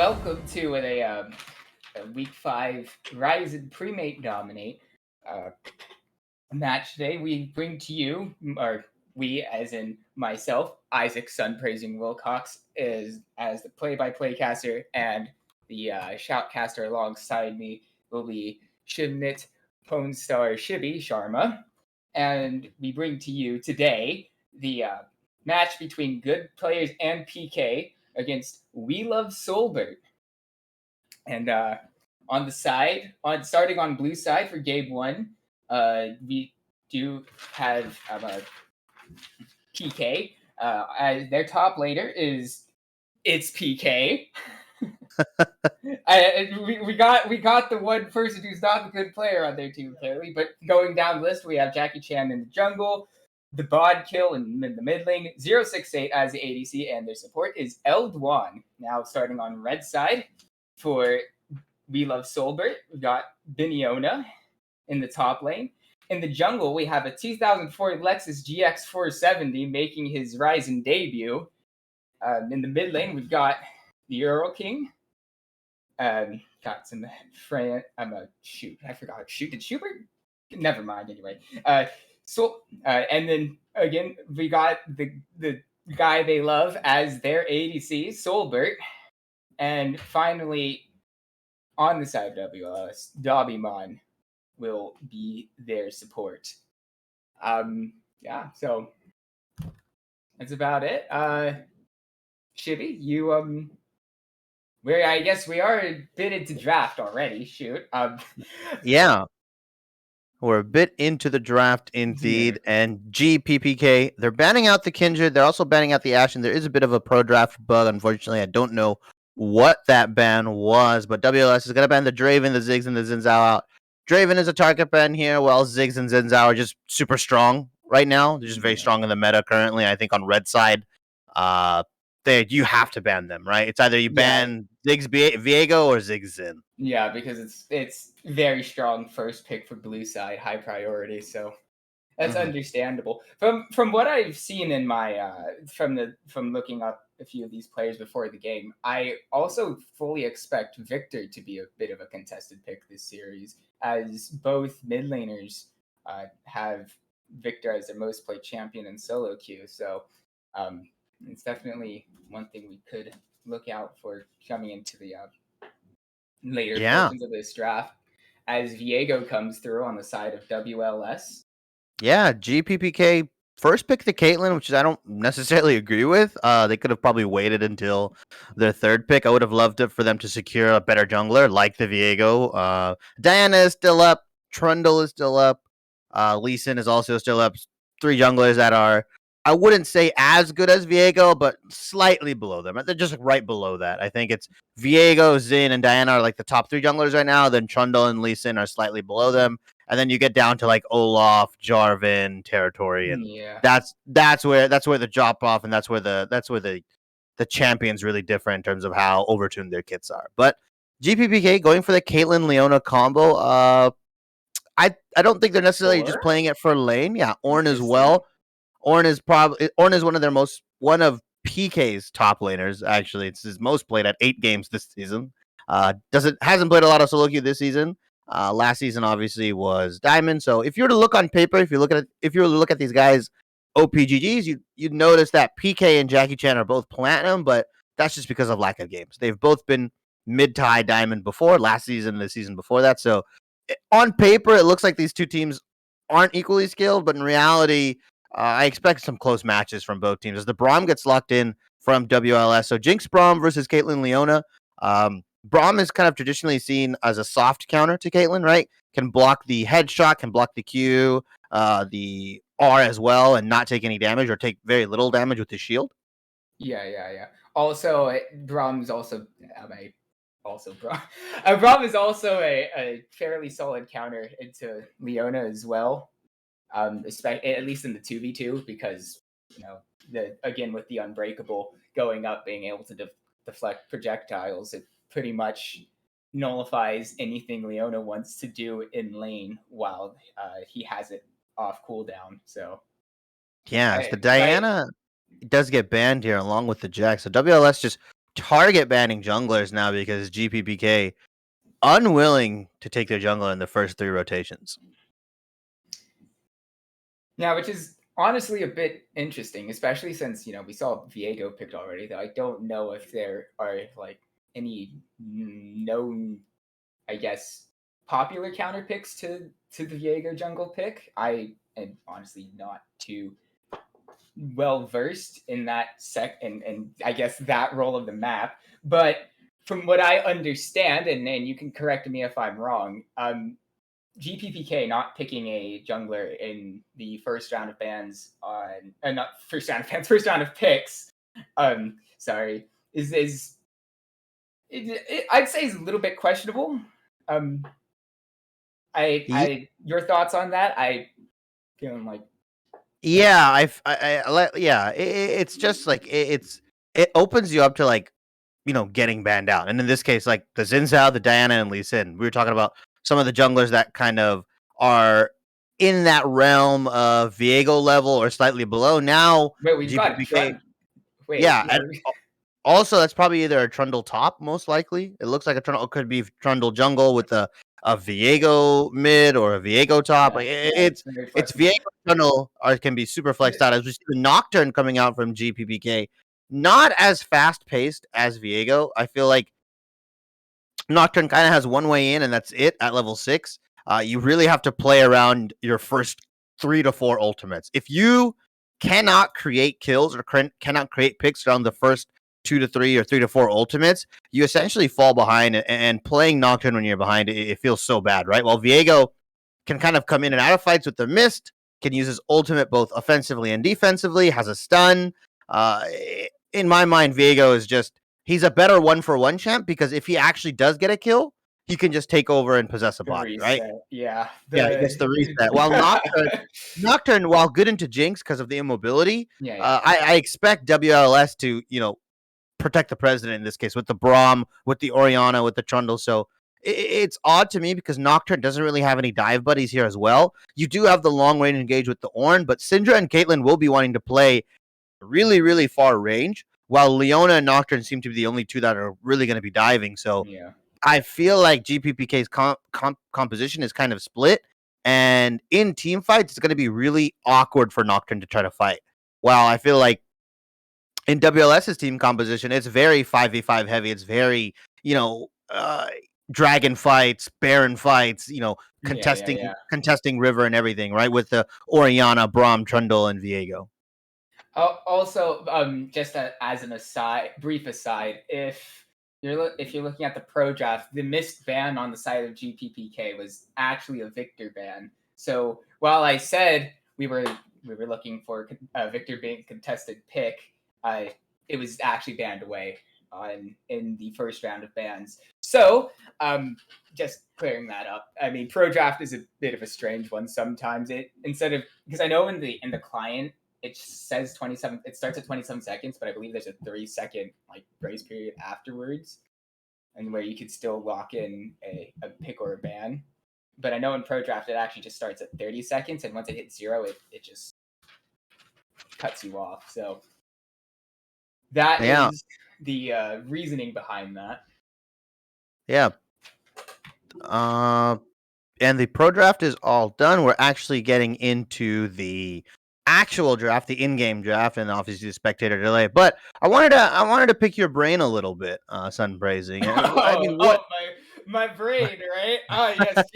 welcome to a Week 5 Rise and Premade Dominate uh, match today. We bring to you, or we, as in myself, Isaac Sun Praising Wilcox, is as the play-by-play caster, and the shoutcaster alongside me will be Shimnit Star Shibi Sharma. And we bring to you today the match between good players and PK against We Love Soulbert. And on the side, on starting on blue side for game one, we do have a PK. Their top laner is it's PK. We got the one person who's not a good player on their team clearly, but going down the list, we have Jackie Chan in the jungle, the Bod Kill in the mid lane, 068 as the ADC, and their support is Eldwan. Now starting on red side for We Love Soulbert, we got Biniona in the top lane. In the jungle, we have a 2004 Lexus GX 470 making his Ryzen debut. In the mid lane, we've got the Earl King. Got some friend. I forgot. Did Schubert? Never mind. Anyway, and then again we got the guy they love as their ADC, Soulbert, and finally on the side of WLS, Dobbymon will be their support. Yeah. So that's about it. Shibby, you I guess we are a bit into draft already. Shoot. Yeah. We're a bit into the draft indeed. Yeah. And GPPK, they're banning out the Kindred. They're also banning out the Ashen. There is a bit of a pro draft bug. Unfortunately, I don't know what that ban was, but WLS is going to ban the Draven, the Ziggs, and the Xin Zhao out. Draven is a target ban here, while Ziggs and Xin Zhao are just super strong right now. They're just very strong in the meta currently. I think on red side, you have to ban them, right? It's either you ban Ziggs Viego or Ziggs Xin. Yeah, because it's very strong first pick for blue side, high priority. So that's understandable. From what I've seen in my from looking up a few of these players before the game, I also fully expect Victor to be a bit of a contested pick this series, as both mid laners have Victor as their most played champion in solo queue. So it's definitely one thing we could look out for coming into the later portions of this draft as Viego comes through on the side of WLS. Yeah, GPPK first pick the Caitlyn, which I don't necessarily agree with. They could have probably waited until their third pick. I would have loved it for them to secure a better jungler like the Viego. Diana is still up. Trundle is still up. Lee Sin is also still up. Three junglers that are, I wouldn't say as good as Viego, but slightly below them. They're just right below that. I think it's Viego, Xin, and Diana are like the top three junglers right now. Then Trundle and Lee Sin are slightly below them. And then you get down to like Olaf, Jarvan territory, and that's where the drop off, and that's where the champions really differ in terms of how overtuned their kits are. But GPPK going for the Caitlyn Leona combo. I don't think they're necessarily just playing it for lane. Yeah, Ornn as well. Ornn is one of PK's top laners. Actually, it's his most played at 8 games this season. Hasn't played a lot of solo queue this season. Last season obviously was Diamond. So if you were to look on paper, if you were to look at these guys OPGGs, you'd notice that PK and Jackie Chan are both platinum, but that's just because of lack of games. They've both been mid to high diamond before last season and the season before that. So on paper, it looks like these two teams aren't equally skilled, but in reality, I expect some close matches from both teams as the Braum gets locked in from WLS. So Jinx Braum versus Caitlyn Leona. Braum is kind of traditionally seen as a soft counter to Caitlyn, right? Can block the headshot, can block the Q, the R as well, and not take any damage or take very little damage with his shield. Yeah. Also, Braum is also Braum is also a fairly solid counter into Leona as well. At least in the 2v2, because again with the unbreakable going up, being able to deflect projectiles, it pretty much nullifies anything Leona wants to do in lane while he has it off cooldown. So yeah, the Diana does get banned here along with the Jack. So WLS just target banning junglers now because GPPK unwilling to take their jungler in the first 3 rotations. Yeah, which is honestly a bit interesting, especially since we saw Viego picked already. Though I don't know if there are like any known, I guess, popular counter picks to the Viego jungle pick. I am honestly not too well versed in that and I guess that role of the map. But from what I understand, and you can correct me if I'm wrong, GPPK not picking a jungler in the first round of bans on not first round of bans, first round of picks. Sorry, I'd say is a little bit questionable. Your thoughts on that? I feeling like Yeah, it's just like it opens you up to like getting banned out, and in this case, like the Xin Zhao, the Diana, and Lee Sin. We were talking about some of the junglers that kind of are in that realm of Viego level or slightly below. Now wait, we've got GPPK, wait, yeah, and also that's probably either a Trundle top, most likely. It looks like a Trundle. It could be Trundle jungle with a Viego mid or a Viego top. yeah, Like it's very it's flexible. Viego Trundle or can be super flexed out. As we see the Nocturne coming out from GPPK, not as fast paced as Viego. I feel like Nocturne kind of has one way in, and that's it at level 6. You really have to play around your first 3 to 4 ultimates. If you cannot create kills or cannot create picks around the first 2 to 3 or 3 to 4 ultimates, you essentially fall behind. And playing Nocturne when you're behind, it feels so bad, right? While Viego can kind of come in and out of fights with the Mist, can use his ultimate both offensively and defensively, has a stun. Uh, in my mind, Viego is just he's a better 1-for-1 champ because if he actually does get a kill, he can just take over and possess a The body, right? reset, yeah. Yeah, he gets the reset. While Nocturne, while good into Jinx because of the immobility, yeah. I expect WLS to, protect the president in this case with the Braum, with the Orianna, with the Trundle. So it's odd to me because Nocturne doesn't really have any dive buddies here as well. You do have the long range engage with the Ornn, but Syndra and Caitlyn will be wanting to play really, really far range, while Leona and Nocturne seem to be the only two that are really going to be diving. So Yeah. I feel like GPPK's composition is kind of split, and in team fights, it's going to be really awkward for Nocturne to try to fight. While I feel like in WLS's team composition, it's very 5v5 heavy. It's very, dragon fights, baron fights, contesting river and everything, right? With the Orianna, Braum, Trundle, and Viego. Also, just as an brief aside, if you're looking at the pro draft, the missed ban on the side of GPPK was actually a Victor ban. So while I said we were looking for a Victor being contested pick, it was actually banned away in the first round of bans. So just clearing that up. I mean, pro draft is a bit of a strange one sometimes. Because I know in the client it says 27. It starts at 27 seconds, but I believe there's a 3-second grace period afterwards, and where you could still lock in a pick or a ban. But I know in pro draft it actually just starts at 30 seconds, and once it hits 0, it just cuts you off. So that is the reasoning behind that. Yeah. And the pro draft is all done. We're actually getting into the actual draft, the in-game draft, and obviously the spectator delay. But I wanted to pick your brain a little bit, Sun Brazing. I mean, what? My brain, right? Yes,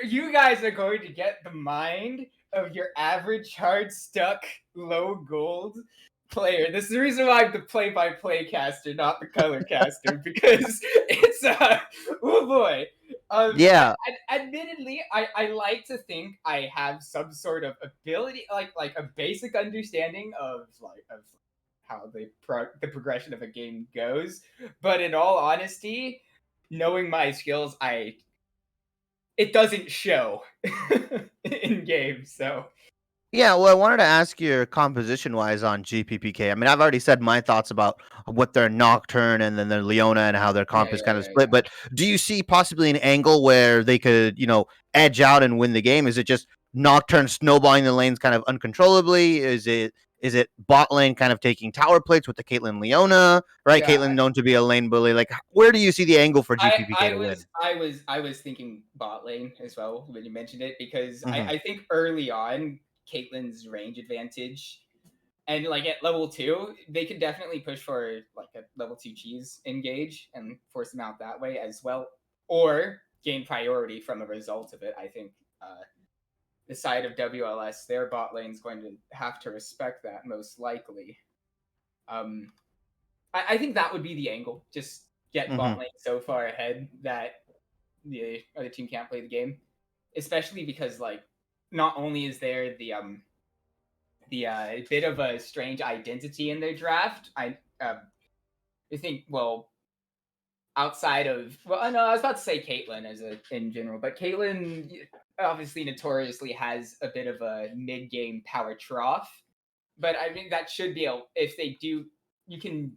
you guys are going to get the mind of your average hard stuck low gold player. This is the reason why I'm the play-by-play caster, not the color caster, because it's oh boy. Yeah. Admittedly, I like to think I have some sort of ability, like a basic understanding of how the progression of a game goes. But in all honesty, knowing my skills, it doesn't show in game. So Yeah, well, I wanted to ask your composition wise on GPPK. I mean, I've already said my thoughts about what their Nocturne and then their Leona and how their comp is kind of split. But do you see possibly an angle where they could, edge out and win the game? Is it just Nocturne snowballing the lanes kind of uncontrollably? Is it Is it bot lane kind of taking tower plates with the Caitlyn Leona, right? Yeah, Caitlyn known to be a lane bully. Like, where do you see the angle for GPPK I to win? was I was thinking bot lane as well when you mentioned it, because Hmm. I think early on Caitlyn's range advantage, and like at level 2 they could definitely push for like a level 2 cheese engage and force them out that way as well, or gain priority from a result of it. I think the side of WLS, their bot lane is going to have to respect that most likely. Um, I think that would be the angle. Just get bot Hmm. lane so far ahead that the other team can't play the game, especially because like not only is there the bit of a strange identity in their draft. I think, well, outside of, well, no, I was about to say Caitlyn as a in general, but Caitlyn obviously notoriously has a bit of a mid game power trough. But I mean that should be if they do, you can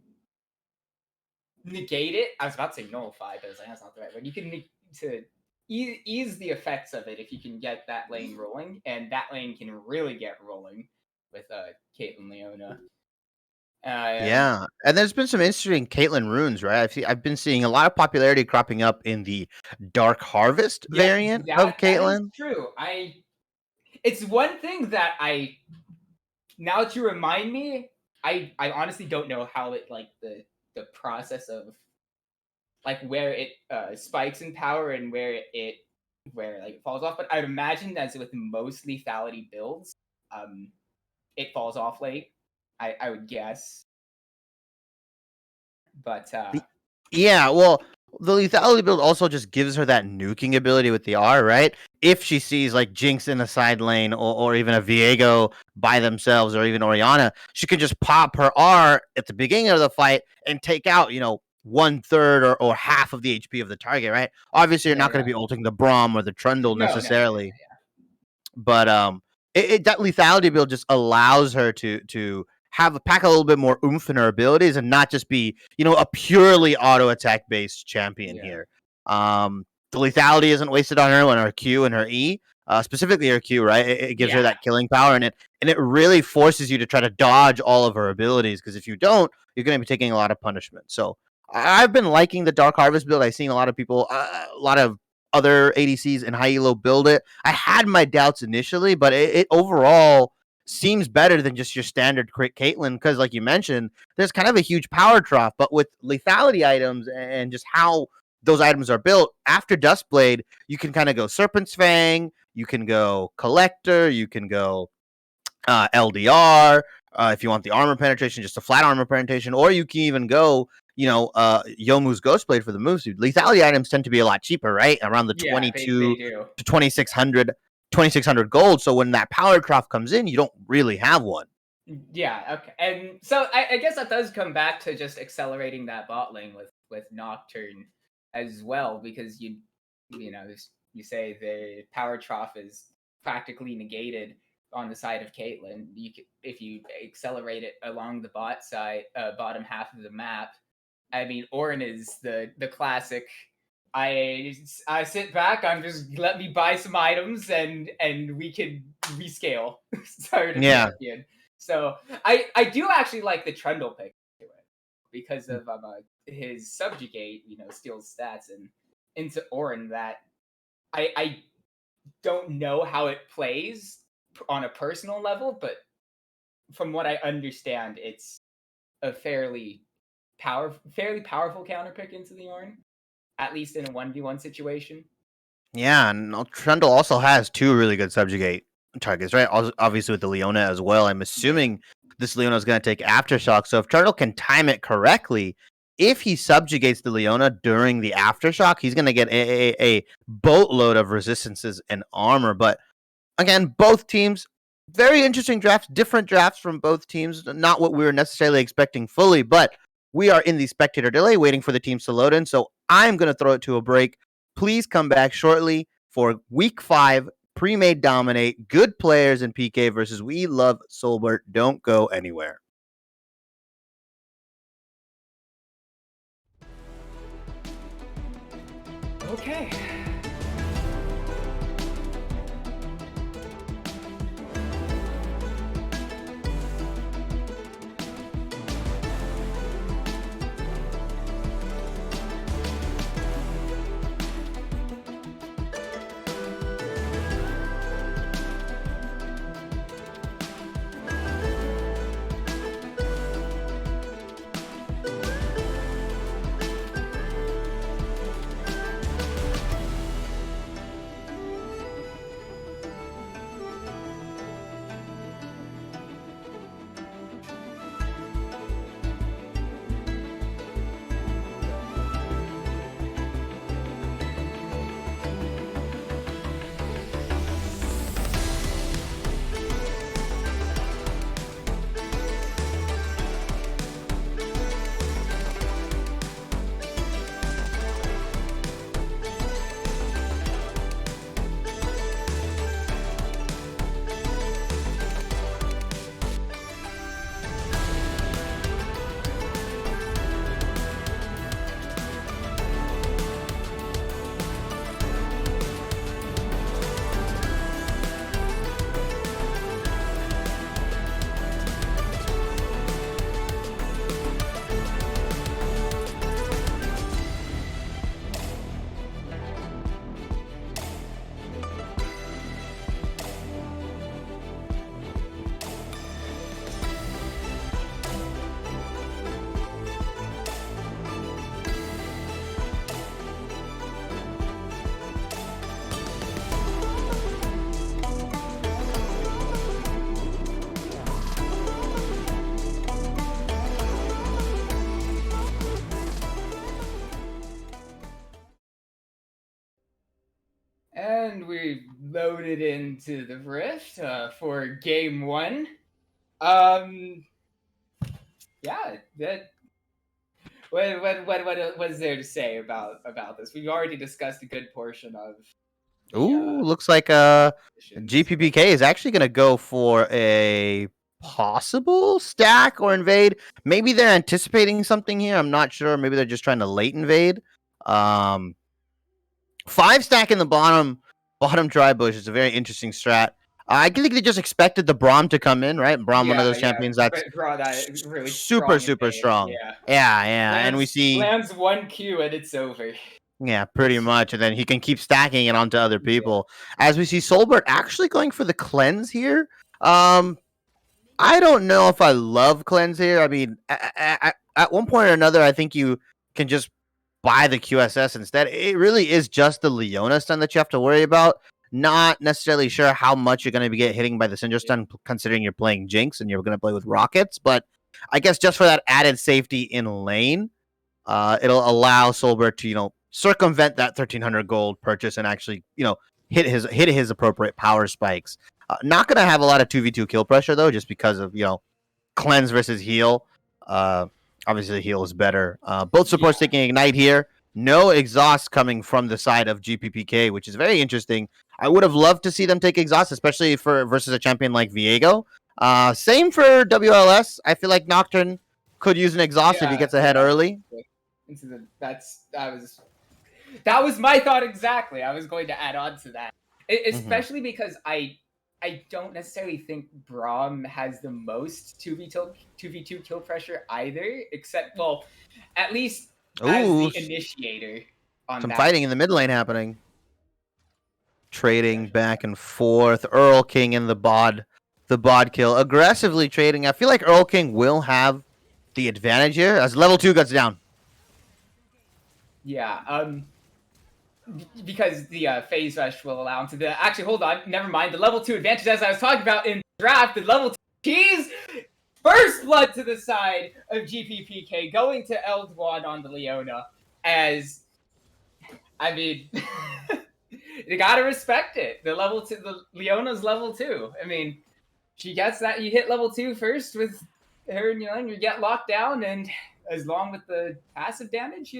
negate it. I was about to say nullify, but I was like, that's not the right word. You can to ease the effects of it if you can get that lane rolling, and that lane can really get rolling with Caitlyn Leona. Yeah, and there's been some interesting Caitlyn runes, right? I've been seeing a lot of popularity cropping up in the Dark Harvest Yeah, variant of that is Caitlyn. true. It's one thing that now that you remind me, I honestly don't know how it like the process of like where it spikes in power and where like it falls off. But I'd imagine as with most lethality builds, um, it falls off late. I would guess, but Yeah, well, the lethality build also just gives her that nuking ability with the R, right? If she sees like Jinx in the side lane or even a Viego by themselves or even Oriana, she can just pop her R at the beginning of the fight and take out, 1/3 or half of the HP of the target, right? Obviously, you're yeah, not going yeah, to be ulting the Braum or the Trundle no, no, yeah, necessarily, but that lethality build just allows her to have pack a little bit more oomph in her abilities and not just be a purely auto attack based champion yeah, here. The lethality isn't wasted on her when her Q and her E, specifically her Q, right? It gives her yeah, that killing power, and it really forces you to try to dodge all of her abilities, because if you don't, you're going to be taking a lot of punishment. So I've been liking the Dark Harvest build. I've seen a lot of people, a lot of other ADCs in high elo build it. I had my doubts initially, but it overall seems better than just your standard crit Caitlyn, because like you mentioned, there's kind of a huge power trough, but with lethality items and just how those items are built, after Duskblade, you can kind of go Serpent's Fang, you can go Collector, you can go LDR, if you want the armor penetration, just a flat armor penetration, or you can even go, Yomu's Ghostblade for the move speed. Lethality items tend to be a lot cheaper, right? Around the yeah. They 22 do. to 2600 gold. So when that power trough comes in, you don't really have one. Yeah, okay. And so I guess that does come back to just accelerating that bot lane with Nocturne as well, because you say the power trough is practically negated on the side of Caitlyn. If you accelerate it along the bottom half of the map. I mean, Orin is the classic. I sit back. I'm just let me buy some items and we can rescale start a Yeah. champion. So I do actually like the Trundle pick to it because of his subjugate, steals stats and into Orin that I don't know how it plays on a personal level, but from what I understand, it's a fairly powerful counter pick into the Orin, at least in a 1v1 situation. Yeah, and Trundle also has two really good subjugate targets, right? Obviously with the Leona as well. I'm Yeah. assuming this Leona is going to take aftershock. So if Trundle can time it correctly, if he subjugates the Leona during the aftershock, he's going to get a boatload of resistances and armor. But again, both teams, very interesting drafts, different drafts from both teams. Not what we were necessarily expecting fully, but we are in the spectator delay waiting for the teams to load in. So I'm going to throw it to a break. Please come back shortly for week 5. Premade dominate, good players in PK versus we love Soulbert. Don't go anywhere. Okay. loaded into the Rift for game 1. Yeah, that. What was there to say about this? We've already discussed a good portion of the Ooh, looks like positions. GPPK is actually going to go for a possible stack or invade. Maybe they're anticipating something here. I'm not sure. Maybe they're just trying to late invade. 5 stack in the bottom dry bush is a very interesting strat. I think they just expected the Braum to come in, right? Braum, one of those champions that's Draw that really super, strong super invade. strong. Yeah. Yeah. And we see lands 1 Q and it's over. yeah, pretty much. And then he can keep stacking it onto other Yeah. people. As we see Soulbert actually going for the cleanse here. I don't know if I love cleanse here. I mean, at one point or another, I think you can just buy the QSS instead. It really is just the Leona stun that you have to worry about. Not necessarily sure how much you're going to be hitting by the Cinder stun, considering you're playing Jinx and you're going to play with rockets. But I guess just for that added safety in lane, it'll allow Soulbert to, circumvent that 1,300 gold purchase and actually, hit his appropriate power spikes. Not going to have a lot of 2v2 kill pressure, though, just because of, cleanse versus heal. Obviously, heal is better. Both supports taking ignite here. No exhaust coming from the side of GPPK, which is very interesting. I would have loved to see them take exhaust, especially versus a champion like Viego. Same for WLS. I feel like Nocturne could use an exhaust if he gets ahead early. That was my thought exactly. I was going to add on to that, especially because I don't necessarily think Braum has the most 2v2 kill pressure either, except, well, at least as the initiator on some that. Fighting in the mid lane happening. Trading back and forth. Earl King in the bod kill. Aggressively trading. I feel like Earl King will have the advantage here as level 2 gets down. Yeah, because the phase rush will allow him to actually, hold on, never mind. The level 2 advantage, as I was talking about in the draft, the level 2 keys, first blood to the side of GPPK, going to Eldwan on the Leona, as, I mean, you gotta respect it. The Leona's level 2. I mean, she gets that, you hit level 2 first with her, and you get locked down, and as long with the passive damage,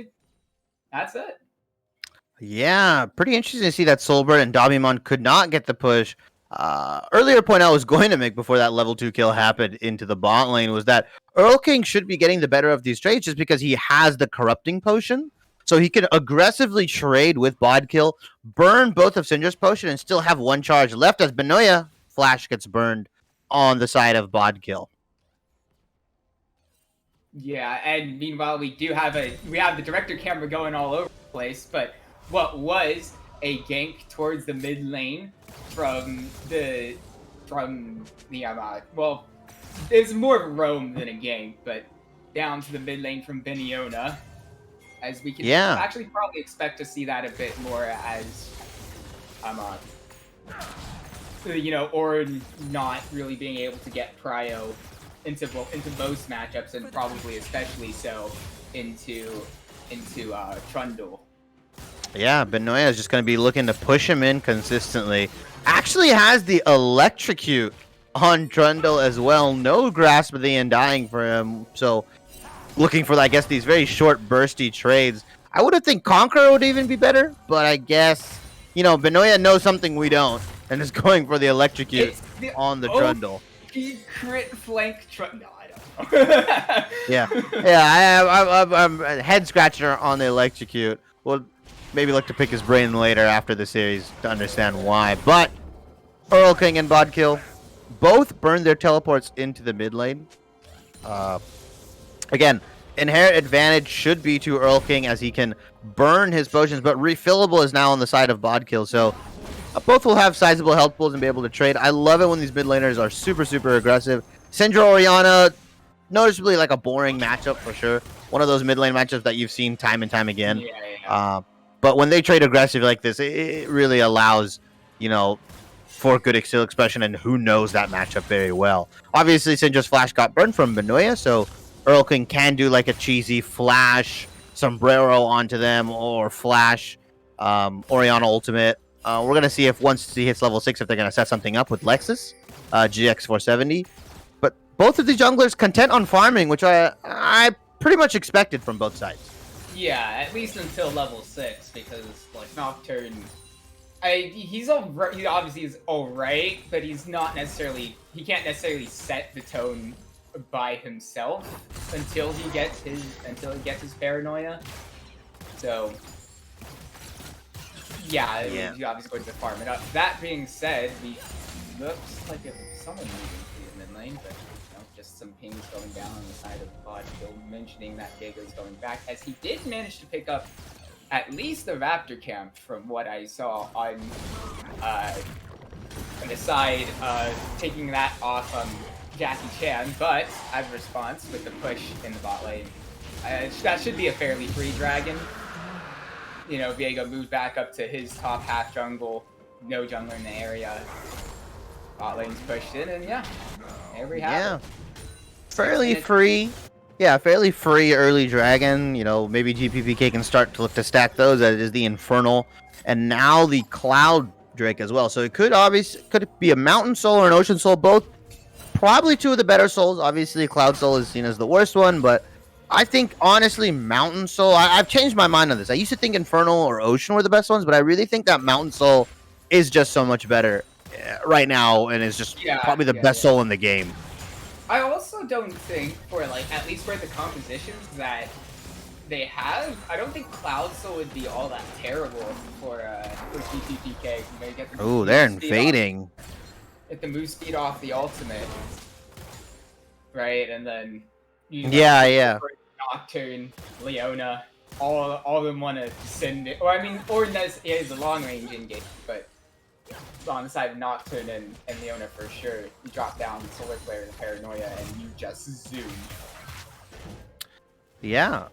that's it. Yeah, pretty interesting to see that Soulbert and Dabimon could not get the push. Earlier point I was going to make before that level 2 kill happened into the bot lane was that Earl King should be getting the better of these trades just because he has the corrupting potion. So he can aggressively trade with bod kill, burn both of Syndra's potion, and still have 1 charge left as Benoya flash gets burned on the side of bod kill. Yeah, and meanwhile we have the director camera going all over the place, but what was a gank towards the mid lane from the well, it's more of a roam than a gank, but down to the mid lane from Beniona, as we can actually probably expect to see that a bit more as or not really being able to get prio into most matchups, and probably especially so into Trundle. Yeah, Benoya is just going to be looking to push him in consistently. Actually has the electrocute on Trundle as well. No grasp of the undying for him. So looking for, I guess, these very short bursty trades. I would have think Conqueror would even be better, but I guess, Benoya knows something we don't, and is going for the electrocute on the Trundle. Crit flank Trundle. No, I don't know. Yeah. I'm head scratcher on the electrocute. We'll maybe look to pick his brain later after the series to understand why. But Earl King and Bodkill both burn their teleports into the mid lane. Again, inherent advantage should be to Earl King as he can burn his potions, but refillable is now on the side of Bodkill. So both will have sizable health pools and be able to trade. I love it when these mid laners are super, super aggressive. Syndra Orianna, noticeably like a boring matchup for sure. One of those mid lane matchups that you've seen time and time again. Yeah. But when they trade aggressive like this, it really allows, for good skill expression, and who knows that matchup very well. Obviously, Syndra's flash got burned from Benoya, so Earl King can do like a cheesy flash sombrero onto them, or flash Orianna ultimate, We're gonna see if once he hits level 6, if they're gonna set something up with Lexus, GX 470. But both of the junglers content on farming, which I pretty much expected from both sides. Yeah, at least until level 6, because like Nocturne, he obviously is alright, but he's not necessarily, he can't necessarily set the tone by himself until he gets his paranoia. So yeah. You obviously going to farm it up. That being said, looks like someone moving through the mid lane, but just some pings going down on the side of the pod. Still mentioning that Diego's going back, as he did manage to pick up at least the Raptor camp from what I saw on the side, taking that off Jackie Chan, but as a response with the push in the bot lane, that should be a fairly free dragon. You know, Viego moved back up to his top half jungle, no jungler in the area. Bot lane's pushed in, and yeah, there we have it. Fairly free. Yeah, fairly free early dragon. You know, maybe GPPK can start to look to stack those. That is the Infernal, and now the Cloud Drake as well. So it could be a Mountain Soul or an Ocean Soul, both probably two of the better souls. Obviously, Cloud Soul is seen as the worst one, but I think, honestly, Mountain Soul, I've changed my mind on this. I used to think Infernal or Ocean were the best ones, but I really think that Mountain Soul is just so much better right now, and is just probably the best soul in the game. I also don't think, for like, at least for the compositions that they have, I don't think Cloud Soul would be all that terrible for GTPK. Oh, they're invading. Get the move speed off the ultimate, right? And then Nocturne, Leona, all of them want to send it. Well, I mean, Ordinance is a long range engage, but on the side of Nocturne and Leona for sure, you drop down Solar Flare and Paranoia, and you just zoom. Yeah.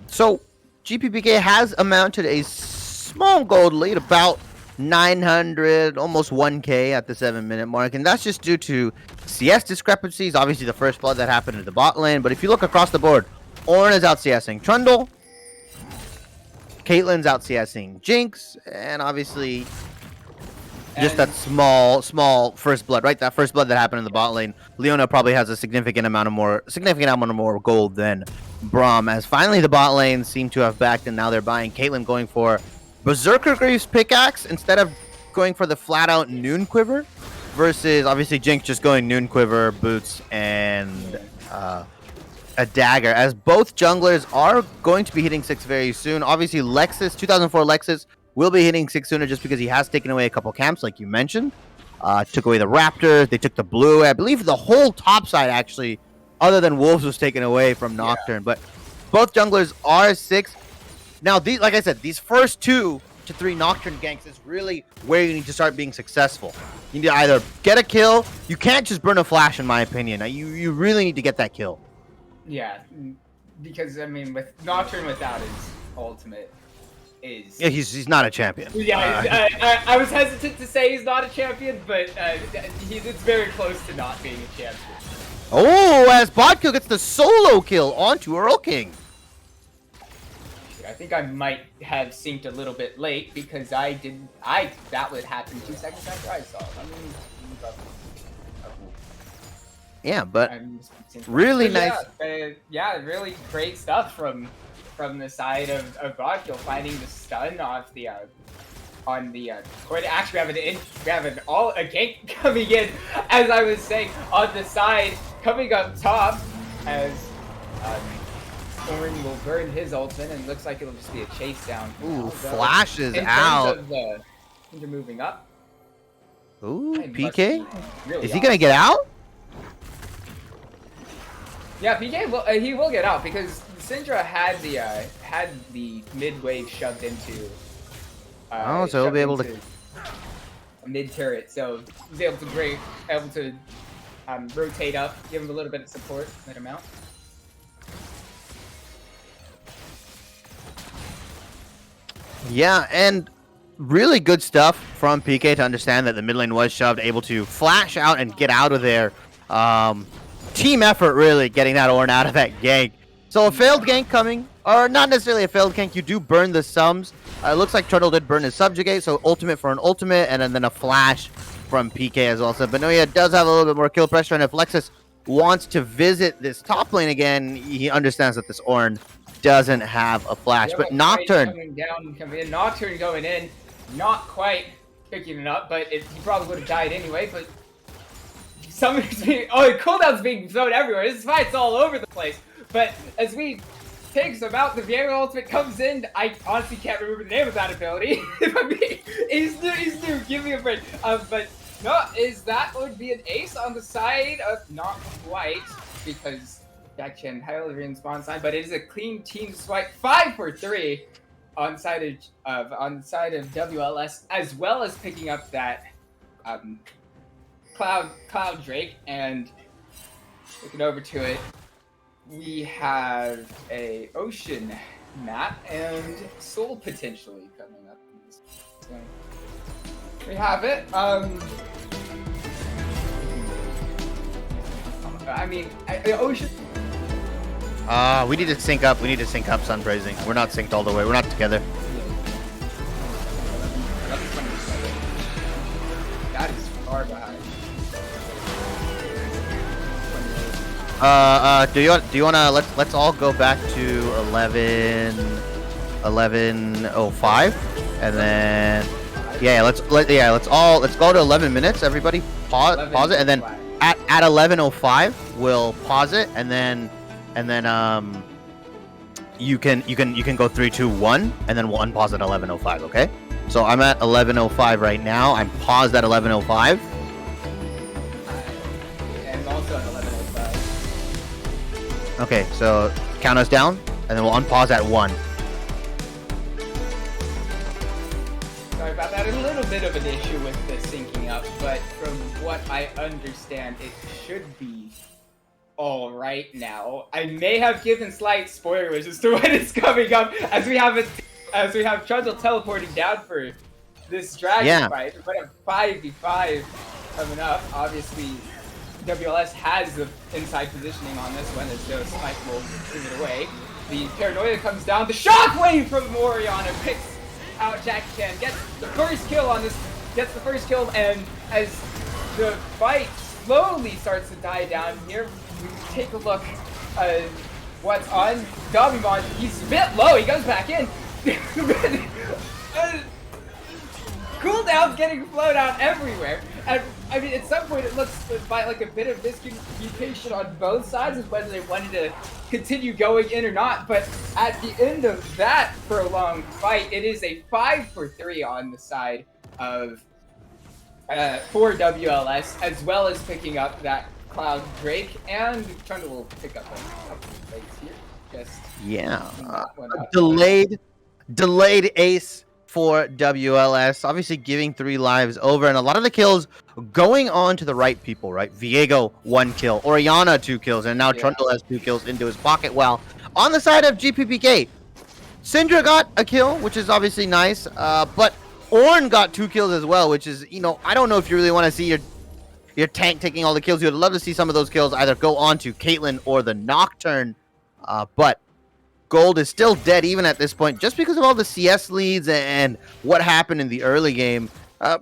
So GPPK has amounted a small gold lead, about 900, almost 1K at the 7-minute mark, and that's just due to CS discrepancies. Obviously, the first blood that happened in the bot lane, but if you look across the board, Ornn is out CSing Trundle, Caitlyn's out CSing Jinx, and obviously just that small first blood, right? That first blood that happened in the bot lane. Leona probably has a significant amount of more gold than Braum, as finally the bot lane seem to have backed, and now they're buying. Caitlyn going for Berserker Greaves pickaxe instead of going for the flat out Noon Quiver, versus obviously Jinx just going Noon Quiver, boots, and a dagger, as both junglers are going to be hitting 6 very soon. Obviously, Lexus, 2004 Lexus, will be hitting 6 sooner just because he has taken away a couple camps, like you mentioned. Took away the Raptor, they took the blue. I believe the whole top side, actually, other than Wolves, was taken away from Nocturne. But both junglers are 6. Now, like I said, these first 2 to 3 Nocturne ganks is really where you need to start being successful. You need to either get a kill. You can't just burn a flash, in my opinion. You really need to get that kill. Yeah, because, I mean, with Nocturne without his ultimate is... Yeah, he's not a champion. Yeah, I was hesitant to say he's not a champion, but it's very close to not being a champion. Oh, as Bodkill gets the solo kill onto Earl King. I think I might have synced a little bit late, because that would happen 2 seconds after I saw it. Yeah, but really nice. Yeah, really great stuff from the side of Bodkill, finding the stun off the on the court. Actually, we have a gank coming in, as I was saying, on the side, coming up top, as Ornn will burn his ultimate, and looks like it'll just be a chase down. Ooh, flashes out. They're moving up. Ooh, PK? Is he gonna get out? Yeah, PK he will get out, because Syndra had the mid wave shoved into. So he'll be able to mid turret, so he's able to rotate up, give him a little bit of support, let him out. Yeah, and really good stuff from PK to understand that the mid lane was shoved, able to flash out and get out of there. Team effort, really, getting that Ornn out of that gank. So a failed gank coming, or not necessarily a failed gank, you do burn the sums. It looks like Turtle did burn his Subjugate, so ultimate for an ultimate, and then a flash from PK as well. So Benoya does have a little bit more kill pressure, and if Lexus wants to visit this top lane again, he understands that this Ornn doesn't have a flash. But Nocturne coming in. Nocturne going in, not quite picking it up, but he probably would have died anyway. But Summoner's being cooldown's being thrown everywhere. This fight's all over the place. But as we take some out, the Viego ultimate comes in. I honestly can't remember the name of that ability. He's new. Give me a break. But no, that would be an ace on the side of not quite, because Jack Chen highly in spawn side, but it is a clean team swipe 5 for 3 on side of WLS, as well as picking up that Cloud Drake. And looking over to it, we have a Ocean map and Soul potentially coming up in this. So we have it. I mean, Ocean. We need to sync up. We need to sync up Sunbrazing. We're not synced all the way. We're not together. That is far behind. Do you wanna let's all go back to 11:05, and then let's go to 11 minutes. Everybody pause it, and then at 11:05 we'll pause it, and then you can go 3, 2, 1, and then we'll unpause at 11:05. Okay? So I'm at 11:05 right now. I'm paused at 11:05. And also at 11:05. Okay, so count us down, and then we'll unpause at 1. Sorry about that. A little bit of an issue with the syncing up, but from what I understand, it should be all right now. I may have given slight spoilers as to when it's coming up, as we have Trundle teleporting down for this dragon fight. We're going to 5v5 coming up. Obviously, WLS has the inside positioning on this one, as no Spike will bring it away. The Paranoia comes down. The shockwave from Oriana picks out Jackie Chan, gets the first kill on this, and as the fight slowly starts to die down here, we take a look at what's on Dabimon. He's a bit low. He goes back in. Cooldown's getting flown out everywhere. And I mean, at some point it looks like a bit of miscommunication on both sides of whether they wanted to continue going in or not. But at the end of that prolonged fight, it is a 5 for 3 on the side of for WLS, as well as picking up that Cloud Drake, and Trundle will pick up a couple of plays here. Delayed ace for WLS, obviously giving 3 lives over, and a lot of the kills going on to the right people, right? Viego 1 kill, Oriana 2 kills, and now Trundle has 2 kills into his pocket. While on the side of GPPK, Syndra got a kill, which is obviously nice, but Ornn got 2 kills as well, which is, I don't know if you really want to see your tank taking all the kills. You would love to see some of those kills either go on to Caitlyn or the Nocturne, but Gold is still dead even at this point, just because of all the CS leads and what happened in the early game.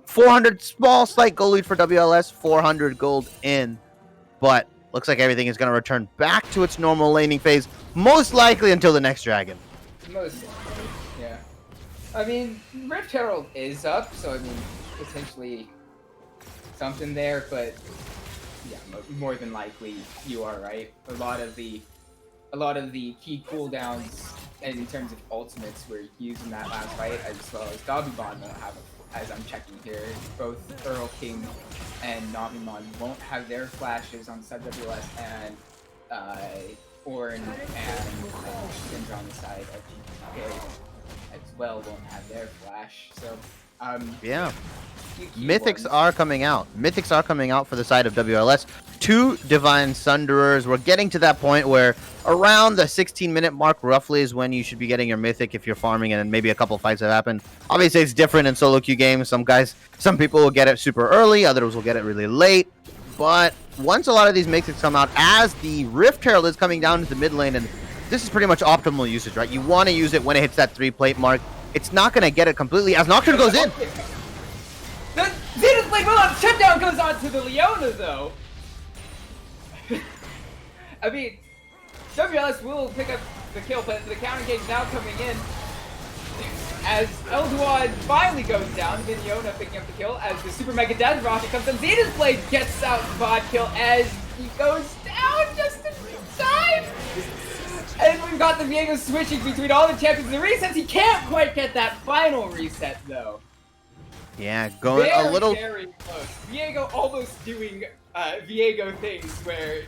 400 small slight gold lead for WLS, 400 gold in, but looks like everything is going to return back to its normal laning phase, most likely until the next dragon. Most likely, yeah. I mean, Rift Herald is up, so I mean, potentially something there, but yeah, more than likely you are right. A lot of the key cooldowns in terms of ultimates were used in that last fight, as well as Dabimon won't have, as I'm checking here, both Earl King and Navimon won't have their flashes on sub WS, and Ornn and Syndra on the side of GPK as well won't have their flash. So yeah. Mythics are coming out. Mythics are coming out for the side of WLS. 2 Divine Sunderers. We're getting to that point where around the 16-minute mark roughly is when you should be getting your Mythic if you're farming, and then maybe a couple fights have happened. Obviously, it's different in solo queue games. Some people will get it super early, others will get it really late. But once a lot of these Mythics come out, as the Rift Herald is coming down into the mid lane, and this is pretty much optimal usage, right? You want to use it when it hits that 3 plate mark. it's not going to get it completely as Nocturne goes in. The Zenith Blade will on shutdown goes on to the Leona though. I mean, WLS will pick up the kill, but the counter gauge now coming in as Elduan finally goes down. Leona picking up the kill as the Super Mega Death Rocket comes in. Zenith Blade gets out VOD kill as he goes down just in time. And we've got the Viego switching between all the champions. The resets, he can't quite get that final reset though. Yeah, going a little very close. Viego almost doing Viego things where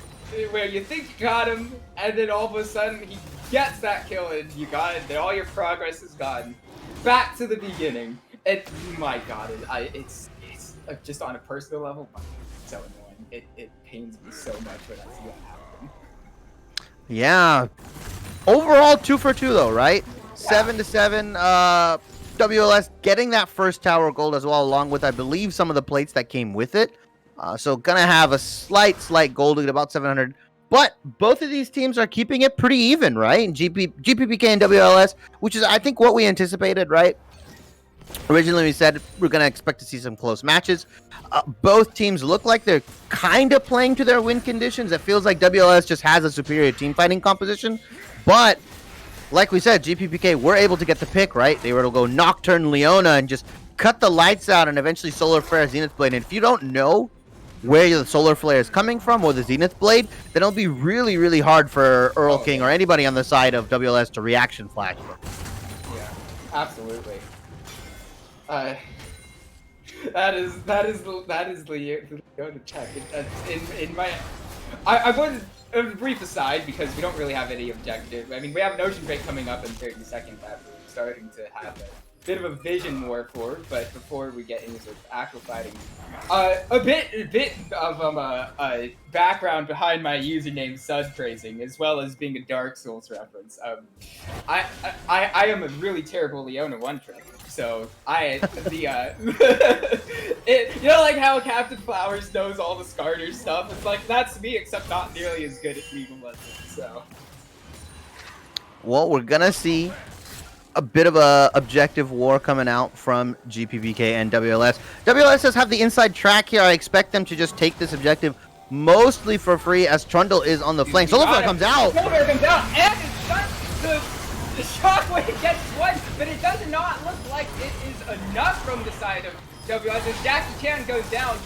you think you got him, and then all of a sudden he gets that kill, and you got it. Then all your progress is gone. Back to the beginning. And my God, it's just on a personal level, it's so annoying. It pains me so much when I see that happen. Yeah. Overall, 2 for 2 though, right? Yeah. 7-7. WLS getting that first tower gold as well, along with, I believe, some of the plates that came with it. So gonna have a slight gold lead, about 700. But both of these teams are keeping it pretty even, right? GPPK and WLS, which is, I think, what we anticipated, right? Originally, we said we're going to expect to see some close matches. Both teams look like they're kind of playing to their win conditions. It feels like WLS just has a superior team fighting composition. But, like we said, GPPK were able to get the pick, right? They were able to go Nocturne, Leona, and just cut the lights out and eventually Solar Flare, Zenith Blade. And if you don't know where the Solar Flare is coming from or the Zenith Blade, then it'll be really, really hard for Earl King or anybody on the side of WLS to reaction flash. Yeah, absolutely. That is the check. In my, I would a brief aside because we don't really have any objective. I mean, we have an Ocean Break coming up in 30 seconds that we're starting to have a bit of a vision war for. But before we get into actual fighting, a bit of a background behind my username Sud Praising, as well as being a Dark Souls reference. I am a really terrible Leona one trick. So you know, like how Captain Flowers knows all the Skarner stuff. It's like that's me, except not nearly as good at League of Legends. So, well, we're gonna see a bit of a objective war coming out from GPPK and WLS. WLS does have the inside track here. I expect them to just take this objective mostly for free, as Trundle is on the flank. Soulbert comes out. Soulbert comes out, and the Shockwave gets one, but it does not look like it is enough from the side of WLS. As Jackie Chan goes down,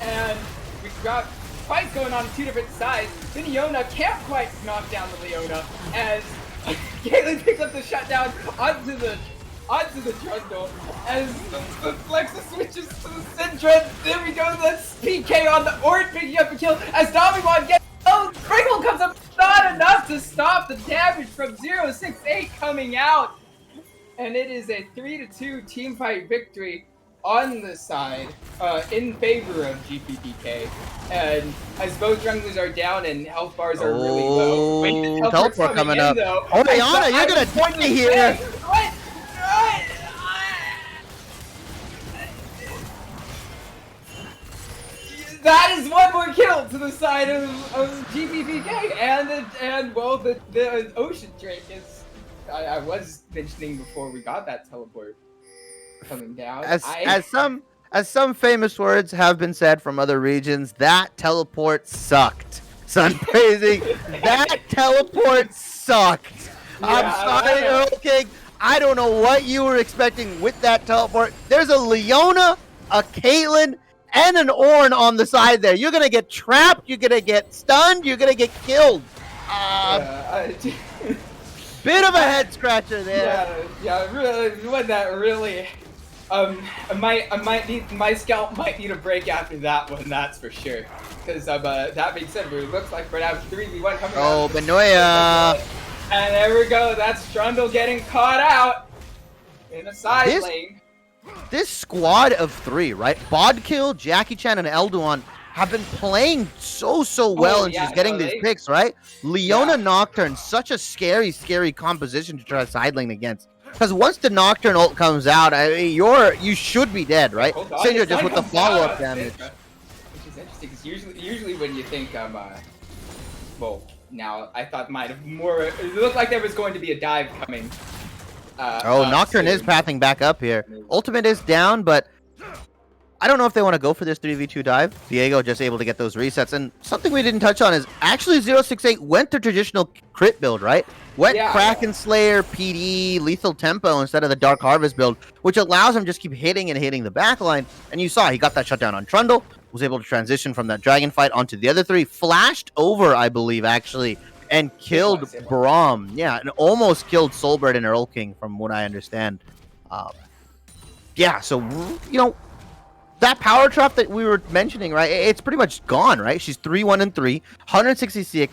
and we've got fights going on two different sides. Then Leona can't quite knock down the Leona, as Caitlyn picks up the shutdown onto the Trundle, as the Flexa switches to the Syndra. There we go, that's PK on the Ord picking up a kill, as Domiwan gets Pringle comes up, not enough to stop the damage from 068 coming out. And it is a 3-2 team fight victory on the side in favor of GPPK. And as both junglers are down and health bars are really low. Wait, the teleport coming up. Though. Oh, Rihanna, you're going to point me here. What? That is one more kill to the side of GPPK, and well, the Ocean Drake is. I was mentioning before we got that teleport coming down. As some famous words have been said from other regions, that teleport sucked. Sun praising, that teleport sucked. Yeah, I'm sorry, Earl King. I don't know what you were expecting with that teleport. There's a Leona, a Caitlyn, and an Ornn on the side there. You're going to get trapped, you're going to get stunned, you're going to get killed. Bit of a head scratcher there. Yeah, really, what that really... my scalp might need a break after that one, that's for sure. Because that being said, it looks like we're now 3v1 coming out. Oh, Benoya! And there we go, that's Trundle getting caught out in a side lane. This squad of three, right? Bodkill, Jackie Chan, and Elduan have been playing so well, and she's getting these picks, right? Leona Nocturne, such a scary composition to try side lane against. Because once the Nocturne ult comes out, I mean, you should be dead, right? Syndra just with the follow-up damage. Which is interesting, because usually when you think, well, now I thought it looked like there was going to be a dive coming Oh, Nocturne is pathing back up here. Ultimate is down, but I don't know if they want to go for this 3v2 dive. Diego just able to get those resets. And something we didn't touch on is actually 068 went the traditional crit build, right? Went Kraken Slayer, PD, Lethal Tempo instead of the Dark Harvest build, which allows him just keep hitting and hitting the backline. And you saw he got that shutdown on Trundle, was able to transition from that Dragon fight onto the other three, flashed over, I believe, actually, and killed Braum. Yeah, and almost killed Soulbert and Earl King, from what I understand. Yeah, so, you know, that power trap that we were mentioning, right? It's pretty much gone, right? She's 3-1-3, 166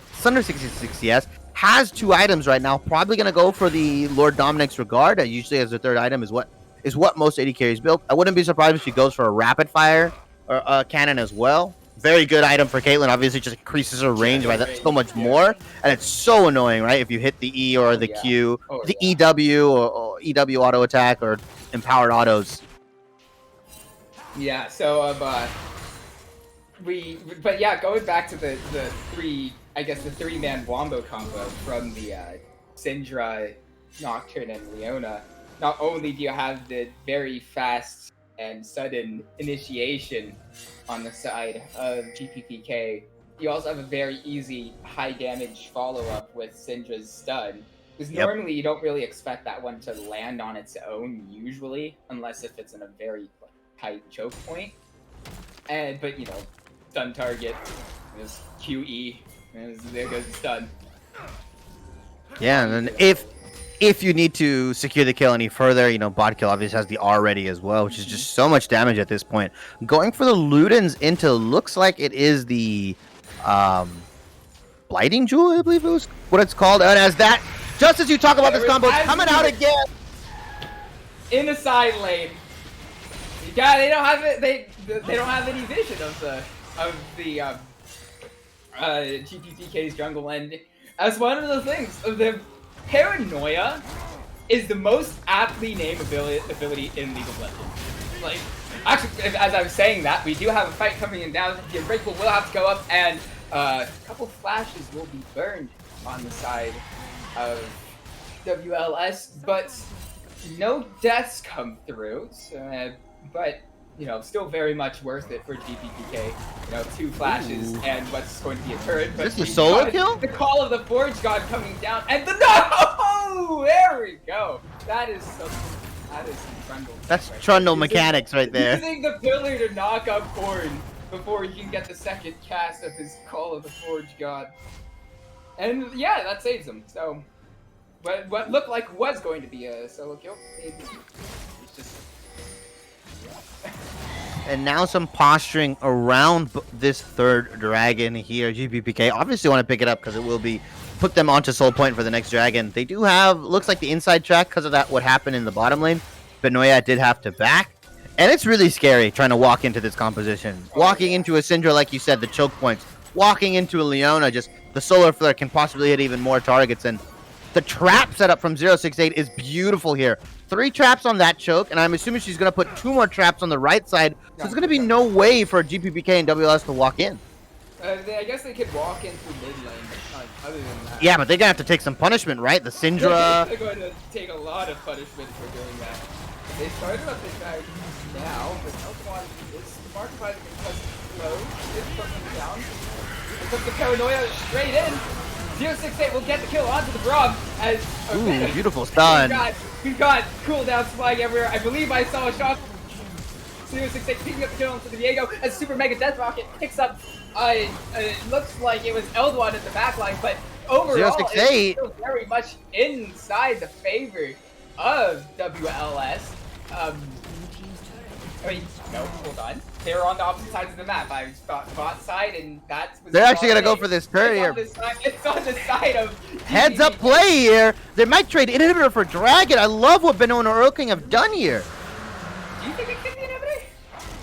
CS, has 2 items right now. Probably gonna go for the Lord Dominic's Regard. Usually, as the 3rd item is what most AD carries build. I wouldn't be surprised if she goes for a rapid fire or cannon as well. Very good item for Caitlyn. Obviously, just increases her range by that so much more, and it's so annoying, right? If you hit the E or the Q, the EW or EW auto attack or empowered autos. Yeah, so but yeah, going back to the three-man wombo combo from the Syndra, Nocturne, and Leona. Not only do you have the very fast and sudden initiation on the side of GPPK, you also have a very easy high damage follow-up with Syndra's stun. Because normally you don't really expect that one to land on its own usually, unless if it's in a very tight choke point. But you know, stun target is QE, and there goes the stun. Yeah, and then if you need to secure the kill any further, you know, bot kill obviously has the R ready as well, which is just so much damage at this point. Going for the Ludens into, looks like it is the Blighting Jewel, I believe it was what it's called. And as that, just as you talk about this combo, it's coming out again in the side lane. Yeah, they don't have it. They don't have any vision of the GPPK's jungle, and as one of the things, the Paranoia is the most aptly named ability in League of Legends. Like, actually, as I was saying that, we do have a fight coming in down. The Unbreakable will have to go up, and a couple flashes will be burned on the side of WLS, but no deaths come through. So, but you know, still very much worth it for GPPK. You know, 2 flashes and what's going to be a turret. But this is a solo kill? The call of the Forge God coming down, and the no! There we go. That is some Trundle. That's Trundle mechanics right there. Using the pillar to knock up Korn before he can get the second cast of his Call of the Forge God. And yeah, that saves him. So, what looked like was going to be a solo kill, it's just. And now some posturing around this 3rd dragon here. GPPK obviously want to pick it up because it will be put them onto Soul Point for the next dragon. They do have, looks like the inside track because of that what happened in the bottom lane. Benoya did have to back. And it's really scary trying to walk into this composition. Walking into a Syndra, like you said, the choke points. Walking into a Leona, just the solar flare can possibly hit even more targets. And the trap setup from 068 is beautiful here. 3 traps on that choke, and I'm assuming she's going to put 2 more traps on the right side. So there's going to be no way for GPPK and WLS to walk in. I guess they could walk in through mid lane, but other than that. Yeah, but they're going to have to take some punishment, right? The Syndra. They're going to take a lot of punishment for doing that. They started up this guy now, but Elkamon is the market by the contested low. It's putting down. It puts the Paranoia straight in. 068 will get the kill onto the Braum as beautiful stun. We've got cooldowns flying everywhere. I believe I saw a shot. 068 picking up the kill onto the Diego as Super Mega Death Rocket picks up. It looks like it was Eldwan in the backline, but overall it's still very much inside the favor of WLS. I mean, no, hold on. They were on the opposite sides of the map. I thought bot side, and that was. They're actually gonna go for this turret here. It's on the side of. Heads up play here. They might trade inhibitor for Dragon. I love what Beno and Earl King have done here. Do you think it could be inhibitor?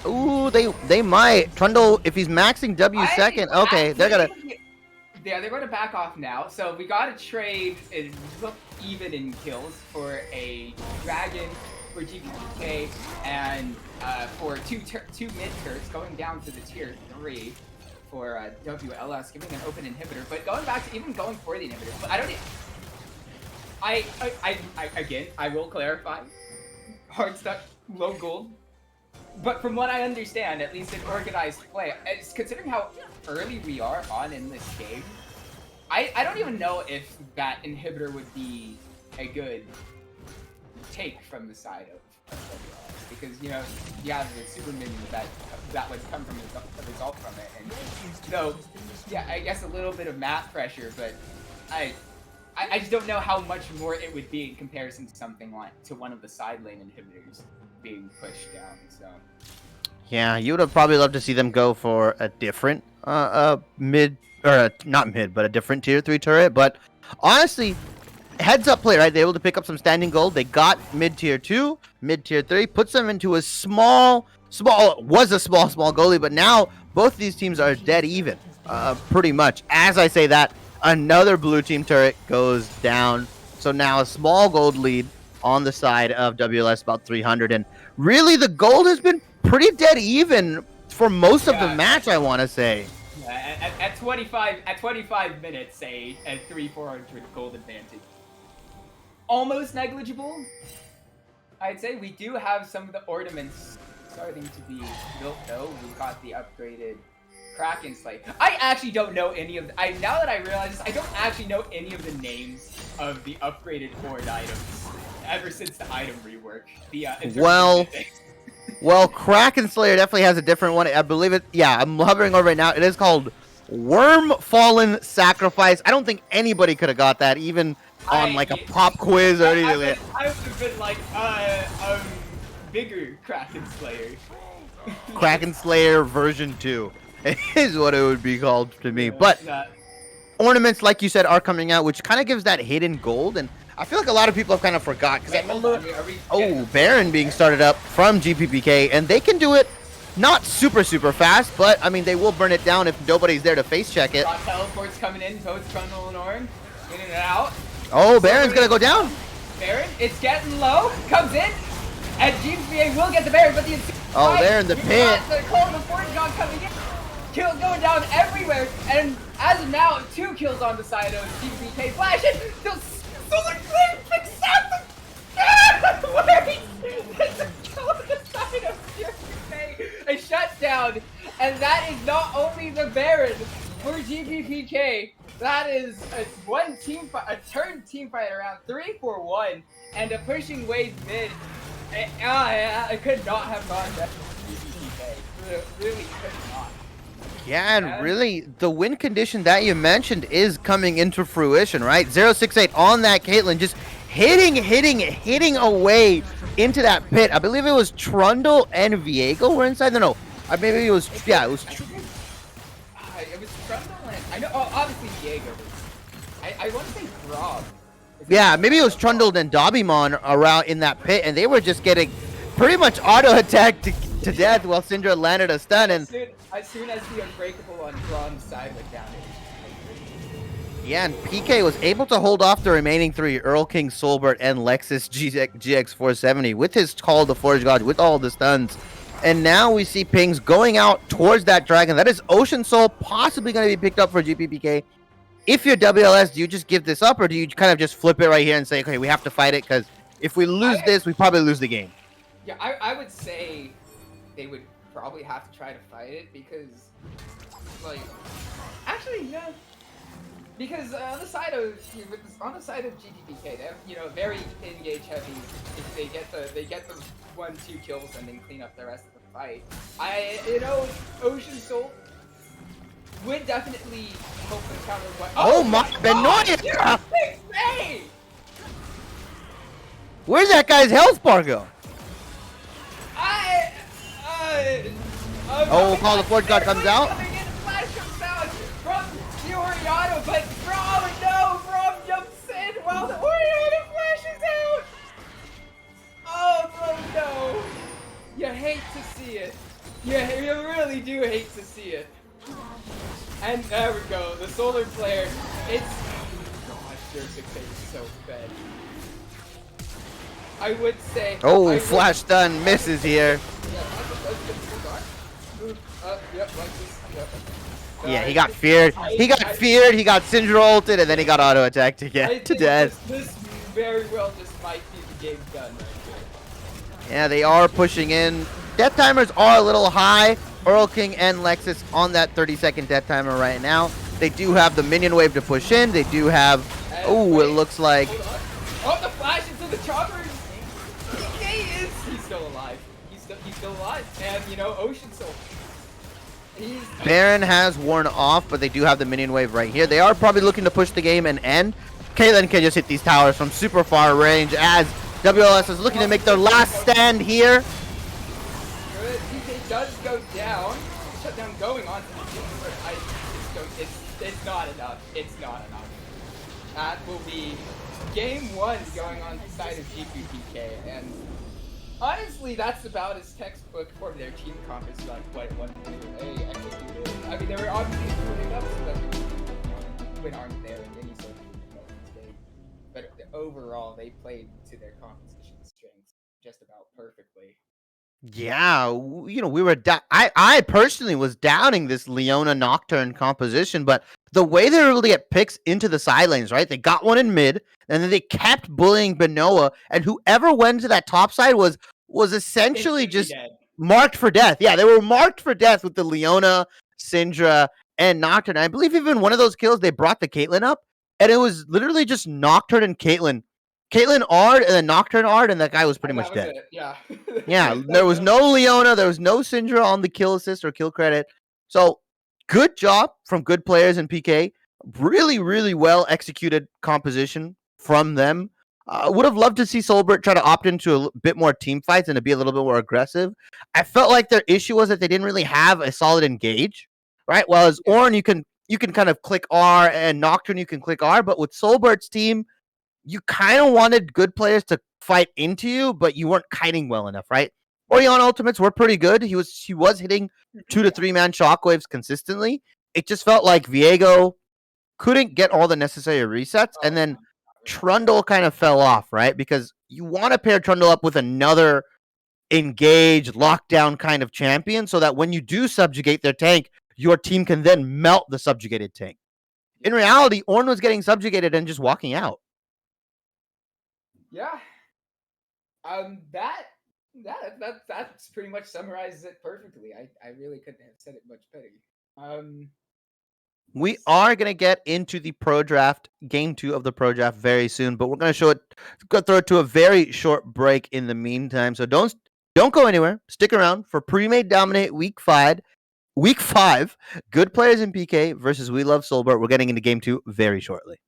Ooh, they might. Trundle, if he's maxing W second, okay, they're gonna. Yeah, they're going to back off now. So we got to trade and look even in kills for a Dragon for GPPK and for two mid turrets going down to the tier 3 for WLS, giving an open inhibitor. But going back to even going for the inhibitor, I don't. Again, I will clarify. Hard stuck, low gold. But from what I understand, at least in organized play, considering how early we are on in this game, I don't even know if that inhibitor would be a good take from the side of WLS, because you know you have the super minions that would come from the result from it, and so yeah, I guess a little bit of map pressure, but I just don't know how much more it would be in comparison to something like to one of the side lane inhibitors being pushed down. So Yeah, you would have probably loved to see them go for a different mid, or not mid, but a different tier 3 turret. But honestly, heads up play, right? They were able to pick up some standing gold. They got mid tier 2, mid tier 3, puts them into a small goalie, but now both these teams are dead even, pretty much. As I say that, another blue team turret goes down. So now a small gold lead on the side of WLS, about 300. And really, the gold has been pretty dead even for most of the match, I want to say. Yeah, at 25 minutes, say a 300-400 gold advantage. Almost negligible, I'd say. We do have some of the ornaments starting to be built, though. We've got the upgraded Kraken Slate. I actually don't know any of now that I realize this, I don't actually know any of the names of the upgraded horde items ever since the item rework. Well, Kraken Slayer definitely has a different one. I believe it. Yeah, I'm hovering over it now. It is called Worm Fallen Sacrifice. I don't think anybody could have got that, even on like a pop quiz or anything. I would have been like bigger Kraken Slayer. Kraken Slayer version 2 is what it would be called to me. But ornaments, like you said, are coming out, which kind of gives that hidden gold. And I feel like a lot of people have kind of forgot, because I remember, Baron being started up from GPPK, and they can do it not super fast, but I mean, they will burn it down if nobody's there to face check it. Teleports coming in, both Trundle and Orin, in and out. Oh, Baron's gonna go down. Baron, it's getting low, comes in, and GPPK will get the Baron, but the they're in the pit. The Call of the Forge God coming in. Kills going down everywhere, and as of now, 2 kills on the side of GPK. Flash it! Solar Flare picks up the... Wait! There's a kill on the side of GPK. A shutdown, and that is not only the Baron for GPPK. That is a turn team fight around 3-4-1, and a pushing wave mid. It could not have gone better for GPPK. It really could not. Yeah, and really, the win condition that you mentioned is coming into fruition, right? 068 on that Caitlyn, just hitting away into that pit. I believe it was Trundle and Viego were inside. No, maybe it was, yeah, it was. It was Trundle and, I know, obviously Viego. I want to say Rob. Yeah, maybe it was Trundle and Dobbymon around in that pit, and they were just getting pretty much auto-attacked to death while Syndra landed a stun. And as soon as the Unbreakable on Braun's side went down, yeah, and PK was able to hold off the remaining 3, Earl King, Soulbert, and Lexus GX470 with his Call of the Forge God, with all the stuns. And now we see pings going out towards that dragon. That is Ocean Soul, possibly going to be picked up for GPPK. If you're WLS, do you just give this up, or do you kind of just flip it right here and say, okay, we have to fight it, because if we lose this, we probably lose the game? Yeah, I would say they would probably have to try to fight it, because, like, actually, no. Because on the side of GPPK, they have, you know, very engage heavy. If they get the 1-2 kills and then clean up the rest of the fight. Ocean Soul would definitely help them counter what. Oh my, Benoit! Where's that guy's health bar go? Call the Forge God comes out. Flash comes out from the Oriana, but Braum jumps in while the Oriana flashes out. Oh no! You hate to see it. You really do hate to see it. And there we go, the solar flare. It's gosh, 068 is so bad. I would say. Flash stun misses here. Yeah, he got feared. He got Syndra ulted, and then he got auto attacked again to death. This very well just might be the game done right here. Yeah, they are pushing in. Death timers are a little high. Earl King and Lexus on that 30-second death timer right now. They do have the minion wave to push in. They do have... Oh, it looks like... Oh, the flash into the choppers! He's still alive. He's still alive. And, you know, Ocean Soul. Baron has worn off, but they do have the minion wave right here. They are probably looking to push the game and end. Caitlyn can just hit these towers from super far range as WLS is looking to make their last stand here. Good. PK does go down. Shutdown going on to the team, but it's not enough. It's not enough. That will be game 1 going on the side of GPPK, and honestly, that's about as textbook for their team comp as like what one they executed. I mean, there were obviously improving ups, but aren't there in any sort of game. But overall, they played to their composition strengths just about perfectly. Yeah, you know, we were I personally was doubting this Leona Nocturne composition, but the way they were able to get picks into the side lanes, right? They got one in mid, and then they kept bullying Benoa, and whoever went to that top side was essentially just marked for death. Yeah, they were marked for death with the Leona, Syndra, and Nocturne. I believe even one of those kills, they brought the Caitlyn up, and it was literally just Nocturne and Caitlyn. Caitlyn Ard and then Nocturne Ard, and that guy was pretty much dead. Yeah. Yeah, there was no Leona, there was no Syndra on the kill assist or kill credit. So, good job from good players in PK. Really, really well executed composition from them. Would have loved to see Soulbert try to opt into a bit more team fights and to be a little bit more aggressive. I felt like their issue was that they didn't really have a solid engage, right? Well, as Ornn, you can kind of click R, and Nocturne, you can click R, but with Soulbert's team, you kind of wanted good players to fight into you, but you weren't kiting well enough, right? Orion ultimates were pretty good. He was hitting 2 to 3 man shockwaves consistently. It just felt like Viego couldn't get all the necessary resets, and then Trundle kind of fell off, right? Because you want to pair Trundle up with another engage, lockdown kind of champion so that when you do subjugate their tank, your team can then melt the subjugated tank. In reality, Ornn was getting subjugated and just walking out. Yeah. That's pretty much summarizes it perfectly. I really couldn't have said it much better. We are going to get into the Pro Draft, Game 2 of the Pro Draft very soon, but we're going to throw it to a very short break in the meantime. So don't go anywhere. Stick around for Premade Dominate Week 5. Week 5, good players in PK versus We Love Soulbert. We're getting into Game 2 very shortly.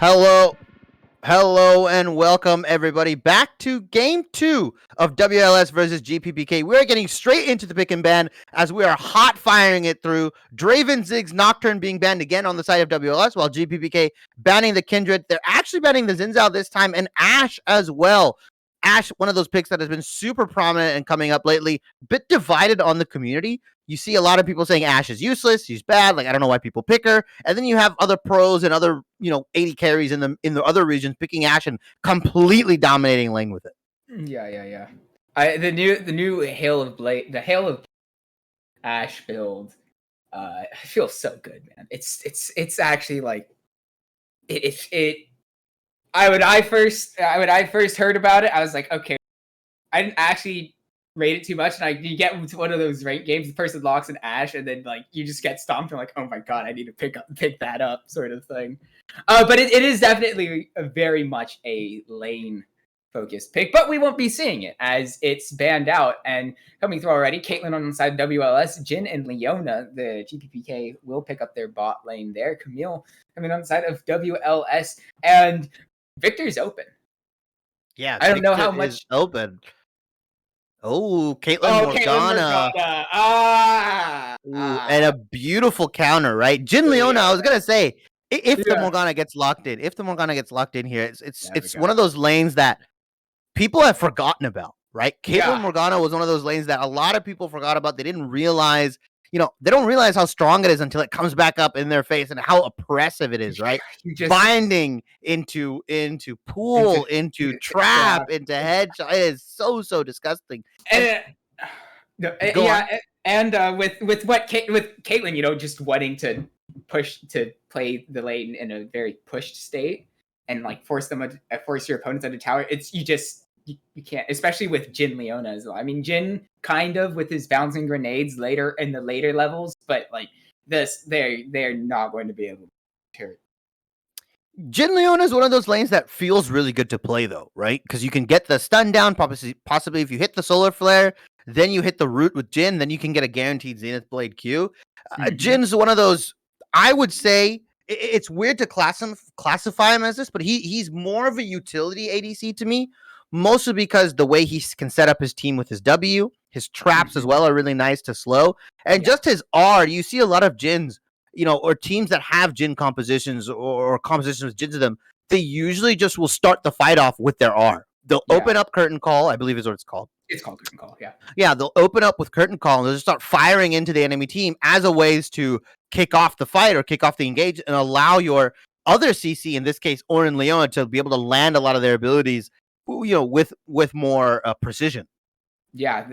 Hello and welcome everybody back to game 2 of WLS versus GPPK. We're getting straight into the pick and ban as we are hot firing it through. Draven, Ziggs, Nocturne being banned again on the side of WLS while GPPK banning the Kindred. They're actually banning the Xin Zhao this time and Ashe as well. Ashe, one of those picks that has been super prominent and coming up lately, bit divided on the community. You see a lot of people saying Ashe is useless, she's bad, like I don't know why people pick her. And then you have other pros and other, 80 carries in the other regions picking Ashe and completely dominating lane with it. Yeah. The new Hail of Ashe build, I feel so good, man. It's actually like when I first heard about it, I was like, okay, I didn't actually rate it too much, and you get into one of those ranked games, the person locks an Ashe, and then like you just get stomped, and like, oh my god, I need to pick that up, sort of thing. But it is definitely a very much a lane focused pick, but we won't be seeing it as it's banned out and coming through already. Caitlyn on the side of WLS, Jin and Leona, the GPPK will pick up their bot lane there. Camille coming on the side of WLS, and Victor's open. Yeah, I don't know how much open. Oh, Caitlyn Morgana. And a beautiful counter, right? Jin Leona, I was gonna say, if the Morgana gets locked in here, it's one of those lanes that people have forgotten about, right? Caitlyn Morgana was one of those lanes that a lot of people forgot about. They didn't realize, they don't realize how strong it is until it comes back up in their face and how oppressive it is, right? Binding into pool, into trap, into headshot. It is so disgusting. And with Caitlyn, just wanting to push to play the lane in a very pushed state and like force your opponents under tower. You can't, especially with Jin Leona as well. I mean, Jin kind of with his bouncing grenades later in the later levels, but like this, they're not going to be able to. Jin Leona is one of those lanes that feels really good to play, though, right? Because you can get the stun down, possibly if you hit the solar flare, then you hit the root with Jin, then you can get a guaranteed Zenith Blade Q. Jin's one of those, I would say, it's weird to classify him as this, but he's more of a utility ADC to me, mostly because the way he can set up his team with his W, his traps as well are really nice to slow, and just his R. You see a lot of Jins, or teams that have Jin compositions or compositions with Jins in them, they usually just will start the fight off with their R. They'll open up Curtain Call, I believe is what it's called. It's called Curtain Call, yeah. Yeah, they'll open up with Curtain Call and they'll just start firing into the enemy team as a ways to kick off the fight or kick off the engage and allow your other CC, in this case, Orin Leona, to be able to land a lot of their abilities, with more precision. Yeah,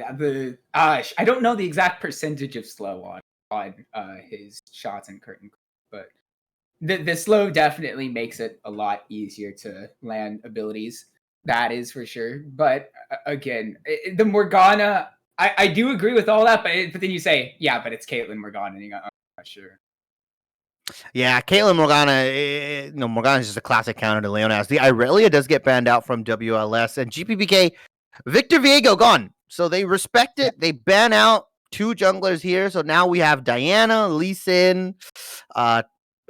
I don't know the exact percentage of slow on his shots in Curtain, but the slow definitely makes it a lot easier to land abilities. That is for sure. But again, the Morgana, I do agree with all that, but then you say, yeah, but it's Caitlyn Morgana, and I'm not sure. Yeah, Caitlyn Morgana, Morgana is just a classic counter to Leona. The Irelia does get banned out from WLS, and GPPK, Victor Viego gone. So they respect it. They ban out 2 junglers here. So now we have Diana, Lee Sin,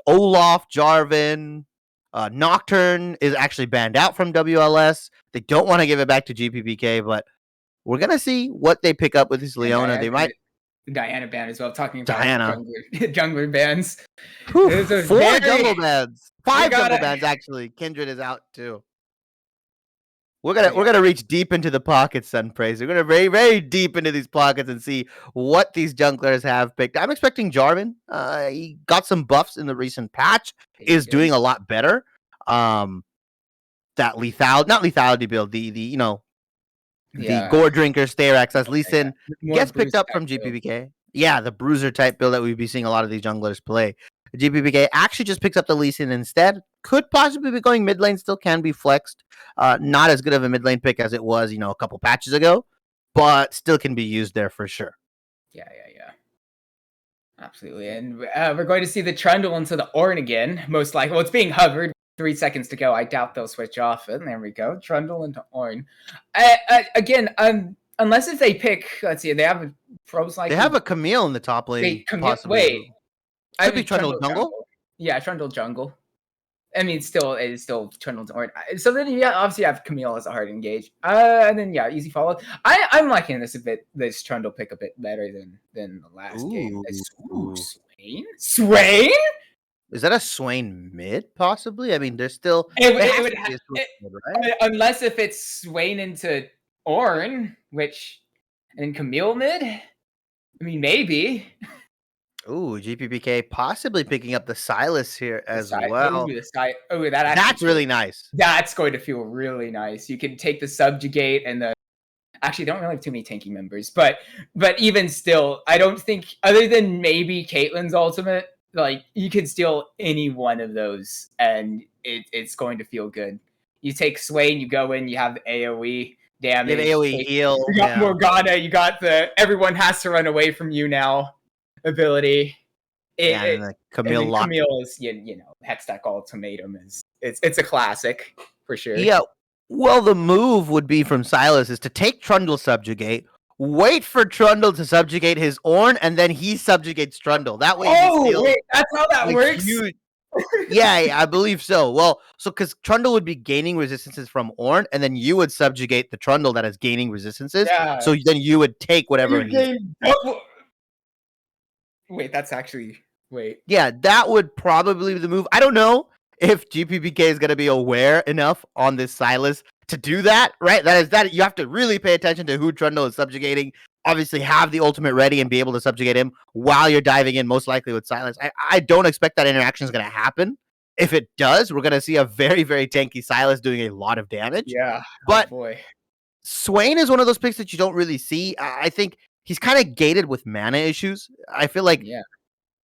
Olaf, Jarvan, Nocturne is actually banned out from WLS. They don't want to give it back to GPPK, but we're going to see what they pick up with this Leona. They might... Diana ban as well. Talking about jungler bans. 4 jungle bans. 5 jungle bans, actually. Kindred is out, too. We're gonna reach deep into the pockets, Sunpraise. We're gonna very, very deep into these pockets and see what these junglers have picked. I'm expecting Jarvan. He got some buffs in the recent patch. Is doing a lot better. That not lethality build. The Gore Drinker Stair Access. Lee Sin gets picked up from GPPK. Yeah, the Bruiser type build that we'd be seeing a lot of these junglers play. GPPK actually just picks up the Lee Sin instead. Could possibly be going mid lane, still can be flexed. Not as good of a mid lane pick as it was, a couple patches ago, but still can be used there for sure. Yeah. Absolutely. And we're going to see the Trundle into the Ornn again, most likely. Well, it's being hovered. 3 seconds to go. I doubt they'll switch off. And there we go. Trundle into Ornn. Again, unless if they pick, let's see, they have a pros like... They have a Camille in the top lane. Wait. Could be Trundle jungle? Yeah, Trundle jungle. I mean, it's still Trundle's Orange. So then, obviously you have Camille as a hard engage. And then, easy follow. I'm liking this Trundle pick a bit better than the last game. Swain? Is that a Swain mid, possibly? I mean, there's still... It would have, right? Unless if it's Swain into Ornn, and then Camille mid? I mean, maybe. Ooh, GPPK possibly picking up the Sylas here as well. That's really nice. That's going to feel really nice. You can take the Subjugate and the... Actually, don't really have too many tanky members, but even still, I don't think, other than maybe Caitlyn's ultimate, like, you can steal any one of those, and it's going to feel good. You take Swain, you go in, you have AoE damage. You have AoE heal. You got Morgana, you got the everyone has to run away from you now ability. And the Camille lock. Camille's, Hextech Ultimatum it's a classic for sure. Yeah. Well, the move would be from Sylas is to take Trundle Subjugate, wait for Trundle to subjugate his Ornn, and then he subjugates Trundle. That way, that's how that works. Yeah, I believe so. Well, because Trundle would be gaining resistances from Ornn, and then you would subjugate the Trundle that is gaining resistances. Yeah. So then you would take whatever. Wait, that's actually Yeah, that would probably be the move. I don't know if GPPK is going to be aware enough on this Sylas to do that, right? That you have to really pay attention to who Trundle is subjugating. Obviously, have the ultimate ready and be able to subjugate him while you're diving in, most likely with Sylas. I don't expect that interaction is going to happen. If it does, we're going to see a very, very tanky Sylas doing a lot of damage. Yeah, but Swain is one of those picks that you don't really see. I think he's kind of gated with mana issues. I feel like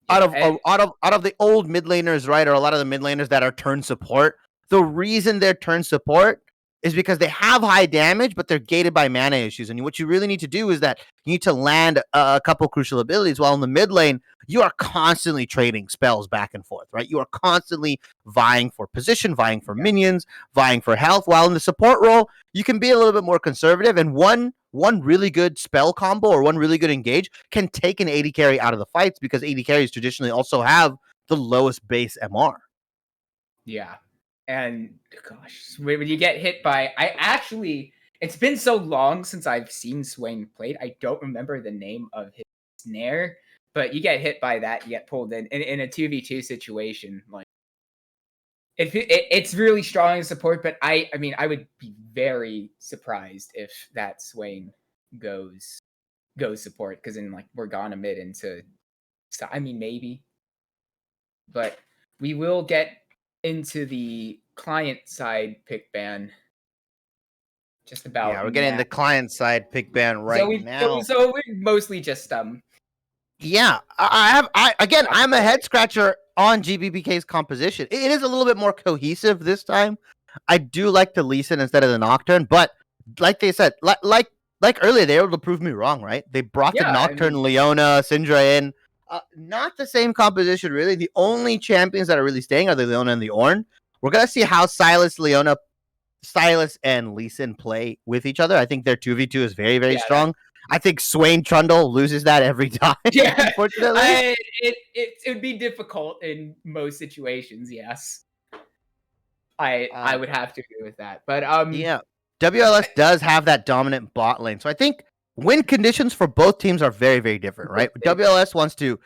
out of the old mid laners, right, or a lot of the mid laners that are turn support, the reason they're turn support is because they have high damage, but they're gated by mana issues. And what you really need to do is that you need to land a couple crucial abilities, while in the mid lane, you are constantly trading spells back and forth, right? You are constantly vying for position, vying for minions, vying for health, while in the support role, you can be a little bit more conservative, and one really good spell combo or one really good engage can take an AD carry out of the fights, because AD carries traditionally also have the lowest base MR. Yeah. And gosh, when you get hit by, it's been so long since I've seen Swain played. I don't remember the name of his snare, but you get hit by that, you get pulled in a 2v2 situation. Like, it's really strong in support, but I would be very surprised if that Swain goes support, because in like Morgana mid into, maybe, but we will get into the client side pick ban just about. Yeah, we're getting the client side pick ban now. So we're mostly just Yeah, I'm a head scratcher on GBBK's composition. It is a little bit more cohesive this time. I do like the Lee Sin instead of the Nocturne, but like they said, like earlier, they were able to prove me wrong, right? They brought the Nocturne, Leona, Syndra in. Not the same composition, really. The only champions that are really staying are the Leona and the Ornn. We're going to see how Sylas and Lee Sin play with each other. I think their 2v2 is very, very strong. I think Swain Trundle loses that every time. Yeah, unfortunately. It would be difficult in most situations, yes. I would have to agree with that. But yeah, WLS does have that dominant bot lane. So I think win conditions for both teams are very, very different, right? WLS wants to,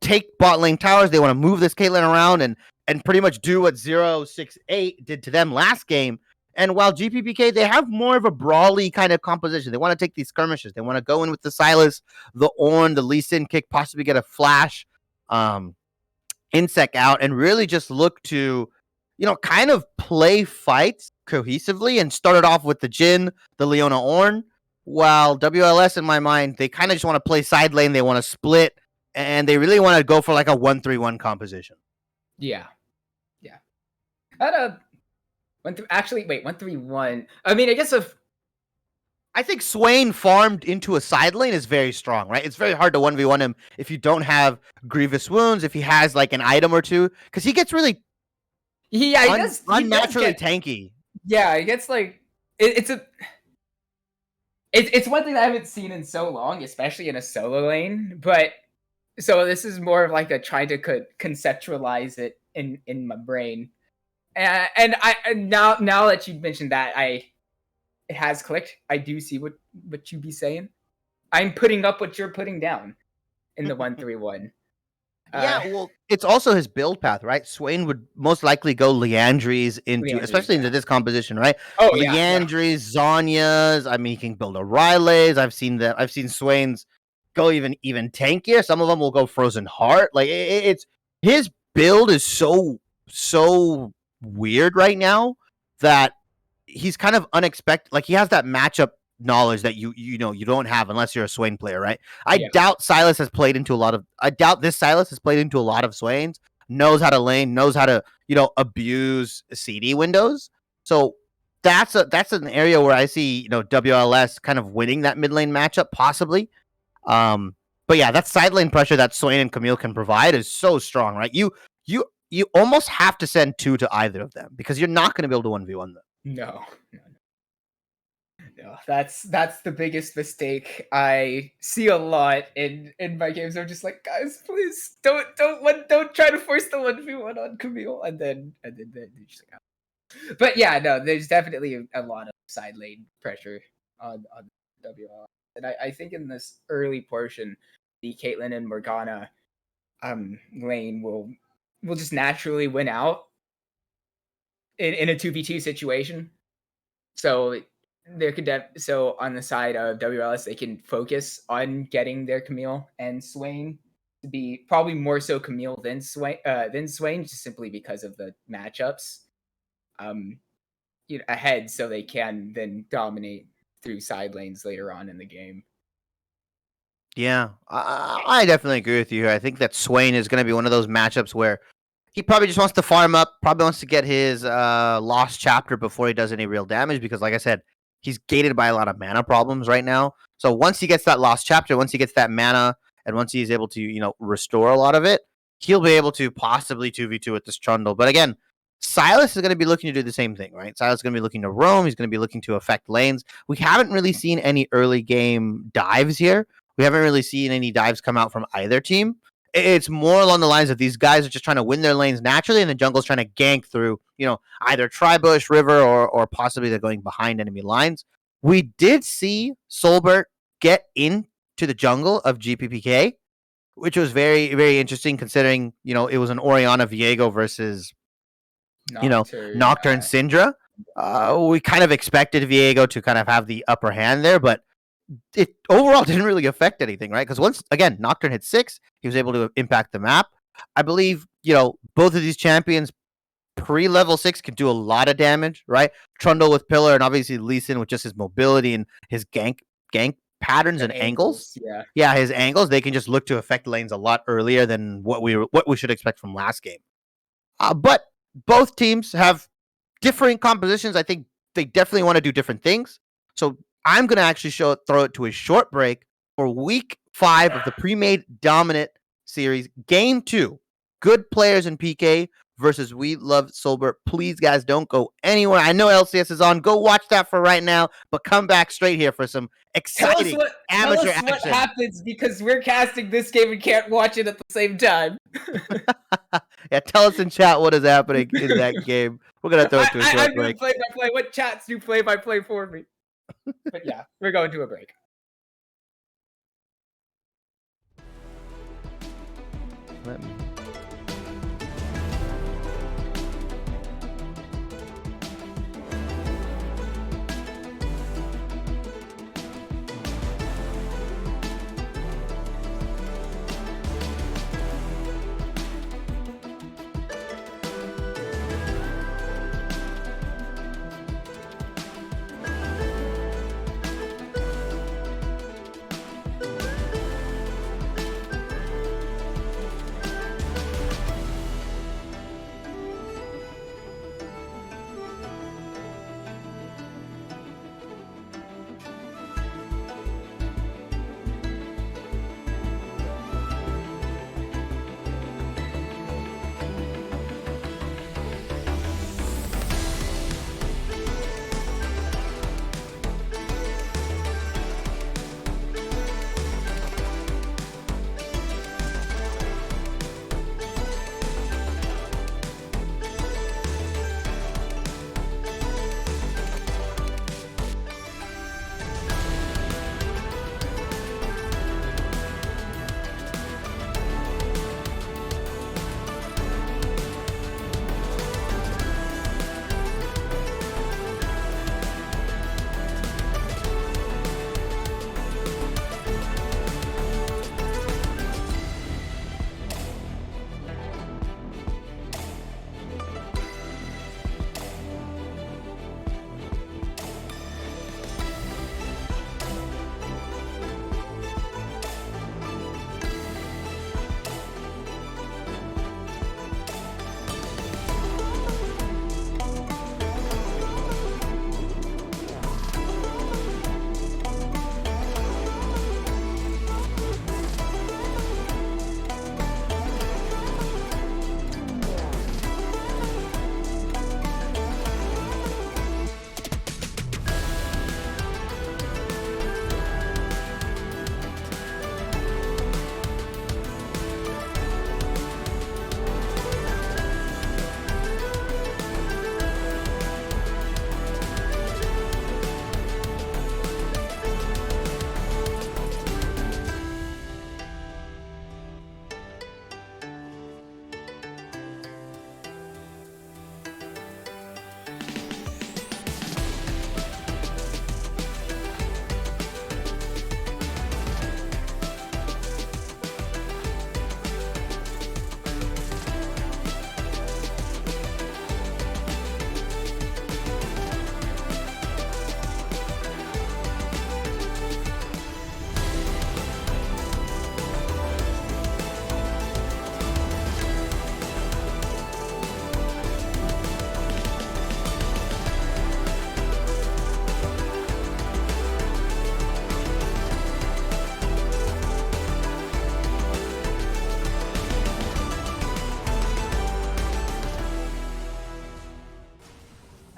take bot lane towers. They want to move this Caitlyn around and pretty much do what 068 did to them last game. And while GPPK, they have more of a brawly kind of composition. They want to take these skirmishes. They want to go in with the Sylas, the Ornn, the Lee Sin kick, possibly get a flash insect out, and really just look to, kind of play fights cohesively and start it off with the Jhin, the Leona Ornn. While WLS, in my mind, they kind of just want to play side lane. They want to split, and they really want to go for like a 1-3-1 composition. Yeah. That 1-3-1. I mean, I guess I think Swain farmed into a side lane is very strong, right? It's very hard to 1v1 him if you don't have grievous wounds, if he has like an item or two, because he gets really unnaturally tanky. Yeah, he gets like it's one thing that I haven't seen in so long, especially in a solo lane. But so this is more of like a trying to conceptualize it in my brain. And now that you mentioned that, it has clicked. I do see what you be saying. I'm putting up what you're putting down in the 1-3-1. Yeah, well, it's also his build path, right? Swain would most likely go Leandries into, Leandries, especially into this composition, right? Oh yeah, Leandries, Zhonya's. I mean, he can build a Rileys. I've seen that. I've seen Swain's go even tankier. Some of them will go Frozen Heart. Like it's his build is so weird right now that he's kind of unexpected. Like he has that matchup knowledge that you know you don't have unless you're a Swain player, right? I Yeah. doubt Silas has played into a lot of. I doubt this Silas has played into a lot of Swains. Knows how to lane. Knows how to abuse CD windows. So that's an area where I see WLS kind of winning that mid lane matchup possibly. But yeah, that side lane pressure that Swain and Camille can provide is so strong, right? You almost have to send 2 to either of them because you're not going to be able to 1v1 them. No. That's the biggest mistake I see a lot in my games. I'm just like, guys, please don't try to force the 1v1 on Camille, and then they're just like, oh. But yeah, no, there's definitely a lot of side lane pressure on WL, and I think in this early portion, the Caitlyn and Morgana lane will just naturally win out in a 2v2 situation. So there could so on the side of WLS, they can focus on getting their Camille and Swain to be probably more so Camille than Swain, just simply because of the matchups ahead, so they can then dominate through side lanes later on in the game. Yeah, I definitely agree with you here. I think that Swain is going to be one of those matchups where he probably just wants to farm up, probably wants to get his lost chapter before he does any real damage because, like I said, he's gated by a lot of mana problems right now. So once he gets that lost chapter, once he gets that mana, and once he's able to, restore a lot of it, he'll be able to possibly 2v2 with this Trundle. But again, Silas is going to be looking to do the same thing, right? Silas is going to be looking to roam. He's going to be looking to affect lanes. We haven't really seen any early game dives here. We haven't really seen any dives come out from either team. It's more along the lines of these guys are just trying to win their lanes naturally, and the jungle's trying to gank through, either Tribush, River, or possibly they're going behind enemy lines. We did see Soulbert get into the jungle of GPPK, which was very, very interesting considering, it was an Orianna Viego versus, Nocturne Syndra. We kind of expected Viego to kind of have the upper hand there, but it overall didn't really affect anything, right? Because once again, Nocturne hit 6, he was able to impact the map. I believe, both of these champions pre-level 6 can do a lot of damage, right? Trundle with Pillar, and obviously Lee Sin with just his mobility and his gank patterns and angles. Yeah, his angles, they can just look to affect lanes a lot earlier than what we should expect from last game. But both teams have different compositions. I think they definitely want to do different things. So I'm going to actually throw it to a short break for week 5 of the Premade Dominant Series, Game 2. Good players in PK versus We Love Soulbert. Please, guys, don't go anywhere. I know LCS is on. Go watch that for right now, but come back straight here for some exciting amateur action. What happens, because we're casting this game and can't watch it at the same time. Yeah, tell us in chat what is happening in that game. We're going to throw it to a short break. I'm doing play-by-play. What chats do play-by-play for me? But yeah, we're going to a break. Let me...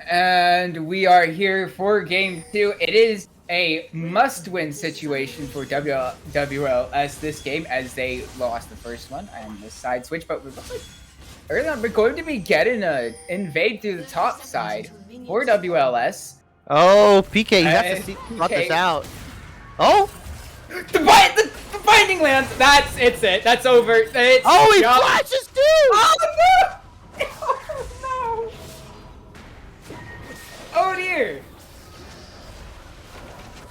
And we are here for game 2. It is a must-win situation for WLS this game, as they lost the first one and the side switch. But we're early on, we're going to be getting a invade through the top side for WLS. Oh, PK, you have to cut this out. Oh, the binding lands. It's it. That's over. He flashes too. Oh no! Oh no! Oh dear!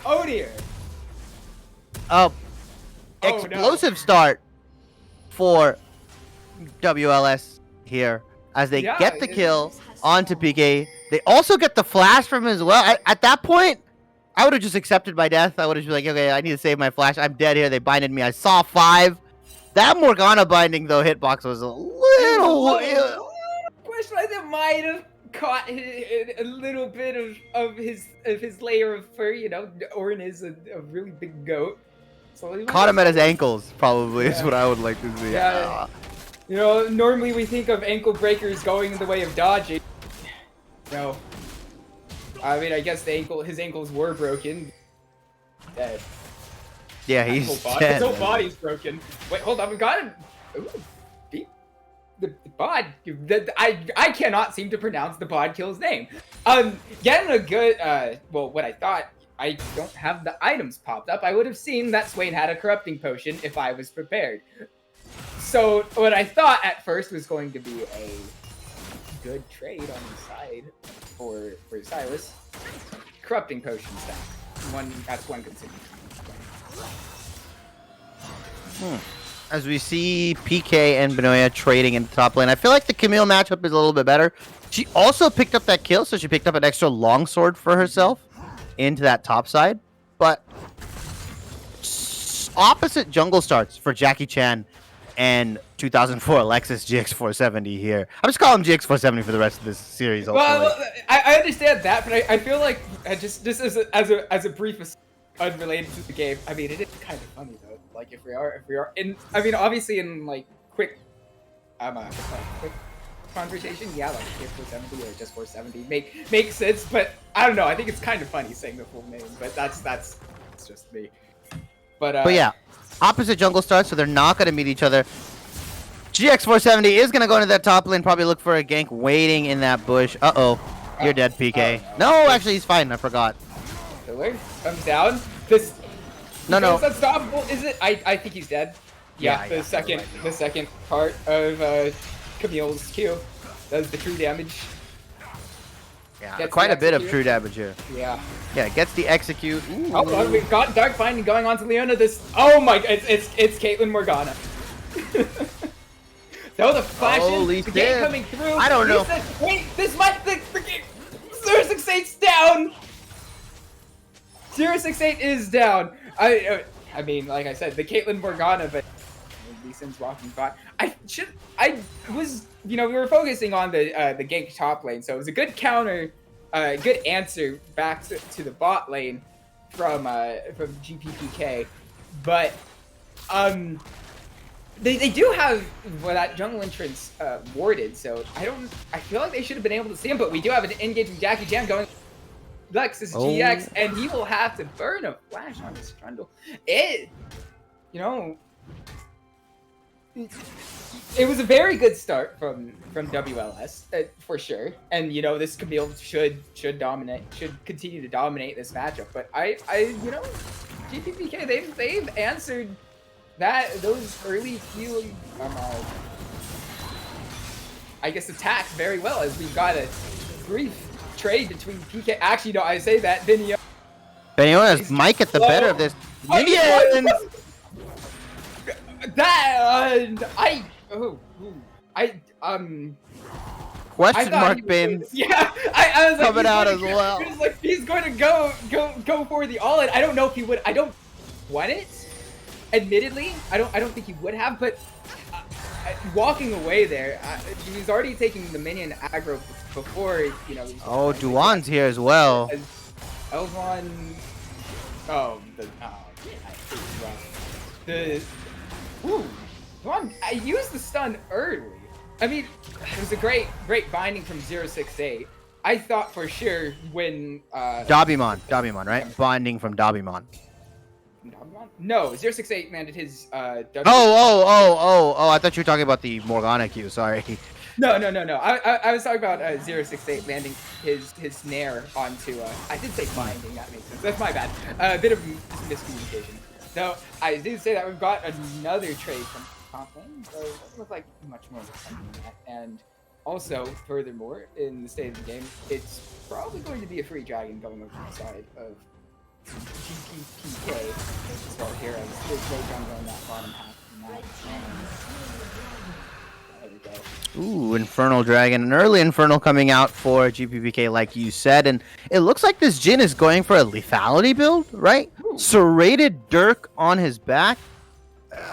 Oh dear! Explosive start for WLS here as they get the kill onto PK. They also get the flash from him as well. At that point, I would have just accepted my death. I would have been like, okay, I need to save my flash. I'm dead here. They binded me. I saw 5. That Morgana binding, though, hitbox was a little... Question, I think might have caught a little bit of his layer of fur. You know, Orin is a really big goat. So caught him at his ankles, probably, is what I would like to see. Yeah. You know, normally we think of ankle breakers going in the way of dodging. No. I mean, I guess his ankles were broken. Dead. Yeah, he's dead. His whole body's broken. Wait, hold on, we got him. Ooh, the bod. I cannot seem to pronounce the bod kill's name. Getting a good. Well, what I thought. I don't have the items popped up. I would have seen that Swain had a corrupting potion if I was prepared. So what I thought at first was going to be a good trade on the side for Silas. Corrupting potions then. That's one consideration. As we see PK and Benoya trading in the top lane, I feel like the Camille matchup is a little bit better. She also picked up that kill, so she picked up an extra longsword for herself into that top side. But opposite jungle starts for Jackie Chan and 2004 Alexis GX470 here. I'm just calling him GX470 for the rest of this series. Well, I understand that, but I feel like just as a brief unrelated to the game. I mean, it is kind of funny though. Like if we are in, I mean, obviously in like quick conversation, yeah, like GX470 or just 470 makes sense. But I don't know. I think it's kind of funny saying the full name, but that's just me. But yeah, opposite jungle starts, so they're not gonna meet each other. GX470 is gonna go into that top lane, probably look for a gank waiting in that bush. You're dead, PK. No, actually he's fine. I forgot. Pillar comes down. This no. Is unstoppable, is it? I think he's dead. Yeah, the second part of Camille's Q does the true damage. Yeah, quite a bit of true damage here. Yeah. Yeah, gets the execute. Ooh. Oh, we've got Dark Finding going on to Leona. Oh my, it's Caitlyn Morgana. So the flashes, the game coming through. I don't know. Wait, this might the game. 068's down. 068 is down. I mean, like I said, the Caitlyn Morgana, but Lee Sin's walking bot. We were focusing on the gank top lane, so it was a good counter, good answer back to the bot lane from GPPK, but they do have that jungle entrance warded, so I feel like they should have been able to see him, but we do have an engaging Jackie Chan going. Lexus GX, and he will have to burn a flash on his trundle. It was a very good start from WLS for sure, and this Camille should continue to dominate this matchup. But GPPK they've answered those early few I guess attacks very well, as we've got a brief trade between PK. Actually, no, I say that Benio has Mike at the better of this. Minions! Question mark bins. Yeah, I was like, coming out as well. He was like, he's going to go for the all-in. I don't know if he would. I don't want it. Admittedly, I don't think he would have, but walking away there, he was already taking the minion aggro before, Duan's here as well. Elvon, Duan, I used the stun early. I mean, it was a great binding from 068. I thought for sure when Dabimon, right? Binding from Dabimon. No, 068 landed his Oh! I thought you were talking about the Morgana Q. Sorry. No. I was talking about 068 landing his snare onto. I did say binding. That makes sense. That's my bad. A bit of miscommunication. So I did say that we've got another trade from top lane, so it doesn't look like much more than that. And also, furthermore, in the state of the game, it's probably going to be a free dragon going over the side of GPPK as well here. As there's no jungle on that bottom half. There we go. Ooh, Infernal Dragon. An early Infernal coming out for GPPK, like you said. And it looks like this Jhin is going for a lethality build, right? Ooh. Serrated Dirk on his back.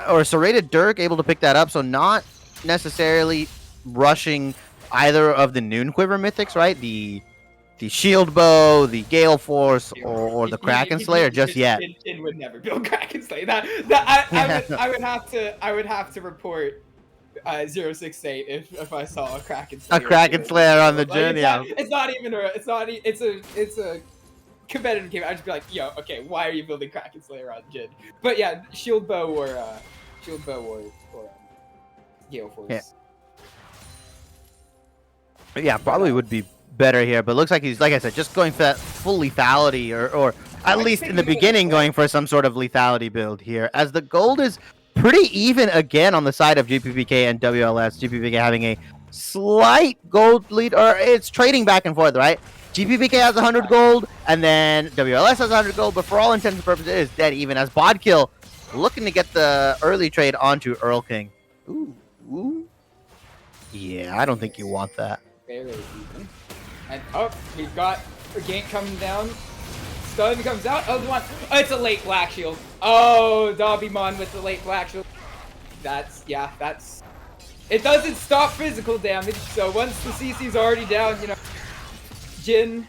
Or Serrated Dirk, able to pick that up. So not necessarily rushing either of the Noon Quiver mythics, right? The Shield Bow, the Gale Force, or the Kraken Slayer just yet. Jhin would never build Kraken Slayer. I would have to report 068 if I saw a Kraken Slayer. A Kraken Slayer on the Jhin, yeah. It's a competitive game. I'd just be like, yo, okay, why are you building Kraken Slayer on Jhin? But yeah, Shield Bow or Gale Force. Yeah, probably would be better here, but looks like he's, like I said, just going for that full lethality, or at least in the beginning going for some sort of lethality build here, as the gold is pretty even again on the side of GPPK and WLS. GPPK having a slight gold lead, or it's trading back and forth, right? GPPK has 100 gold, and then WLS has 100 gold, but for all intents and purposes, it is dead even, as Bodkill looking to get the early trade onto Earl King. Ooh. Yeah, I don't think you want that. Very even. And we've got a gank coming down. Stun comes out. Oh, it's a late Black Shield. Oh, Dabimon with the late Black Shield. That's. It doesn't stop physical damage. So once the CC's already down, you know, Jhin,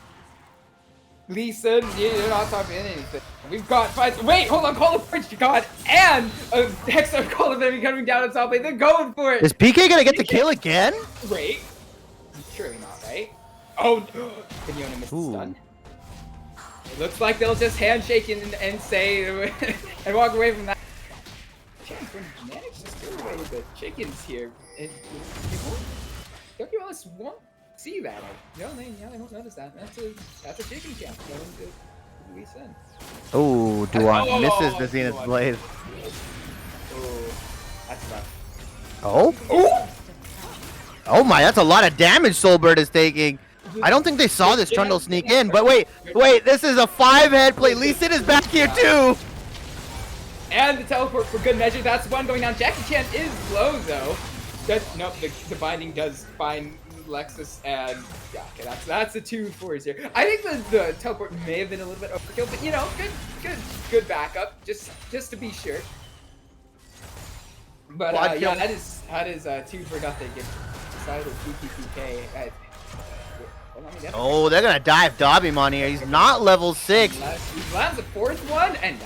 Lee Sin, you're not stopping anything. We've got fights. Wait, hold on. Call of Fortune God and a Hexar Call of Enemy coming down on top lane. They're going for it. Is PK gonna get the kill again? Wait. Surely not, right? Oh, Fiona missed the stun. It looks like they'll just handshake and say and walk away from that. Chance managed to steal away the chickens here. And WLS won't see that. They won't notice that. That's a chicken camp going to Lee Sin. Oh, Duan misses the Zenith's Blade. Oh, that's tough. Oh? Oh my, that's a lot of damage Soulbert is taking. I don't think they saw this Trundle sneak in, but wait, this is a 5-head play. Lee Sin is back here too. And the teleport for good measure. That's one going down. Jackie Chan is low though. Nope, the binding does find Lexus, and yeah, okay, that's the 2-4s here. I think the teleport may have been a little bit overkill, but you know, good backup, just to be sure. But yeah, that is 2 for nothing. Side of GPPK. Oh, they're gonna dive Dabimon here. He's not level 6. He lands the 4th one, and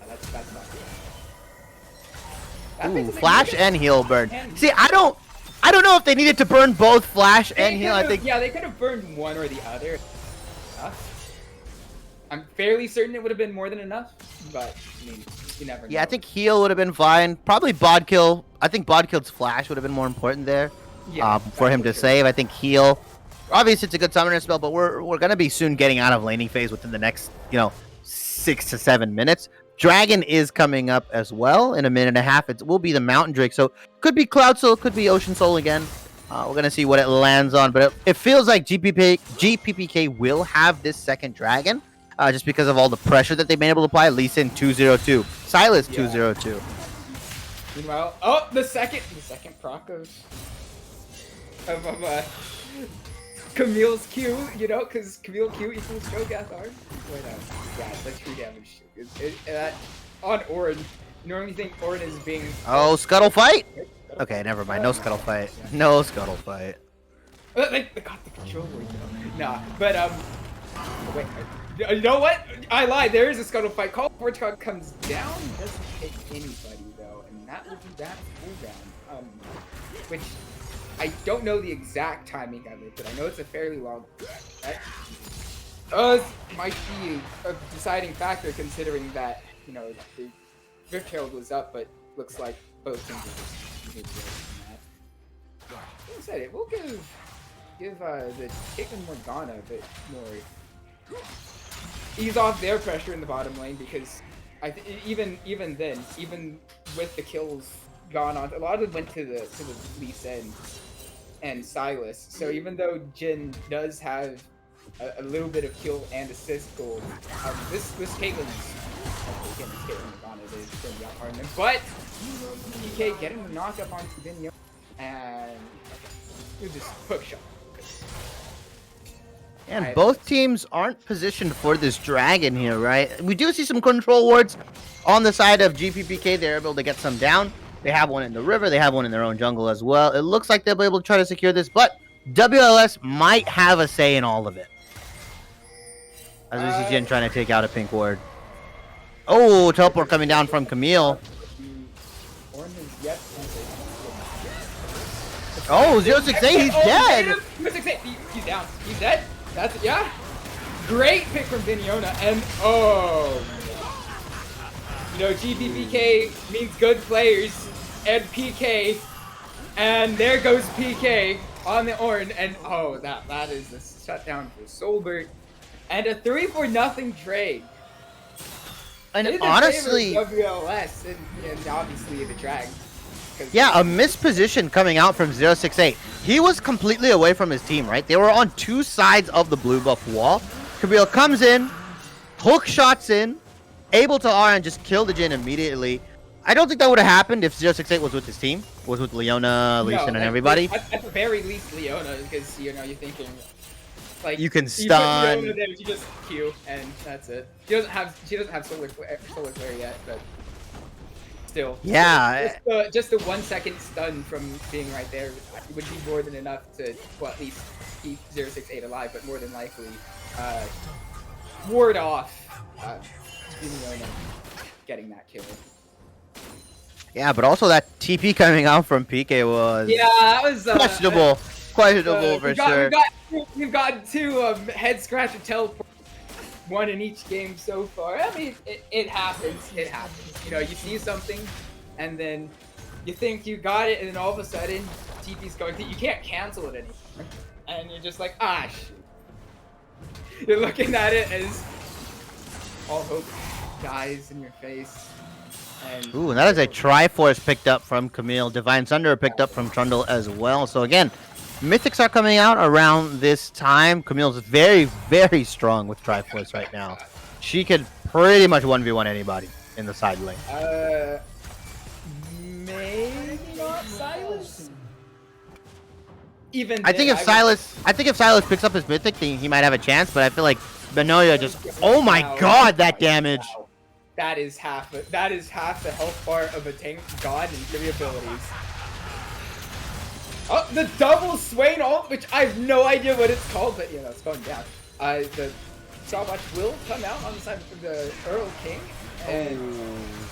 that's not good. Ooh, Flash and Heal burn. See, I don't know if they needed to burn both Flash and Heal. I think they could have burned one or the other. I'm fairly certain it would have been more than enough, but I mean, you never know. Yeah, I think Heal would have been fine. Probably Bodkill. I think Bodkill's Flash would have been more important there. Yeah, for him to save. I think Heal. Obviously, it's a good summoner spell, but we're gonna be soon getting out of laning phase within the next 6 to 7 minutes. Dragon is coming up as well in a minute and a half. It will be the Mountain Drake, so could be Cloud Soul, could be Ocean Soul again. We're gonna see what it lands on, but it feels like GPPK will have this second Dragon, just because of all the pressure that they've been able to apply. Lee Sin 202, Silas 202. Meanwhile, the second proc of Camille's Q, because Camille Q equals Shogath R. Yeah, that's true damage. On Orin, you normally think Orin is being... Oh, Scuttle Fight? Okay, never mind. No Scuttle Fight. No Scuttle Fight. They got the controller, Nah, but, wait, you know what? I lied. There is a Scuttle Fight. Call Fortune comes down, doesn't hit anybody, though, and that would be that cooldown. Which... I don't know the exact timing of it, but I know it's a fairly long. That might be a deciding factor, considering that the Rift Herald was up, but looks like both teams are just moving away from that. Like I said, it will give the Caitlyn Morgana a bit more ease off their pressure in the bottom lane, because even then, even with the kills gone on, a lot of them went to the Lee Sin and Silas. So even though Jin does have a little bit of kill and assist gold, this Caitlyn's Morgana is going to be outhard them. But PK getting the knockup on Vinyo, and it was just hook shot. And both teams aren't positioned for this dragon here, right? We do see some control wards on the side of GPPK. They're able to get some down. They have one in the river. They have one in their own jungle as well. It looks like they'll be able to try to secure this, but WLS might have a say in all of it. As we see Jin trying to take out a pink ward. Oh, teleport coming down from Camille. Oh, 068, he's dead. 068, he's down. He's dead. That's it. Yeah. Great pick from Viniona, and GPPK means good players and PK, and there goes PK on the Ornn, and that is a shutdown for Soulbert, and a 3-0 trade. And honestly, WLS and obviously the drag. Yeah, a missed position coming out from 068. He was completely away from his team, right? They were on two sides of the blue buff wall. Camille comes in, hook shots in, able to R and just kill the Jin immediately. I don't think that would have happened if 068 was with his team, was with Leona, Lee Sin, and everybody. At the very least, Leona, because you're thinking like you can stun. You there, you just Q, and that's it. She doesn't have solar flare yet, but. Still, yeah, just the 1 second stun from being right there would be more than enough to, well, at least keep 068 alive, but more than likely ward off getting that kill. Yeah, but also that TP coming out from PK was that was questionable for sure. We've got two head scratcher teleport. One in each game so far. I mean, it happens. It happens. You see something, and then you think you got it, and then all of a sudden, TP's going through. You can't cancel it anymore, and you're just like, shit. You're looking at it as all hope dies in your face. And ooh, and that is a Triforce picked up from Camille. Divine Sunder picked up from Trundle as well. So again, Mythics are coming out around this time. Camille's very, very strong with Triforce right now. She could pretty much 1v1 anybody in the side lane. Maybe not Silas. I think if Silas picks up his Mythic, he might have a chance. But I feel like Benoya just. Oh my God, that damage! That is half the health bar of a tank god and 3 abilities. Oh, the double Swain ult, which I have no idea what it's called, but it's going down. The Soulbert will come out on the side of the Earl King, and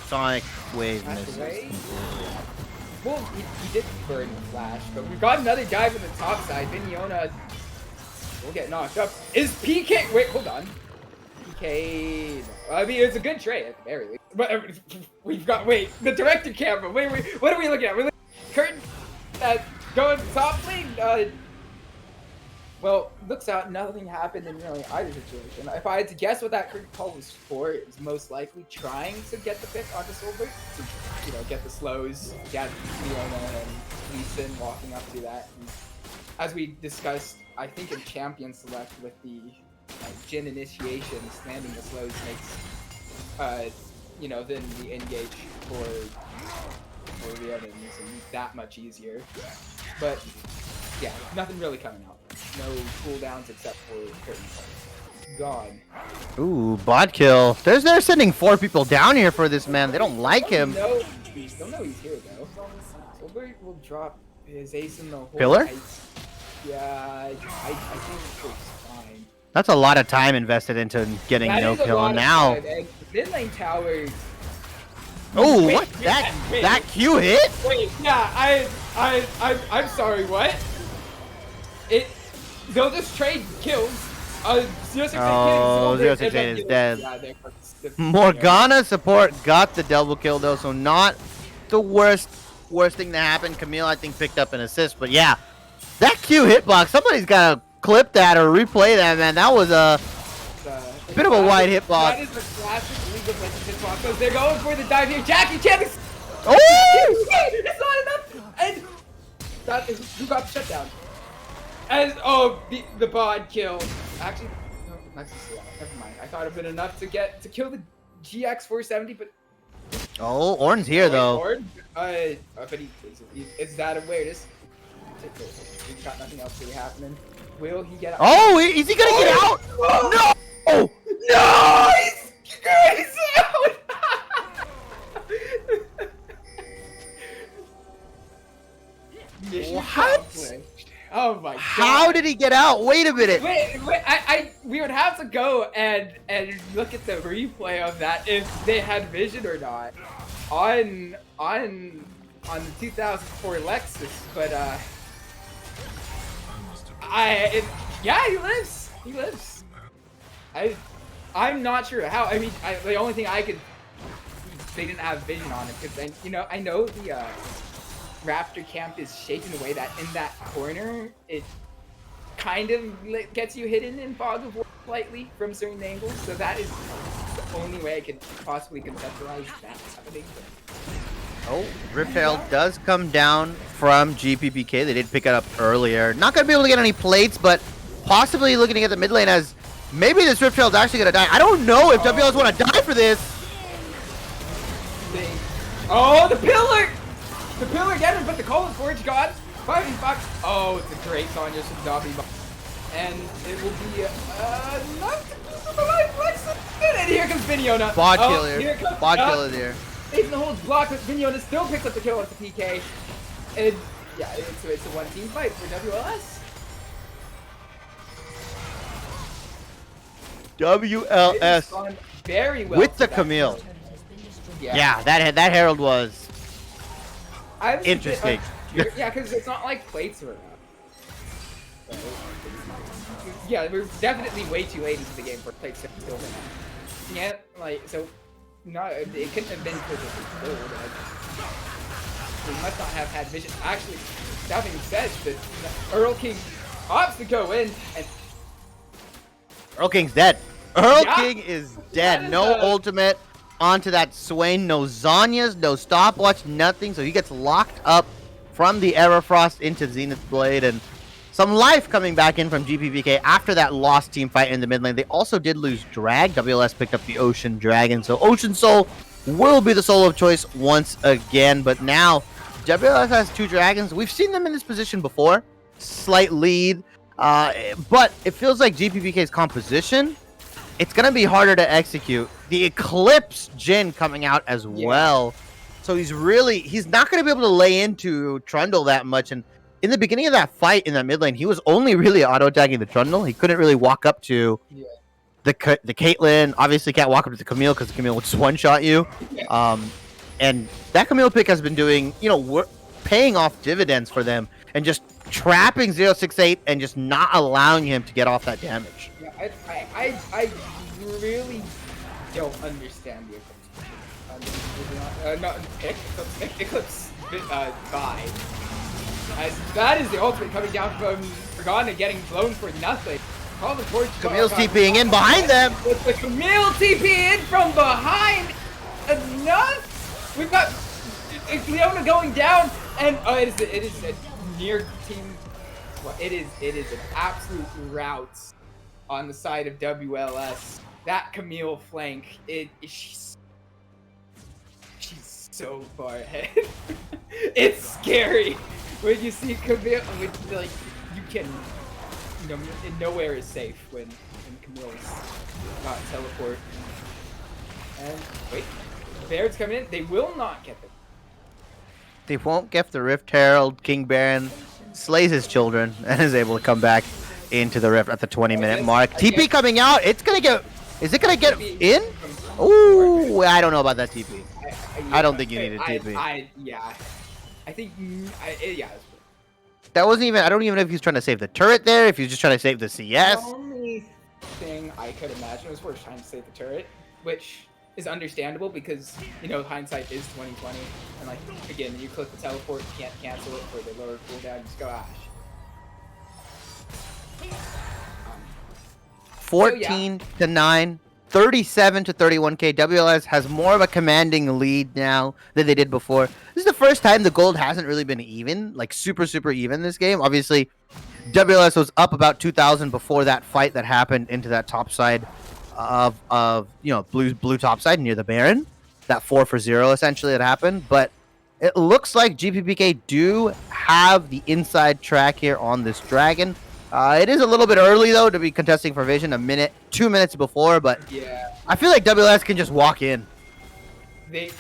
Sonic Wave misses. Well, he did burn the flash, but we've got another guy from the top side. Viniona will get knocked up. Is PK? Wait, hold on. PK. I mean, it's a good trade at the very least. But we've got the director camera. Wait, what are we looking at? We're looking at curtain. Going top lane, well, looks out, nothing happened in really either situation. If I had to guess what that curtain call was for, it was most likely trying to get the pick onto Soulbert, to get the slows, get Leona and Lee Sin walking up to that. And as we discussed, I think in Champion Select with the Jin initiation, landing the slows makes, then the engage for the enemies and that much easier. But yeah, nothing really coming out. No cooldowns except for curtain calls. Gone. Ooh, bot kill. They're sending 4 people down here for this man. They don't like him. Don't know he's here though. Soulbert will drop his ace in the hole. Pillar? Yeah, I think it's fine. That's a lot of time invested into getting no kill now. Mid lane tower. Oh, what? That Q hit? Wait, yeah, I'm sorry, what? They'll just trade kills. 068 Oh, kills, 068 is dead. Yeah, Morgana support got the double kill though, so not the worst thing to happen. Camille, I think, picked up an assist, but yeah, that Q hitbox, somebody's gotta clip that or replay that, man. That was a bit of a wide hitbox. That is the classic League of Legends hitbox. Because they're going for the dive here. Jackie Chan is... Oh! It's not enough! And that is, who got shut down? And, oh, the bod kill. Actually, no, that's just, yeah, never mind. I thought it would have been enough to kill the GX 470, but... Oh, Orn's here, though. Orn? But is that awareness? He's got nothing else really happening. Will he get out? Oh, is he gonna get out? No! Oh! No! He's out! Mission accomplished. Oh my god. How did he get out? Wait a minute. Wait, we would have to go and look at the replay of that if they had vision or not on the 2004 Lexus, but yeah, he lives. He lives. I'm not sure how. I mean, the only thing they didn't have vision on it because I know the Raptor camp is shaped in a way that in that corner it kind of gets you hidden in fog of war slightly from certain angles. So that is the only way I could possibly conceptualize that happening. Oh, Riptail does come down from GPPK. They did pick it up earlier. Not going to be able to get any plates, but possibly looking to get the mid lane as maybe this Riptail is actually going to die. I don't know if WLS want to die for this. Oh, the pillar! The pillar again, but the Cold Forge God. 5v5. Oh, it's a great Sonya Subdabi. And it will be enough to survive Lexus. And here comes Vinyona. Bod killer. Bod killer there. Even holds block, but Vinyona still picks up the kill with the PK. And yeah, it's a one-team fight for WLS. WLS very well with the Camille. Yeah, that Herald was interesting. Yeah, because it's not like plates or yeah, we're definitely way too late into the game for plates to still win. Yeah, like so. No, it couldn't have been physically cold. We must not have had vision. Actually, that being said, the Earl King opts to go in, and Earl King's dead. Earl King is dead. No ultimate onto that Swain. No Zanyas, no stopwatch, nothing. So he gets locked up from the Aerofrost into Zenith Blade, and some life coming back in from GPPK after that lost team fight in the mid lane. They also did lose Drag. WLS picked up the Ocean Dragon, so Ocean Soul will be the soul of choice once again. But now, WLS has two Dragons. We've seen them in this position before. Slight lead, but it feels like GPPK's composition, it's going to be harder to execute. The Eclipse Jhin coming out as well. So he's not going to be able to lay into Trundle that much, and in the beginning of that fight in that mid lane, he was only really auto-tagging the Trundle. He couldn't really walk up to the Caitlyn. Obviously can't walk up to the Camille because the Camille would just one-shot you. And that Camille pick has been doing, paying off dividends for them and just trapping 068 and just not allowing him to get off that damage. Yeah, I really don't understand the Eclipse buy. That is the ultimate coming down from Morgana getting blown for nothing. Camille's TPing in behind them. With the Camille TP in from behind. Enough. We've got Leona going down, and it is a near team. Well, it is an absolute rout on the side of WLS. That Camille flank, she's so far ahead. It's scary. When you see Camille, like, you can, nowhere is safe when Camille's got teleport. And wait, Baird's coming in. They will not get them. They won't get the Rift Herald. King Baron slays his children and is able to come back into the Rift at the 20-minute mark. TP coming out. It's gonna get. Is it gonna get in? Ooh, I don't know about that TP. I don't think you need a TP. Yeah. I think, yeah. That wasn't even. I don't even know if he was trying to save the turret there. If he was just trying to save the CS. The only thing I could imagine was we're trying to save the turret, which is understandable because hindsight is 2020, and like again, you click the teleport, you can't cancel it for the lower cooldown. You just go Ash. 14 to 9, 37 to 31k. WLS has more of a commanding lead now than they did before. This is the first time the gold hasn't really been even, like super even this game. Obviously, WLS was up about 2,000 before that fight that happened into that top side of blue top side near the Baron. That 4-for-0 essentially that happened, but it looks like GPPK do have the inside track here on this dragon. It is a little bit early though to be contesting for vision, 2 minutes before, but yeah, I feel like WLS can just walk in. They're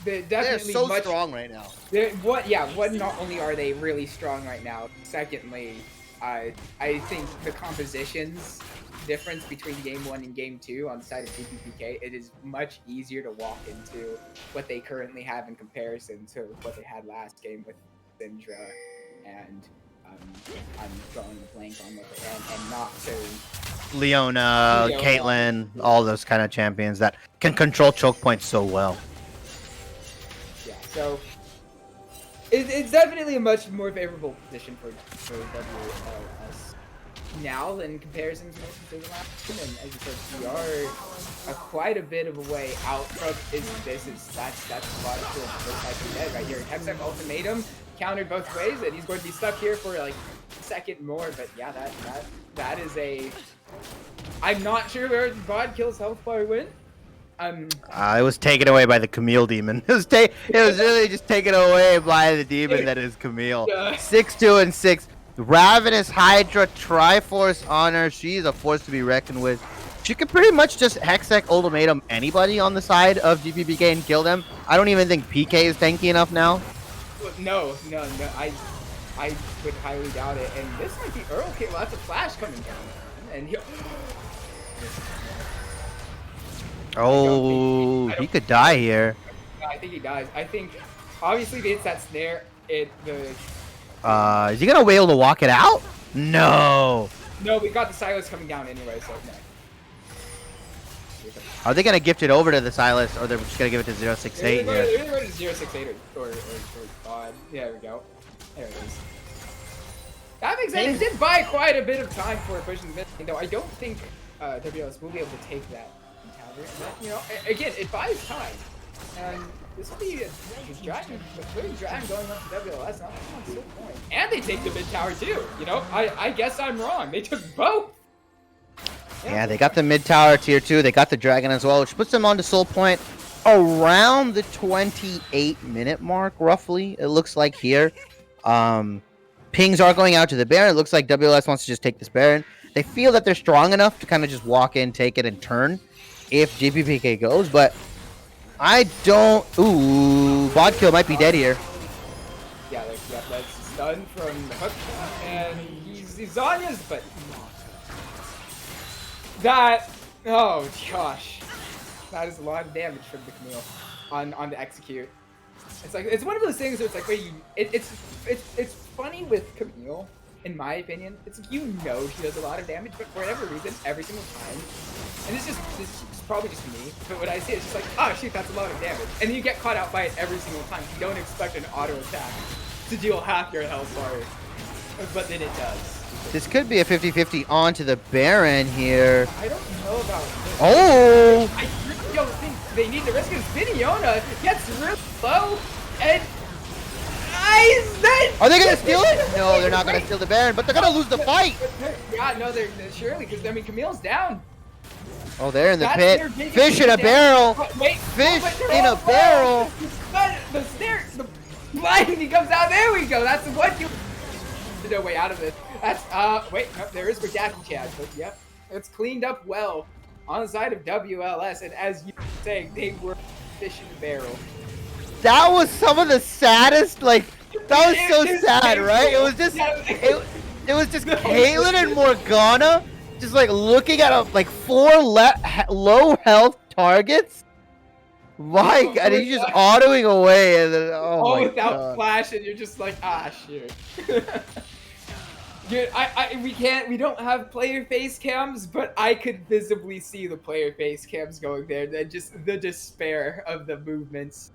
definitely They're so strong right now. Not only are they really strong right now, secondly, I think the compositions difference between game 1 and game 2 on the side of GPPK, it is much easier to walk into what they currently have in comparison to what they had last game with Syndra and I'm drawing a blank on what they had, and not so Leona, Caitlyn, all those kind of champions that can control choke points so well. Yeah, so it's definitely a much more favorable position for WLS now in comparison to most of the last game. And as you said, we are quite a bit of a way out from that's a lot of cool dead right here. Hextech ultimatum countered both ways, and he's going to be stuck here for like a second more. But yeah, that is a. I'm not sure where VOD kills health bar win. It was taken away by the Camille demon. It was really just taken away by the demon that is Camille. 6-2 and 6. Ravenous Hydra, Triforce Honor. She's a force to be reckoned with. She could pretty much just Hextech ultimatum anybody on the side of GPPK and kill them. I don't even think PK is tanky enough now. No. I would highly doubt it. And this might be Earl. Okay, well, that's a flash coming down. And he could die here. I think he dies. I think, obviously, if he hits that snare, is he gonna be able to walk it out? No. No, we got the Silas coming down anyway, so no. Are they gonna gift it over to the Silas, or they're just gonna give it to 068 here? They're going to 068 or God. Yeah, there we go. There it is. That makes sense. It did buy quite a bit of time for pushing the mid, though I don't think WLS will be able to take that encounter. But, again, it buys time. And this will be a dragon, dragon going up to WLS. Not so point. And they take the mid tower too. I guess I'm wrong. They took both. Yeah, they got the mid tower tier 2. They got the dragon as well, which puts them onto soul point around the 28-minute mark, roughly. It looks like here. Pings are going out to the Baron. It looks like WLS wants to just take this Baron. They feel that they're strong enough to kind of just walk in, take it, and turn if GPPK goes, but I don't. Ooh, VOD kill might be dead here. Yeah, that's stun from the hook, and he's Zanya's, but that. Oh gosh, that is a lot of damage from the Camille on the execute. It's one of those things where it's like where it's funny with Camille. In my opinion, it's like he does a lot of damage, but for whatever reason, every single time, and this is probably just me, but when I see it, it's just like, oh shoot, that's a lot of damage, and then you get caught out by it every single time. You don't expect an auto attack to deal half your health bar, but then it does. This could be a 50-50 onto the Baron here. I don't know about this. Oh! I really don't think they need to risk it. Viniona gets real low, and are they gonna steal it? No, they're not gonna steal the Baron, but they're gonna lose the fight. Yeah, no, they're surely, because I mean Camille's down. Oh, they're in the pit. Fish in a barrel. Fish in a barrel. The snare, the blinding comes out. There we go. That's what you. No way out of this. That's wait, no, there is for Jackie Chan, but yep, it's cleaned up well on the side of WLS, and as you say, they were fish in a barrel. That was some of the saddest, like, that was so sad, right? It was just, it was just Caitlyn and Morgana just like looking at like 4 low health targets My God, he's just autoing away, and then oh all my without God. flash, and you're just like, ah, shit. Dude, we don't have player face cams, but I could visibly see the player face cams going there. Then just the despair of the movements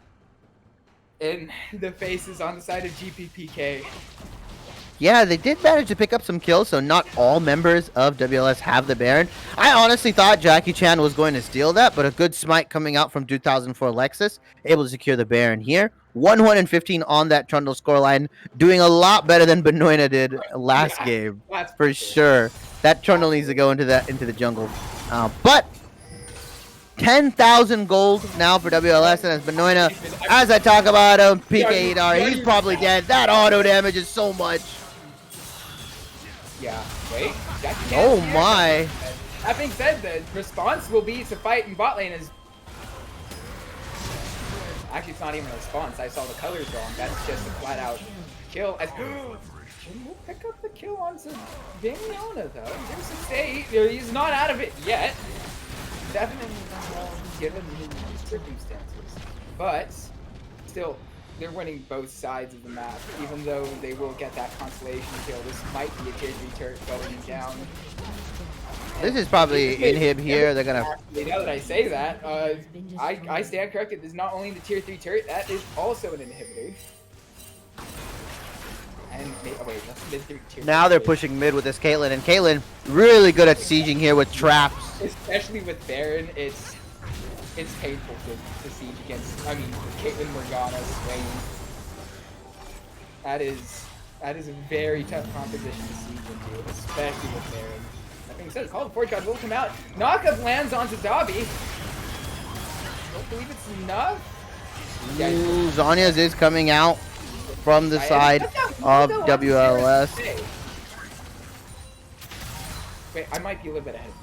and the faces on the side of GPPK. Yeah, they did manage to pick up some kills, so not all members of WLS have the Baron. I honestly thought Jackie Chan was going to steal that, but a good smite coming out from 2004 Lexus, able to secure the Baron here. 115 on that Trundle scoreline, doing a lot better than Benoina did last game, That's for sure. That Trundle needs to go into the jungle. But 10,000 gold now for WLS, and as Benoina, as I talk about him, PK he's probably dead. That auto damage is so much. Yeah, wait. Oh my. That being said, the response will be to fight in bot lane as... Actually, it's not even a response. I saw the colors wrong. That's just a flat out kill. As... Jin will pick up the kill onto Viniona, though. There's a stay. He's not out of it yet. Definitely not given his circumstances. But, still... They're winning both sides of the map, even though they will get that consolation kill. This might be a tier 3 turret going down. This is probably inhib here. They're gonna. Now that I say that, I stand corrected. This is not only the tier 3 turret, that is also an inhibitor. And oh wait, that's mid tier. Now they're pushing mid with this Caitlyn, and Caitlyn really good at sieging here with traps. Especially with Baron, it's painful to siege against. I mean, Caitlyn Morgana Swain. That is a very tough composition to siege into, especially with Baron. That being said, Call of Forge God will come out. Knockup lands onto Dobby. Don't believe it's enough. Ooh, Zanya's is coming out from the side of WLS. Wait, I might be a little bit ahead of you.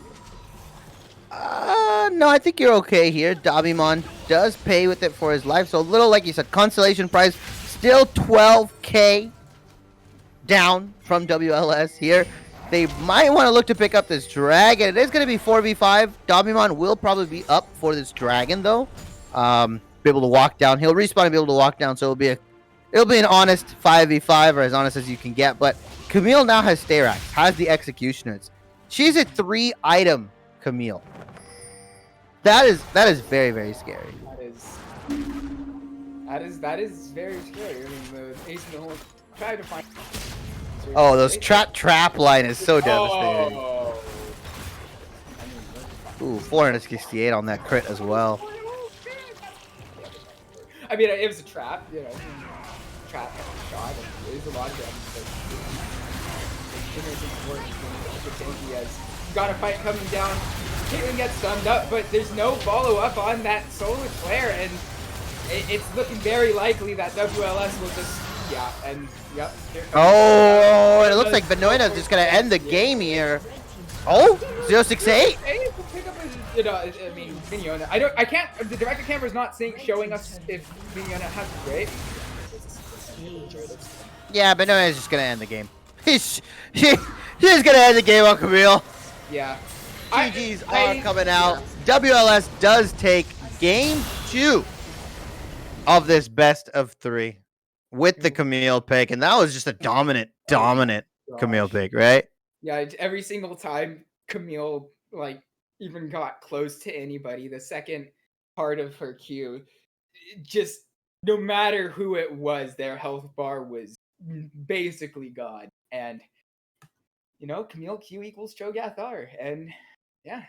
No, I think you're okay here. Dobimon does pay with it for his life. So a little, like you said, consolation prize. Still 12K down from WLS here. They might want to look to pick up this dragon. It is going to be 4v5. Dobimon will probably be up for this dragon, though. Be able to walk down. He'll respawn and be able to walk down. So it'll be an honest 5v5, or as honest as you can get. But Camille now has Stayrax, has the Executioners. She's a 3-item Camille. That is very, very scary. That is very scary. I mean, the Ace of the Hole tried to find. Oh, those trap line is so devastating. Oh. Ooh, 468 on that crit as well. I mean, it was a trap, you know. Trap shot. There's a lot of damage. He has got a fight coming down. Caitlyn gets stunned up, but there's no follow-up on that solar flare, and it's looking very likely that WLS will just, yeah, and, yep. Oh, and it looks like Benoina is just going to end the game here. Oh, 068? You know, I mean, Viniona. I can't, the director camera is not showing us if Viniona has a break. Yeah, Benoina is just going to end the game. She's going to end the game on Camille. Yeah. GG's are coming out. Yeah. WLS does take game 2 of this best of 3 with the Camille pick, and that was just a dominant Camille pick, right? Yeah, every single time Camille like even got close to anybody, the second part of her Q, just no matter who it was, their health bar was basically gone. And you know, Camille Q equals Cho'Gath R, and yeah.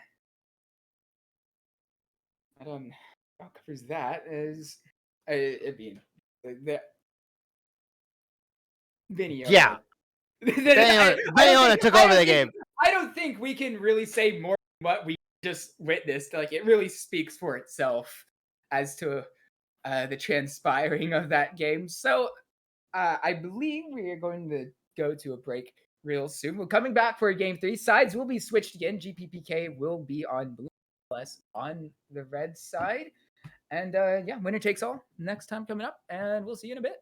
How covers that is I mean the Viniona. Yeah. Viniona took over the game. I don't think we can really say more than what we just witnessed. Like, it really speaks for itself as to the transpiring of that game. So I believe we are going to go to a break real soon. We're coming back for game 3. Sides will be switched again. GPPK will be on blue, plus on the red side. And yeah, winner takes all next time coming up. And we'll see you in a bit.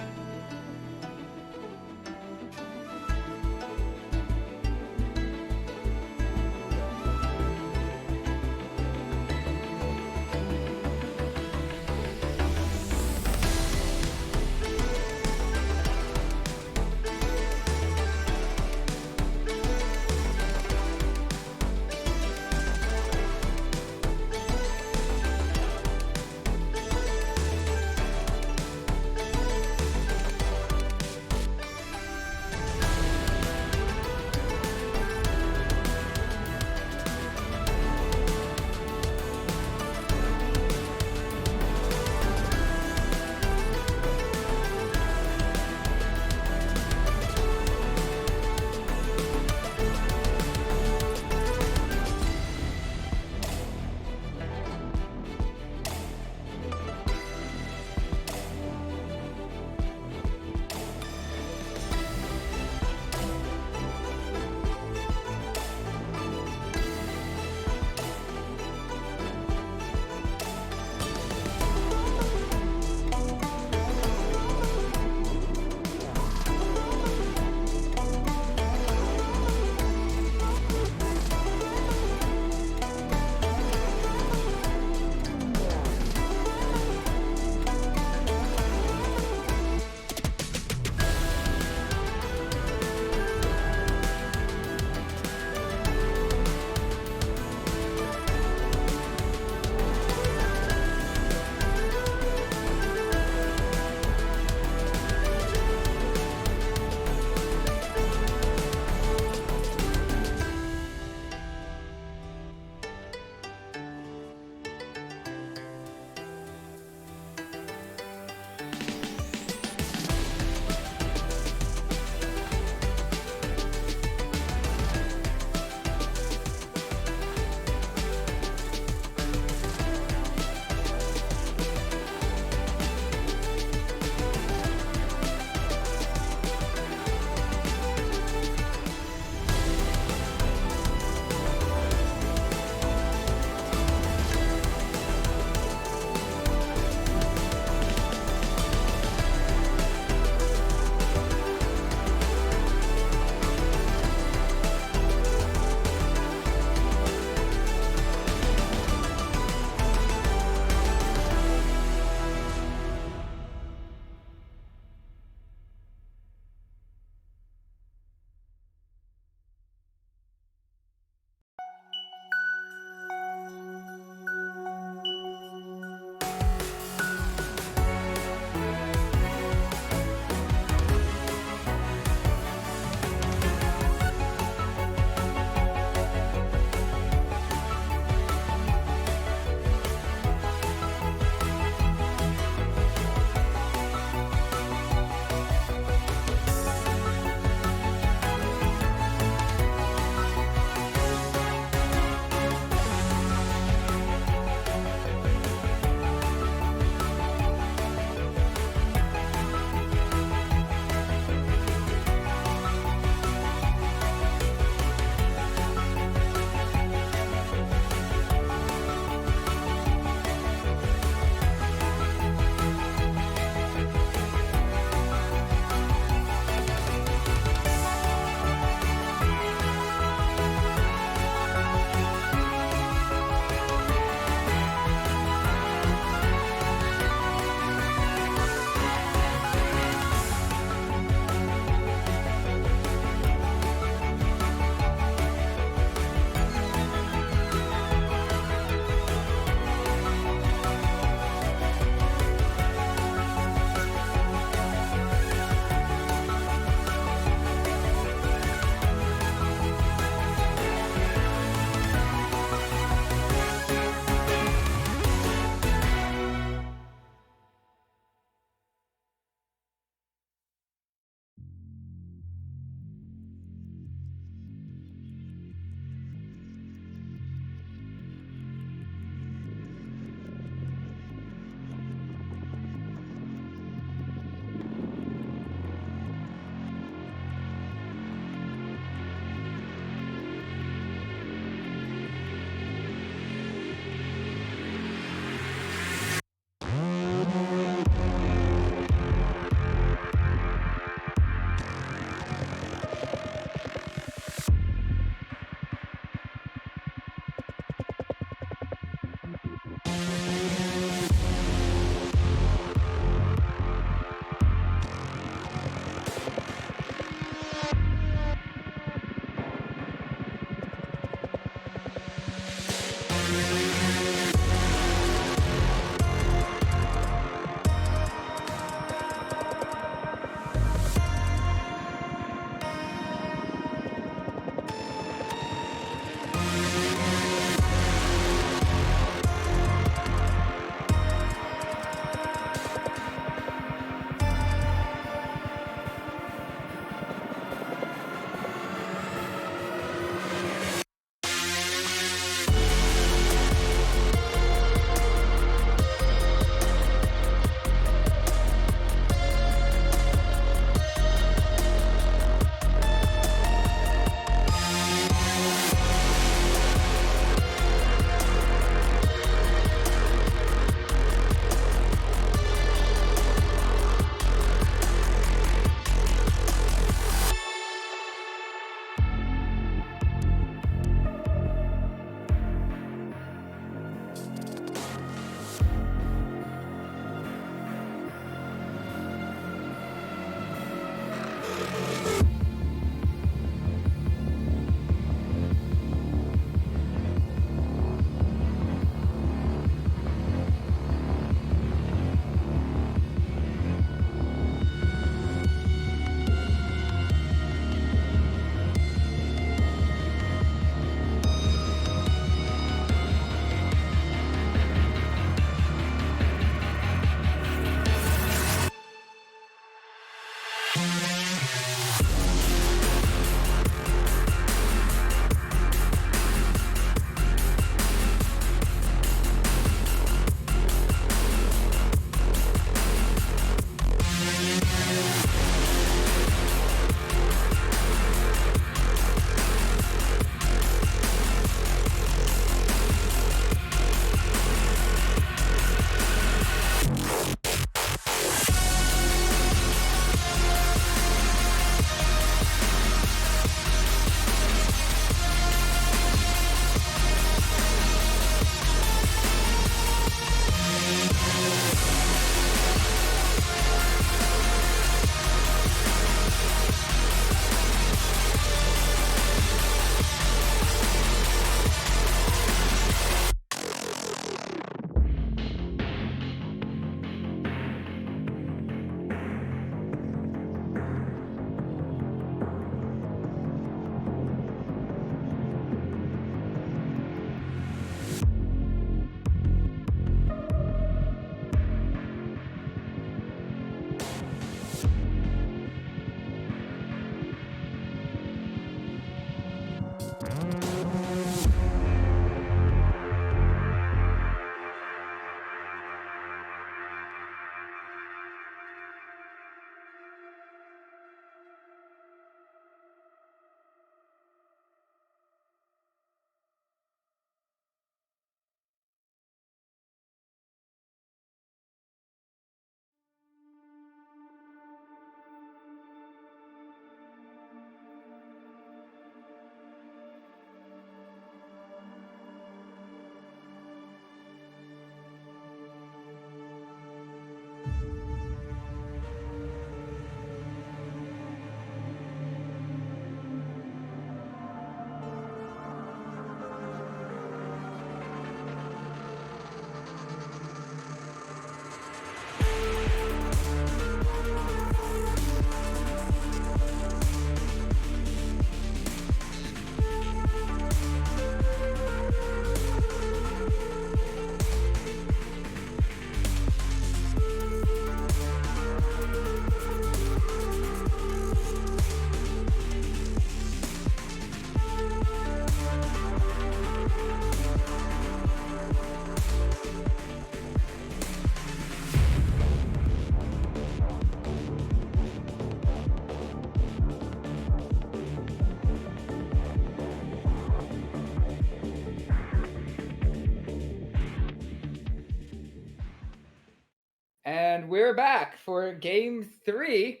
And we're back for game 3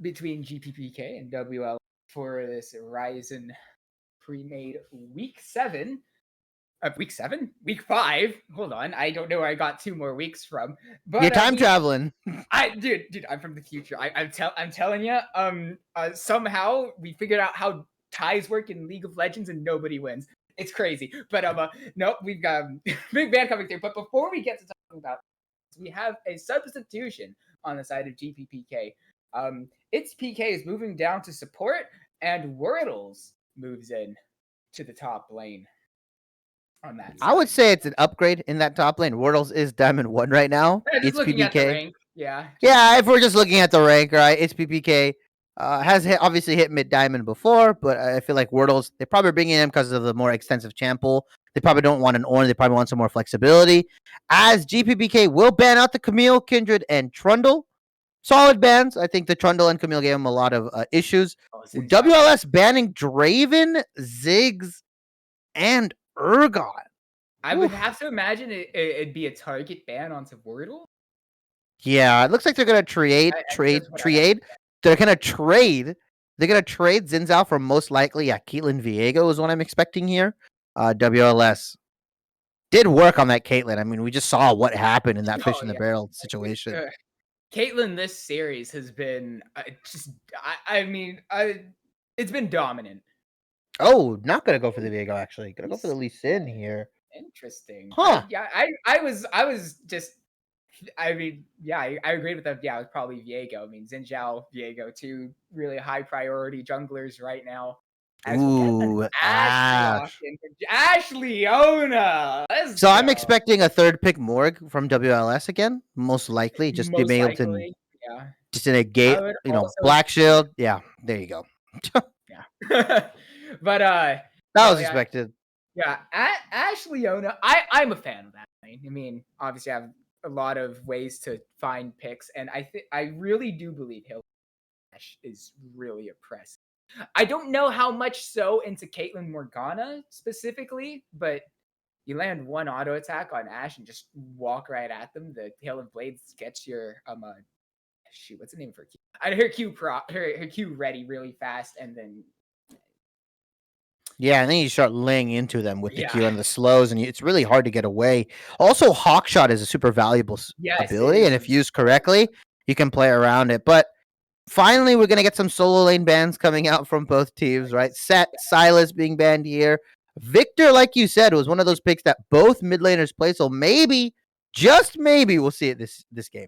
between GPPK and WL for this Ryzen Premade week 7. Week 7? Week 5? Hold on. I don't know where I got 2 more weeks from. But You're time traveling. Dude, I'm from the future. I'm telling you, somehow we figured out how ties work in League of Legends and nobody wins. It's crazy. But nope, we've got big band coming through. But before we get to talking about this, we have a substitution on the side of GPPK. Its PK is moving down to support, and Wordles moves in to the top lane. On that side. I would say it's an upgrade in that top lane. Wordles is Diamond 1 right now. Yeah, just It's looking at the PPK. rank. Yeah. Yeah, if we're just looking at the rank, right? It's PPK. Obviously hit mid diamond before, but I feel like Wordles, they're probably bringing him because of the more extensive champ pool. They probably don't want an Ornn. They probably want some more flexibility. As GPPK will ban out the Camille, Kindred, and Trundle. Solid bans. I think the Trundle and Camille gave him a lot of issues. WLS banning Draven, Ziggs, and Urgot. I would have to imagine it'd be a target ban onto Wordle. Yeah, it looks like they're gonna trade. They're gonna trade. They're gonna trade Xin Zhao for most likely, Caitlyn Viego is what I'm expecting here. WLS did work on that Caitlyn. I mean, we just saw what happened in that fish in the barrel situation. Caitlyn this series has been it's been dominant. Oh, not gonna go for the Viego actually. Gonna go for the Lee Sin here. Interesting. Huh. I was just I mean, yeah, I agreed with that. Yeah, it was probably Viego. I mean, Xin Zhao, Viego, 2 really high priority junglers right now. Ooh, Ash. Ashleona. So I'm expecting a third pick Morg from WLS again, most likely. Just to be able to, yeah, just in a gate, Black Shield. Yeah, there you go. Yeah, but that was expected. Yeah, Ashleona, I'm a fan of that. I mean, obviously, I have a lot of ways to find picks, and I really do believe Ash is really oppressive. I don't know how much so into Caitlyn Morgana specifically, but you land one auto attack on Ash and just walk right at them. The Hail of Blades gets your shoot, what's the name for Q? Her Q ready really fast, and then and then you start laying into them with the Q and the slows, and it's really hard to get away. Also, Hawkshot is a super valuable ability, and if used correctly, you can play around it. But finally, we're going to get some solo lane bans coming out from both teams, right? Silas being banned here. Victor, like you said, was one of those picks that both mid laners play, so maybe, just maybe, we'll see it this game.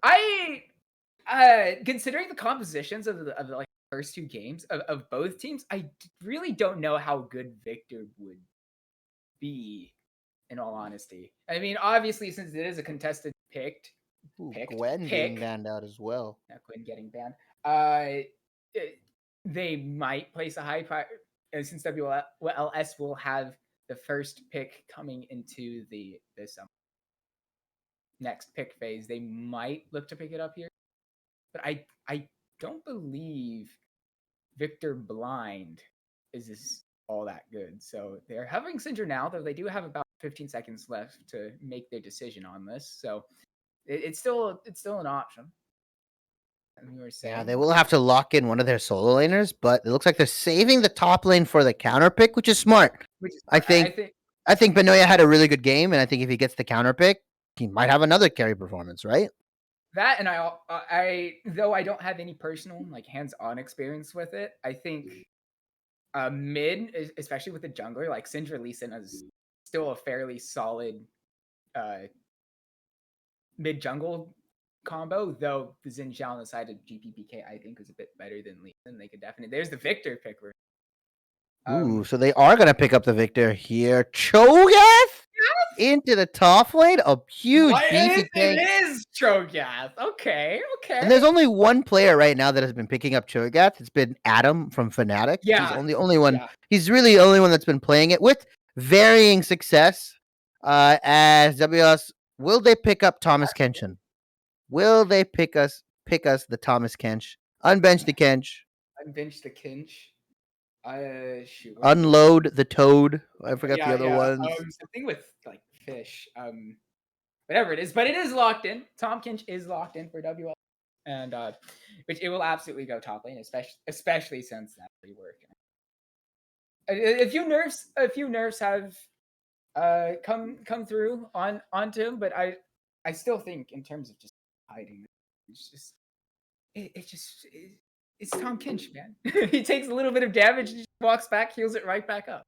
Considering the compositions of the first 2 games of both teams, I really don't know how good Victor would be, in all honesty. I mean, obviously, since it is a contested pick, Gwen being banned out as well. Gwen getting banned. They might place a high priority, since WLS will have the first pick coming into this next pick phase. They might look to pick it up here, but I don't believe Victor Blind is all that good. So they're having Syndra now, though they do have about 15 seconds left to make their decision on this. So it's still an option. Yeah, they will have to lock in one of their solo laners, but it looks like they're saving the top lane for the counter pick, which is smart. I think Benoya had a really good game, and I think if he gets the counter pick, he might have another carry performance, right? That, and I though I don't have any personal hands-on experience with it, I think mid, especially with the jungler like Syndra Lee Sin, is still a fairly solid mid jungle combo, though the Xin Zhao on the side of GPPK I think is a bit better than Lee Sin. They could definitely, there's the Victor pick. Ooh, so they are gonna pick up the Victor here. Cho'Gath into the top lane, a huge BPK. It is Cho'Gath. Okay. And there's only one player right now that has been picking up Cho'Gath. It's been Adam from Fnatic. Yeah, he's the only one. Yeah. He's really the only one that's been playing it with varying success. As WS, will they pick up Thomas Kenshin? Will they pick us the Thomas Kench? Unbench the Kench. Unbench the Kench. Shoot, Unload the Toad. I forgot the other ones. Something with fish. whatever it is. But it is locked in. Tahm Kench is locked in for WL, and which it will absolutely go top lane, especially since that rework. A few nerfs have come through onto him, but I still think in terms of just hiding, it's just it's Tahm Kench, man. He takes a little bit of damage, just walks back, heals it right back up.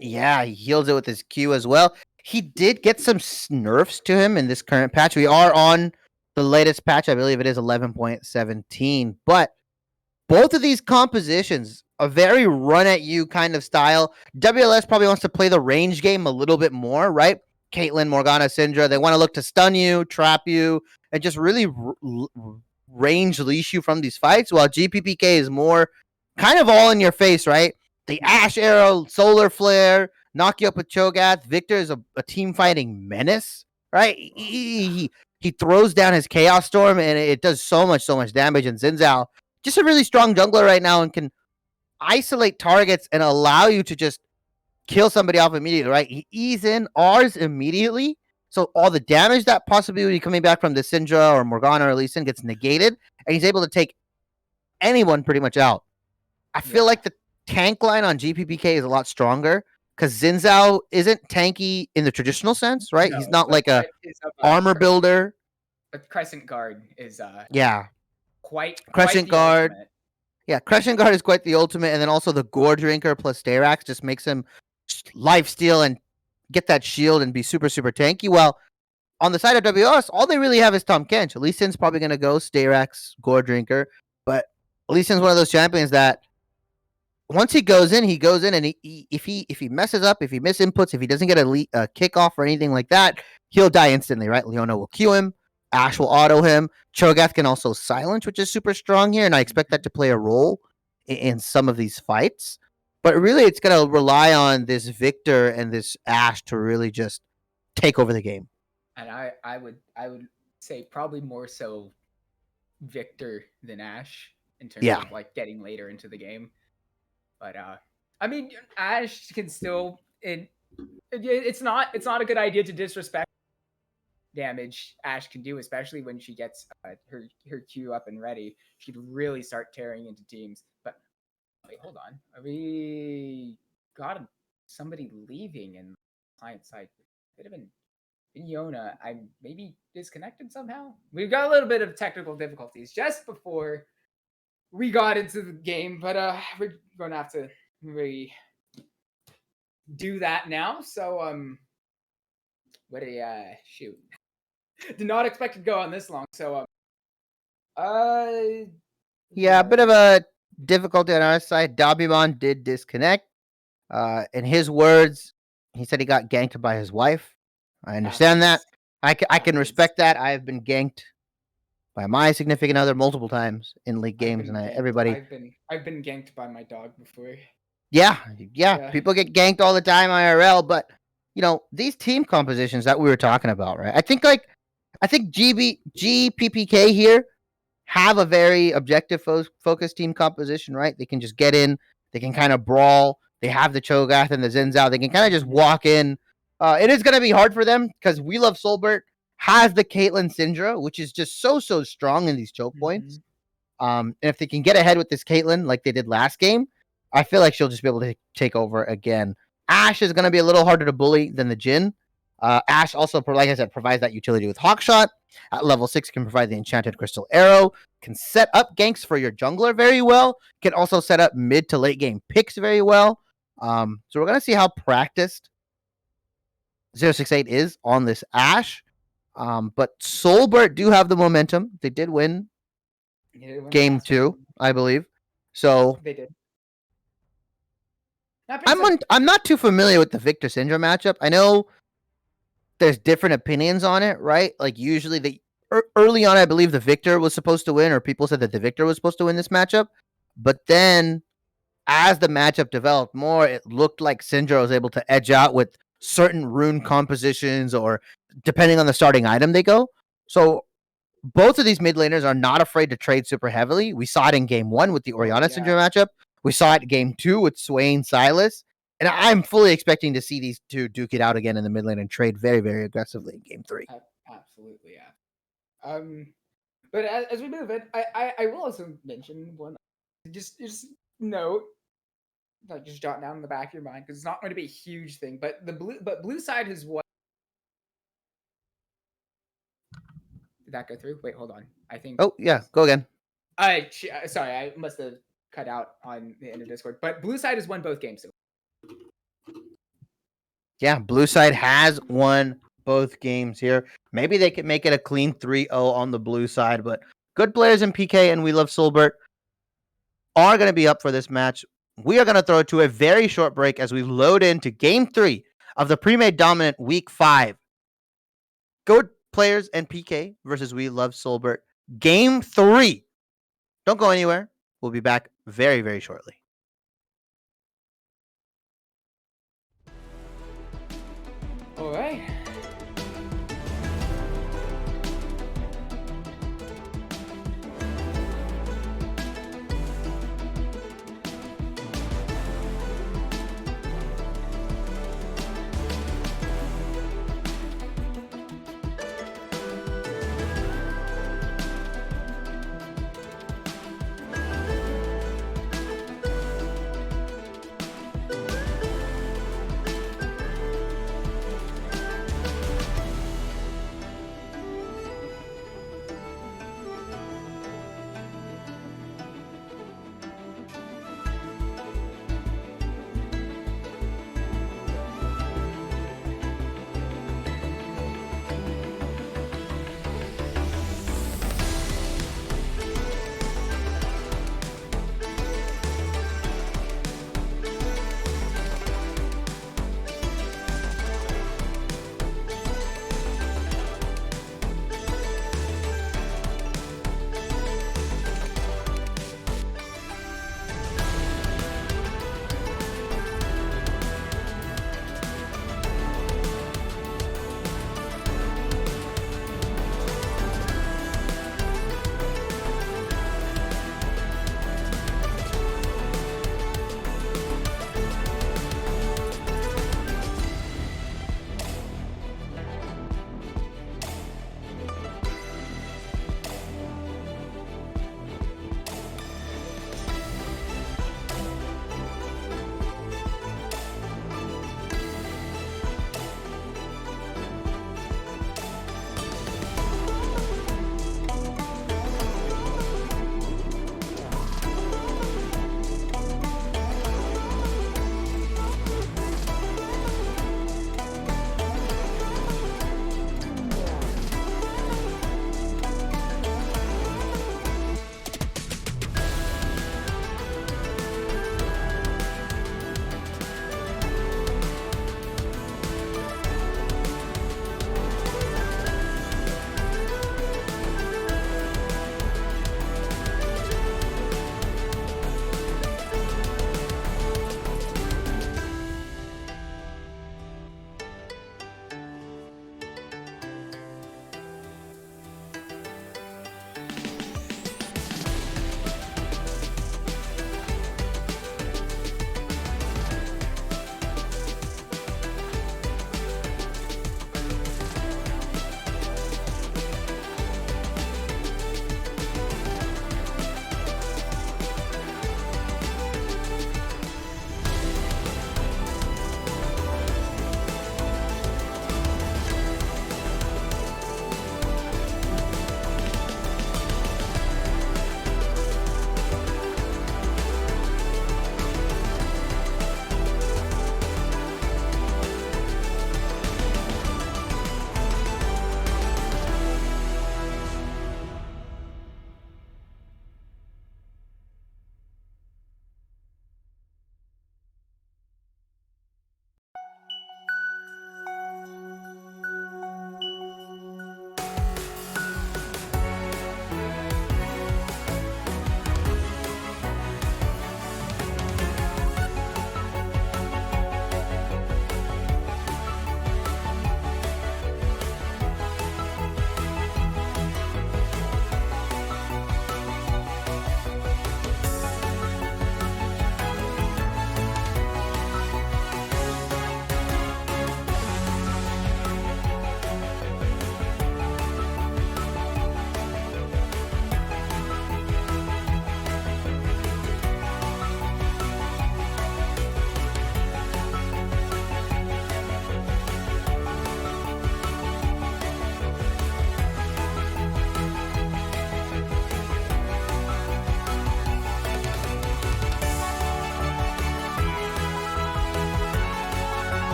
Yeah, he heals it with his Q as well. He did get some nerfs to him in this current patch. We are on the latest patch. I believe it is 11.17. But both of these compositions, a very run at you kind of style. WLS probably wants to play the range game a little bit more, right? Caitlyn, Morgana, Syndra, they want to look to stun you, trap you, and just really range leash you from these fights, while GPPK is more kind of all in your face, right? The Ash Arrow, Solar Flare, knock you up with Cho'Gath. Victor is a team fighting menace, right? He throws down his Chaos Storm, and it does so much damage. And Xin Zhao, just a really strong jungler right now, and can isolate targets and allow you to just kill somebody off immediately, right? He ease in R's immediately, so all the damage that possibly would be coming back from the Syndra or Morgana or Lee Sin gets negated, and he's able to take anyone pretty much out. I feel like the tank line on GPPK is a lot stronger because Xin Zhao isn't tanky in the traditional sense, right? No, he's not like a armor builder. But Crescent Guard is quite Crescent Guard. Ultimate. Yeah, Crescent Guard is quite the ultimate, and then also the Gore Drinker plus Stayrax just makes him lifesteal and get that shield and be super tanky. Well, on the side of WS, all they really have is Tahm Kench. Lee Sin's probably going to go Stayrax, Gore Drinker, but Lee Sin's one of those champions that once he goes in, and if he messes up, if he misinputs, if he doesn't get a kickoff or anything like that, he'll die instantly, right? Leona will Q him, Ash will auto him, Cho'Gath can also silence, which is super strong here, and I expect that to play a role in some of these fights. But really, it's going to rely on this Victor and this Ash to really just take over the game. And I would say probably more so Victor than Ash in terms of like getting later into the game. But I mean, Ash can still it's not a good idea to disrespect damage Ash can do, especially when she gets her Q up and ready. She could really start tearing into teams. But wait, hold on. We got somebody leaving in the client side. Could have been Yona. I'm maybe disconnected somehow. We've got a little bit of technical difficulties just before we got into the game, but we're going to have to do that now. So what a shoot. Did not expect to go on this long. So yeah, a bit of a difficulty on our side. Dabimon did disconnect. In his words, he said he got ganked by his wife. I understand that. I can respect that. I have been ganked by my significant other multiple times in league games, and everybody. I've been ganked by my dog before. Yeah. People get ganked all the time IRL, but you know these team compositions that we were talking about, right? I think GPPK here have a very objective focused team composition, right? They can just get in, they can kind of brawl. They have the Cho'Gath and the Xin Zhao. They can kind of just walk in. It is going to be hard for them because We Love Soulbert has the Caitlyn Syndra, which is just so strong in these choke points. And if they can get ahead with this Caitlyn like they did last game, I feel like she'll just be able to take over again. Ash is going to be a little harder to bully than the Jhin. Ash also, like I said, provides that utility with Hawkshot. At level 6, can provide the Enchanted Crystal Arrow. Can set up ganks for your jungler very well. Can also set up mid to late game picks very well. So we're going to see how practiced 068 is on this Ash. But Soulbert do have the momentum. They did win game 2, I believe. So they did. I'm not too familiar with the Victor Syndra matchup. I know there's different opinions on it, right? Like usually early on, I believe the Victor was supposed to win, or people said that the Victor was supposed to win this matchup. But then as the matchup developed more, it looked like Syndra was able to edge out with certain rune compositions or depending on the starting item they go. So both of these mid laners are not afraid to trade super heavily. We saw it in game 1 with the Orianna Syndra matchup. We saw it in game 2 with Swain Silas. And I'm fully expecting to see these two duke it out again in the mid lane and trade very, very aggressively in game 3. Absolutely, yeah. But as we move it, I will also mention one. Just note, like just jot down in the back of your mind because it's not going to be a huge thing. But blue side has won. Did that go through? Wait, hold on. I think. Oh yeah, go again. Sorry, I must have cut out on the end of Discord. But blue side has won both games. So. Yeah, blue side has won both games here. Maybe they could make it a clean 3-0 on the blue side, but good players in PK and We Love Soulbert are going to be up for this match. We are going to throw it to a very short break as we load into game 3 of the Premade Dominant Week 5. Good players and PK versus We Love Soulbert. Game 3. Don't go anywhere. We'll be back very, very shortly. All right.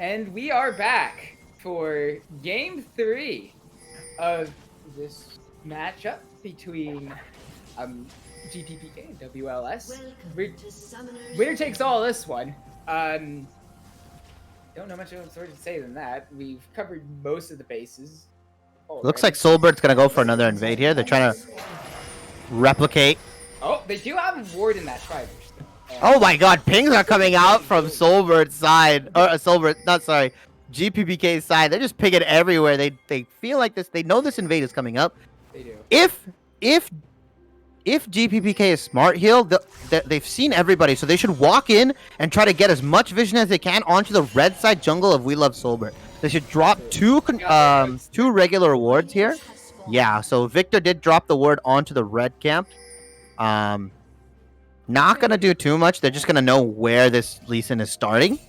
And we are back for game 3 of this matchup between GPPK and WLS. Winner takes all this one. Don't know much else to say than that. We've covered most of the bases. Looks like Soulbert's gonna go for another invade here. They're trying to replicate. Oh, they do have a ward in that Triverse. Oh my god, pings are coming out from Soulbert's side. Or GPPK's side. They're just pinging everywhere. They feel like this. They know this invade is coming up. They do. If GPPK is smart here, they've seen everybody, so they should walk in and try to get as much vision as they can onto the red side jungle of We Love Soulbert. They should drop two regular wards here. Yeah, so Victor did drop the ward onto the red camp. Not gonna do too much. They're just gonna know where this Lee Sin is starting.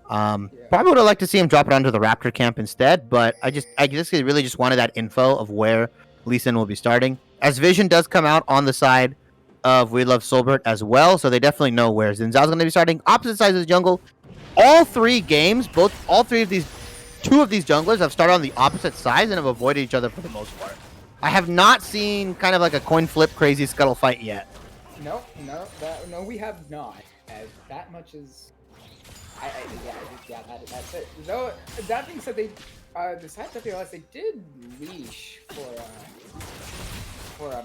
Probably would have liked to see him drop it onto the Raptor camp instead, but I just really just wanted that info of where Lee Sin will be starting. As Vision does come out on the side of We Love Soulbert as well, so they definitely know where Xin Zhao's going to be starting. Opposite sides of the jungle. All 3 games, two of these junglers have started on the opposite sides and have avoided each other for the most part. I have not seen kind of like a coin flip crazy scuttle fight yet. No, we have not. That much is... that's it. Though, that being said, the side WLS, they did leash for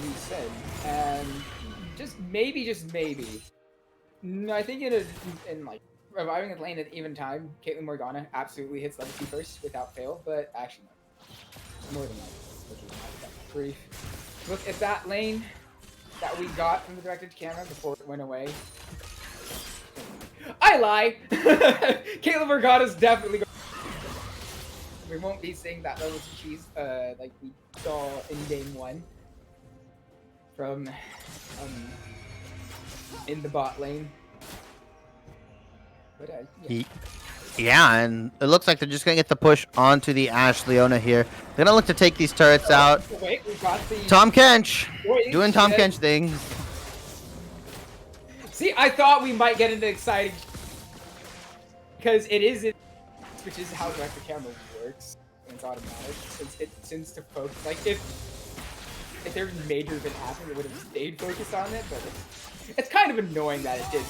Lee Sin, and just maybe, no, I think in like reviving the lane at even time, Caitlyn Morgana absolutely hits level 2 first without fail, but actually no, more than that, which is not brief. Look at that lane that we got from the directed camera before it went away. I lie! Caitlyn Morgana's definitely going. We won't be seeing that level 2 cheese like we saw in game 1 from in the bot lane. But yeah, and it looks like they're just gonna get the push onto the Ashe Leona here. They're gonna look to take these turrets out. Wait, we got the Tom Kench doing Tom Kench things. See, I thought we might get into exciting because it is, which is how direct the camera works. It's automatic. It tends to focus. Like if there was a major event happening, it would have stayed focused on it. But it's kind of annoying that it did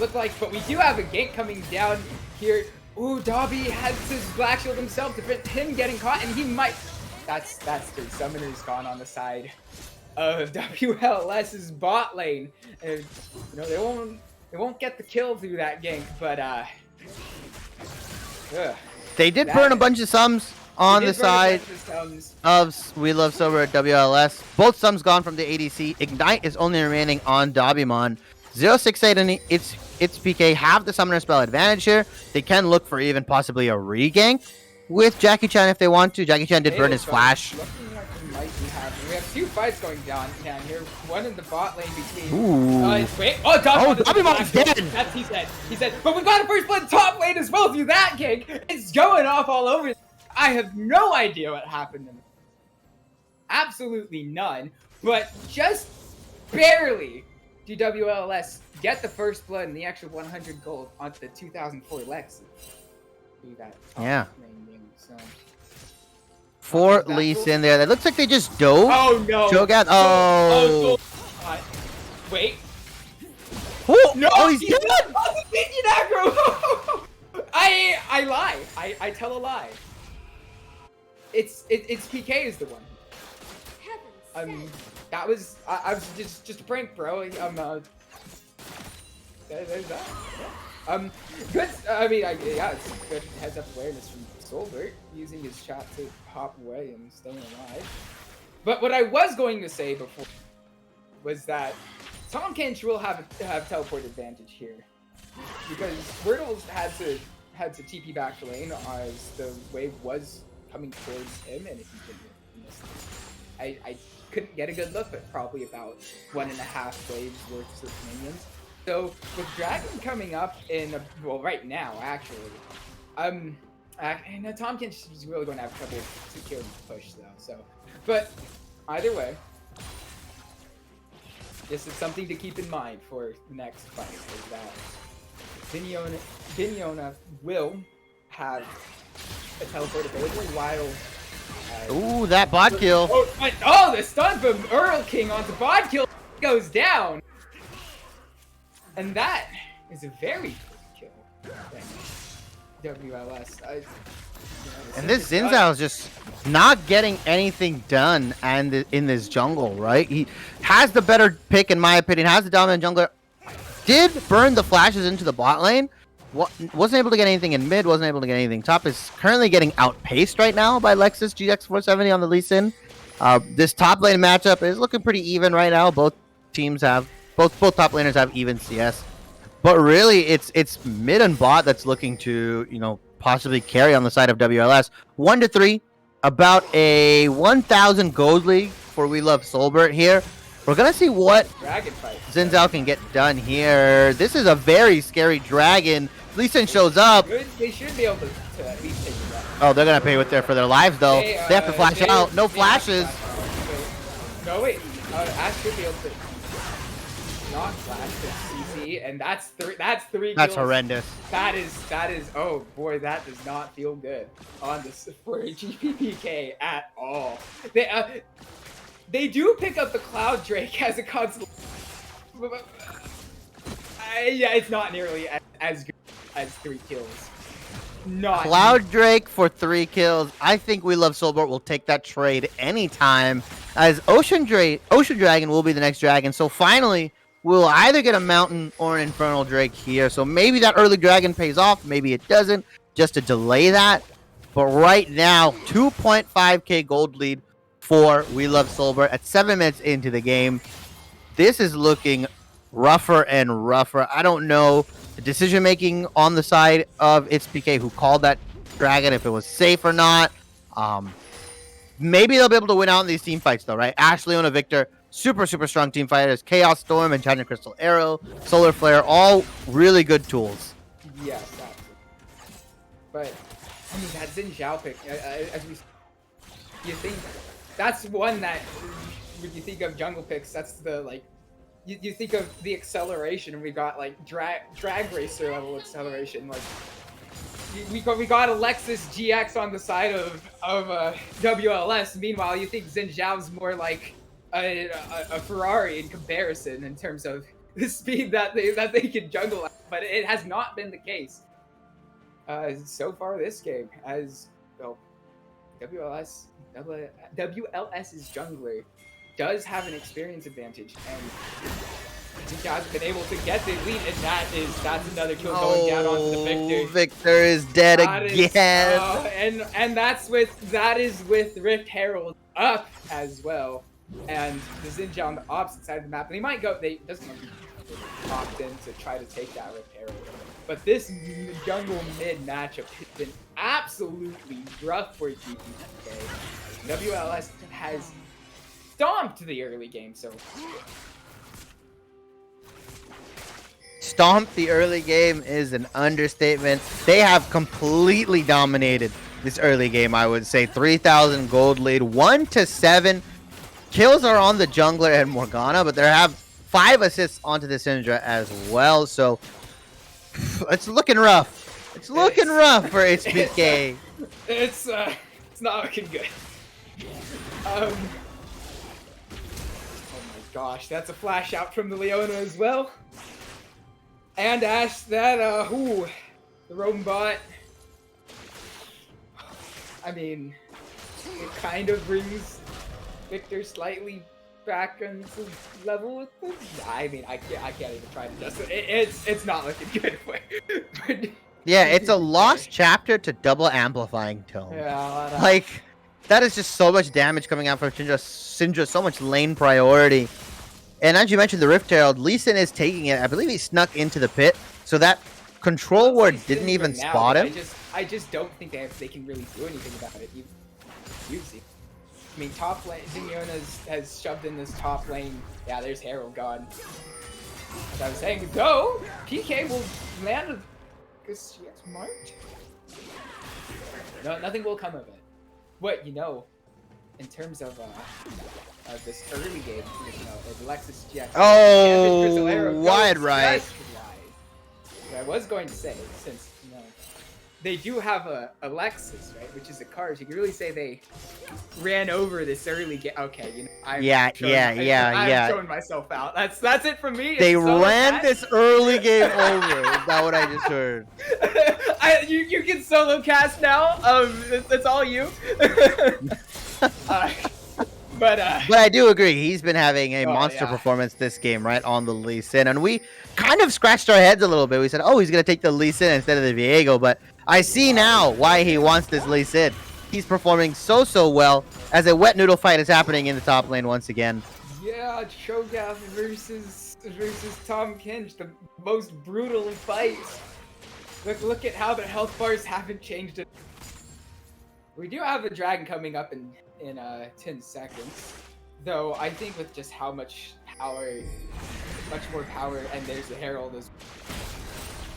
look like. But we do have a gank coming down here. Ooh, Dobby has his black shield himself to prevent him getting caught, and he might. That's the summoner's gone on the side of WLS's bot lane, and you know they won't get the kill through that gank, but they did burn a bunch of sums on the side of We Love Soulbert at WLS. Both sums gone from the ADC. Ignite is only remaining on Dobbymon. 068 and its PK have the summoner spell advantage here. They can look for even possibly a regank with Jackie Chan if they want to. Jackie Chan did burn his flash. We have 2 fights going down here. One in the bot lane between. Dobbymon's dead. That's he said. But we got a first blood top lane as well through that gank. It's going off all over. I have no idea what happened. Absolutely none. But just barely do WLS get the first blood and the extra 100 gold onto the 2004 Lex. Do that. Yeah. So. For Lee Sin there. It looks like they just dove. Oh no. Cho'Gath. Wait. No, he's dead. I lie. I tell a lie. It's PK is the one. That was I was just a prank, bro. There's that. Yeah. Good. I mean, yeah, it's good heads up awareness from Soulbert using his shot to hop away and staying alive. But what I was going to say before was that Tom Kench will have teleport advantage here because Wordle had to TP back to lane as the wave was coming towards him, and if he could miss it. I couldn't get a good look, but probably about 1.5 waves worth of minions. So with Dragon coming up in right now actually, and Tom Kench is really going to have trouble securing the push though. So, but either way, this is something to keep in mind for the next fight. Is that Vignona will have a teleport available while... Ooh, that bot kill. Oh, the stun from Earl King onto bot kill goes down. And that is a very good kill. WLS. And this Xin Zhao is just not getting anything done and in this jungle, right? He has the better pick, in my opinion, has the dominant jungler. Did burn the flashes into the bot lane. Wasn't able to get anything in mid, wasn't able to get anything top. Is currently getting outpaced right now by Lexus GX470 on the Lee Sin. This top lane matchup is looking pretty even right now. Both teams have, both top laners have even CS. But really, it's mid and bot that's looking to, you know, possibly carry on the side of WLS. 1-3, about a 1,000 gold league for We Love Soulbert here. We're gonna see what Xin Zhao can get done here. This is a very scary dragon. Lee Sin shows up. They should be able to at least take it out. Oh, they're gonna pay with for their lives though. They have to flash out. No flashes. No wait. Ash should be able to not flash the CC, and that's three. That's kills. That's horrendous. That is. Oh boy, that does not feel good on this for GPPK at all. They do pick up the Cloud Drake as a console. Yeah, it's not nearly as good as 3 kills. Not Cloud Drake for 3 kills. I think We Love Soulbert will take that trade anytime, as Ocean Dragon will be the next dragon. So finally, we'll either get a Mountain or an Infernal Drake here. So maybe that early dragon pays off, maybe it doesn't, just to delay that. But right now, 2.5k gold lead for We Love Soulbert at 7 minutes into the game. This is looking rougher and rougher. I don't know the decision making on the side of ItsPK who called that dragon, if it was safe or not. Maybe they'll be able to win out in these team fights though, right? Ash, Leona, Victor, super strong team fighters. Chaos Storm, Enchanted Crystal Arrow, Solar Flare, all really good tools. Yes, absolutely. But I mean, that Xin Zhao pick, as you think that's one that when you think of jungle picks, that's the like you think of the acceleration, and we got like drag racer level acceleration. Like we got Alexis GX on the side of WLS. Meanwhile, you think Xin Zhao's more like a Ferrari in comparison in terms of the speed that they can jungle at. But it has not been the case so far this game, as well. WLS's jungler does have an experience advantage, and Zhao has been able to get the lead, and that's another kill going down onto the Victor. Victor is dead again. And that is with Rift Herald up as well, and the Xin Zhao on the opposite side of the map, and he might go. They doesn't opt in to try to take that Rift Herald. But this jungle mid matchup has been absolutely rough for GPK. WLS has stomped the early game, so stomped the early game is an understatement. They have completely dominated this early game, I would say. 3,000 gold lead, 1-7. Kills are on the jungler and Morgana, but they have 5 assists onto the Syndra as well, so it's looking rough. It's looking rough for HBK. It's not looking good. Oh my gosh, that's a flash out from the Leona as well. And Ash, that the Roam bot. I mean, it kind of brings Victor slightly back into level with them. I mean, I can't even try to justify it. It's not looking good for yeah, it's a lost chapter to double amplifying tone. Yeah, like that is just so much damage coming out from Syndra, so much lane priority. And as you mentioned, the Rift Herald, Lee Sin is taking it. I believe he snuck into the pit, so that control ward didn't even spot him. I just don't think they can really do anything about it. You see. I mean, top lane, Zingiona has shoved in this top lane. Yeah, there's Herald gone. As I was saying, though, PK will land because she gets marked. No, nothing will come of it. What, you know, in terms of this early game, you know, Alexis GX. Oh, wide right. was going to say, since they do have a Lexus, right, which is a car, so you can really say they ran over this early game. Okay, I've shown myself out. That's it from me. They ran this early game over. Is that what I just heard? You can solo cast now. That's all you. But I do agree. He's been having a monster performance this game, right, on the Lee Sin. And we kind of scratched our heads a little bit. We said, oh, he's going to take the Lee Sin instead of the Viego. But I see now why he wants this Lee Sin. He's performing so well as a wet noodle fight is happening in the top lane once again. Yeah, Cho'Gath versus Tahm Kench, the most brutal fights. Look at how the health bars haven't changed. We do have the dragon coming up in 10 seconds, though I think with just how much more power, and there's the Herald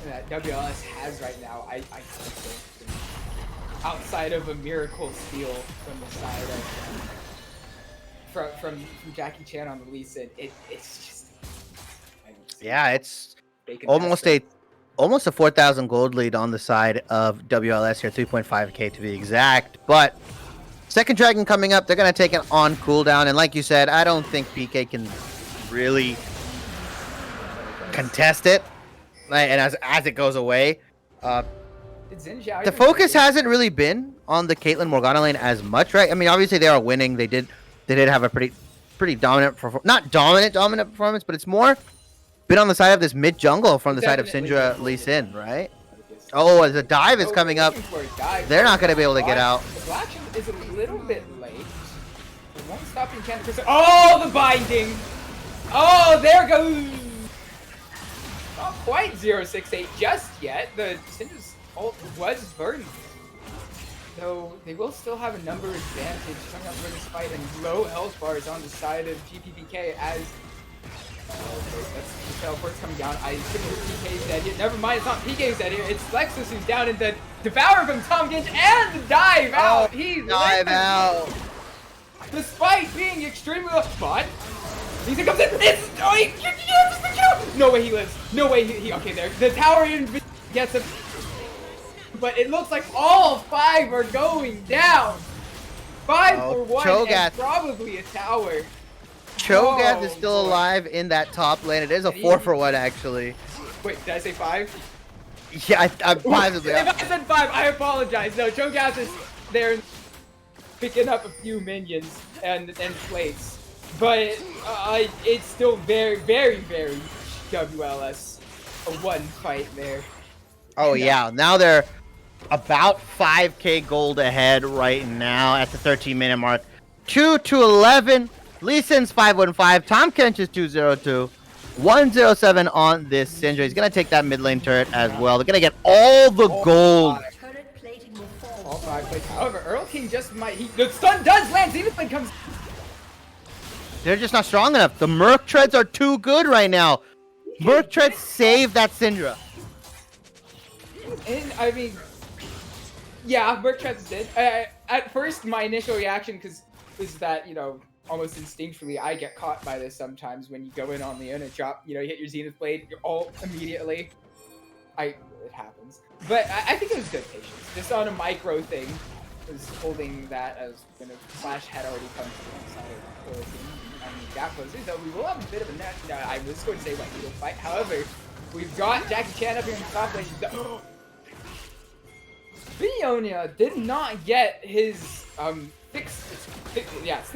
that WLS has right now, I think outside of a miracle steal from the side of from Jackie Chan on the Lee Sin, it's just it's almost a 4,000 gold lead on the side of WLS here, 3.5k to be exact. But second dragon coming up, they're going to take it on cooldown. And like you said, I don't think PK can really contest it. And as it goes away, the focus hasn't really been on the Caitlyn Morgana lane as much, right? I mean, obviously they are winning. They did have a pretty dominant not dominant performance, but it's more been on the side of this mid jungle from the side of Syndra Lee Sin, right? Oh, the dive is coming up. They're not going to be able to get out. The Black is a little bit late. It won't stop in Canada. Oh, the binding! Oh, there goes! Not quite 068 just yet. The Syndra's ult was burned. Though they will still have a number advantage coming up for this fight, and low health bars on the side of GPPK as that's the teleport's coming down. I assume PK's dead here. Never mind, it's not PK's dead here. It's Lexus who's down in the devour from Tahm Kench and the dive out. He's dive out. Despite being extremely but he comes in. He gets the kill. No way he lives. No way he okay there. The tower gets him. But it looks like all 5 are going down. 5 for 1 and probably a tower. Cho'Gath is still alive in that top lane. It is a 4 for 1 actually. Wait, did I say 5? Yeah, I'm possibly. If I said 5, I apologize. No, Cho'Gath is there picking up a few minions and plates. But it's still very WLS. A 1 fight there. Oh yeah, now they're about 5k gold ahead right now at the 13-minute mark. 2-11. Lee Sin's 515. Tahm Kench is 202. 107 on this Syndra. He's going to take that mid lane turret as well. They're going to get all the gold. All 5 plates. However, Earl King just might... the stun does land. Zenithblade comes... They're just not strong enough. The Merc Treads are too good right now. Merc Treads save that Syndra. And, I mean... Yeah, Merc Treads did. At first, my initial reaction is that, almost instinctually, I get caught by this sometimes when you go in on Leona, drop, you hit your Zenith Blade, you're all immediately. It happens. But I think it was good patience. Just on a micro thing, was holding that as when a flash had already come to the side of the team. That was it, though we will have a bit of a net. I was going to say needle fight. However, we've got Jackie Chan up here in the top lane. Leona did not get his thick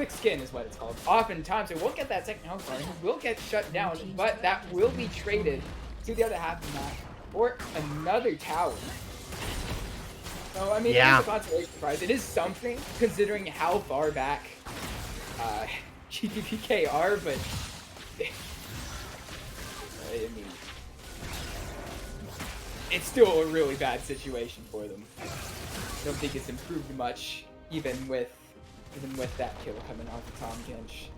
skin is what it's called. Oftentimes, it won't get that second health bar. He will get shut down, but that will be traded to the other half of the map or another tower. So, I mean, it is a consolation prize. It is something, considering how far back GPPK are, but... I mean... It's still a really bad situation for them. I don't think it's improved much, even with that kill coming off of Tahm Kench.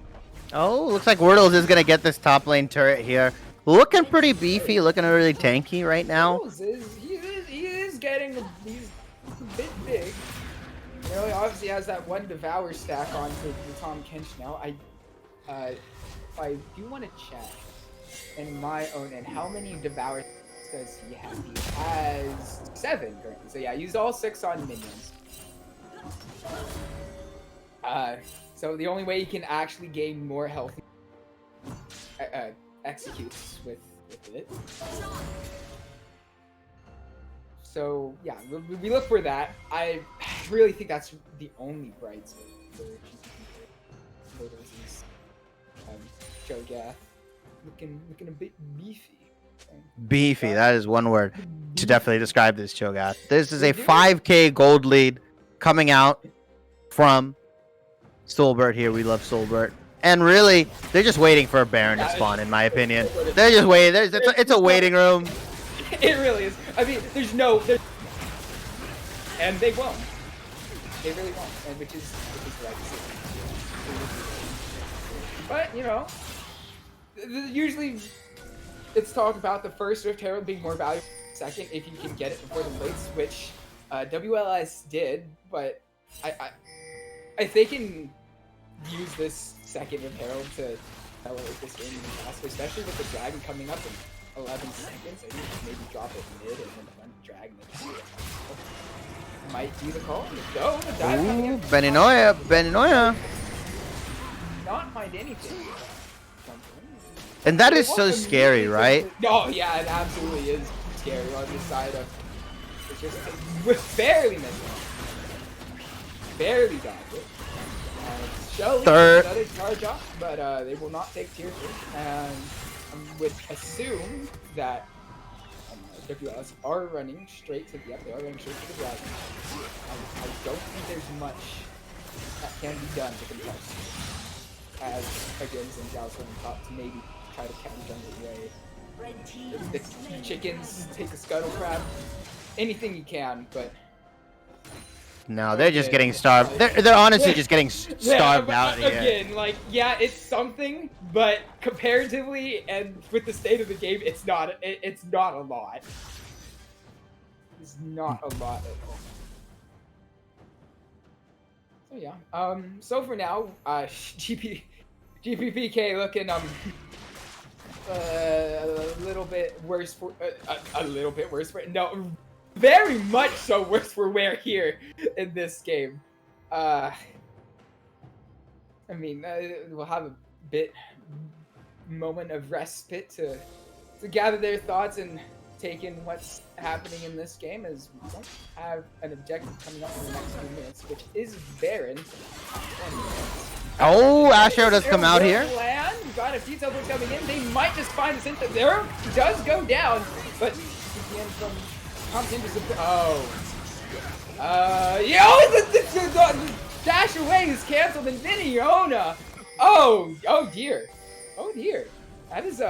Oh, looks like Wordles is going to get this top lane turret here. Looking pretty beefy, looking really tanky right now. He is getting, he's a bit big. He obviously has that 1 Devour stack on to Tahm Kench now. I do want to check in my own end how many Devour does he have? He has 7 currently. So yeah, used all 6 on minions. So the only way he can actually gain more health executes with it. So yeah, we look for that. I really think that's the only bright spot for GPP. Cho'Gath looking a bit beefy. Beefy, that is one word to definitely describe this Cho'Gath. This is a 5k gold lead coming out from Soulbert here. We love Soulbert. And really, they're just waiting for a Baron to spawn, in my opinion. They're just waiting. It's a waiting room. It really is. I mean, and they won't. They really won't, and which is right to see. But you know, usually it's talked about the first Rift Herald being more valuable than the second if you can get it before the blades, which WLS did. But I think can use this second Rift Herald to elevate this game even faster, especially with the dragon coming up in 11 seconds. I think maybe drop it mid and then run the dragon. Might be the call. Go. The dive coming in. Beninoya. Not find anything. And that is so scary, right? Oh yeah, it absolutely is scary on this side of. It's just barely missed it. Barely dodged it. Shelly another charge off, but they will not take tier 3. And I would assume that WLS are running straight to the they are running straight to the dragon. I don't think there's much that can be done to contest. As again, Zinjiao's on top to maybe try to catch jungle away. The chickens take a scuttle crab. Anything you can, but no, they're just getting starved. They're honestly just getting starved out here. Again, like, yeah, it's something, but comparatively and with the state of the game, it's not a lot. It's not a lot at all. So yeah. So for now, GPPK looking a little bit worse for no. Very much so worse for wear here in this game. I mean, we'll have a moment of respite to gather their thoughts and take in what's happening in this game, as we don't have an objective coming up in the next few minutes, which is Baron. Oh, Asher does come out here. Land. We've got a few teleports coming in. They might just find the center. There does go down, but again from the dash away is canceled, and Viniona. Oh dear. That is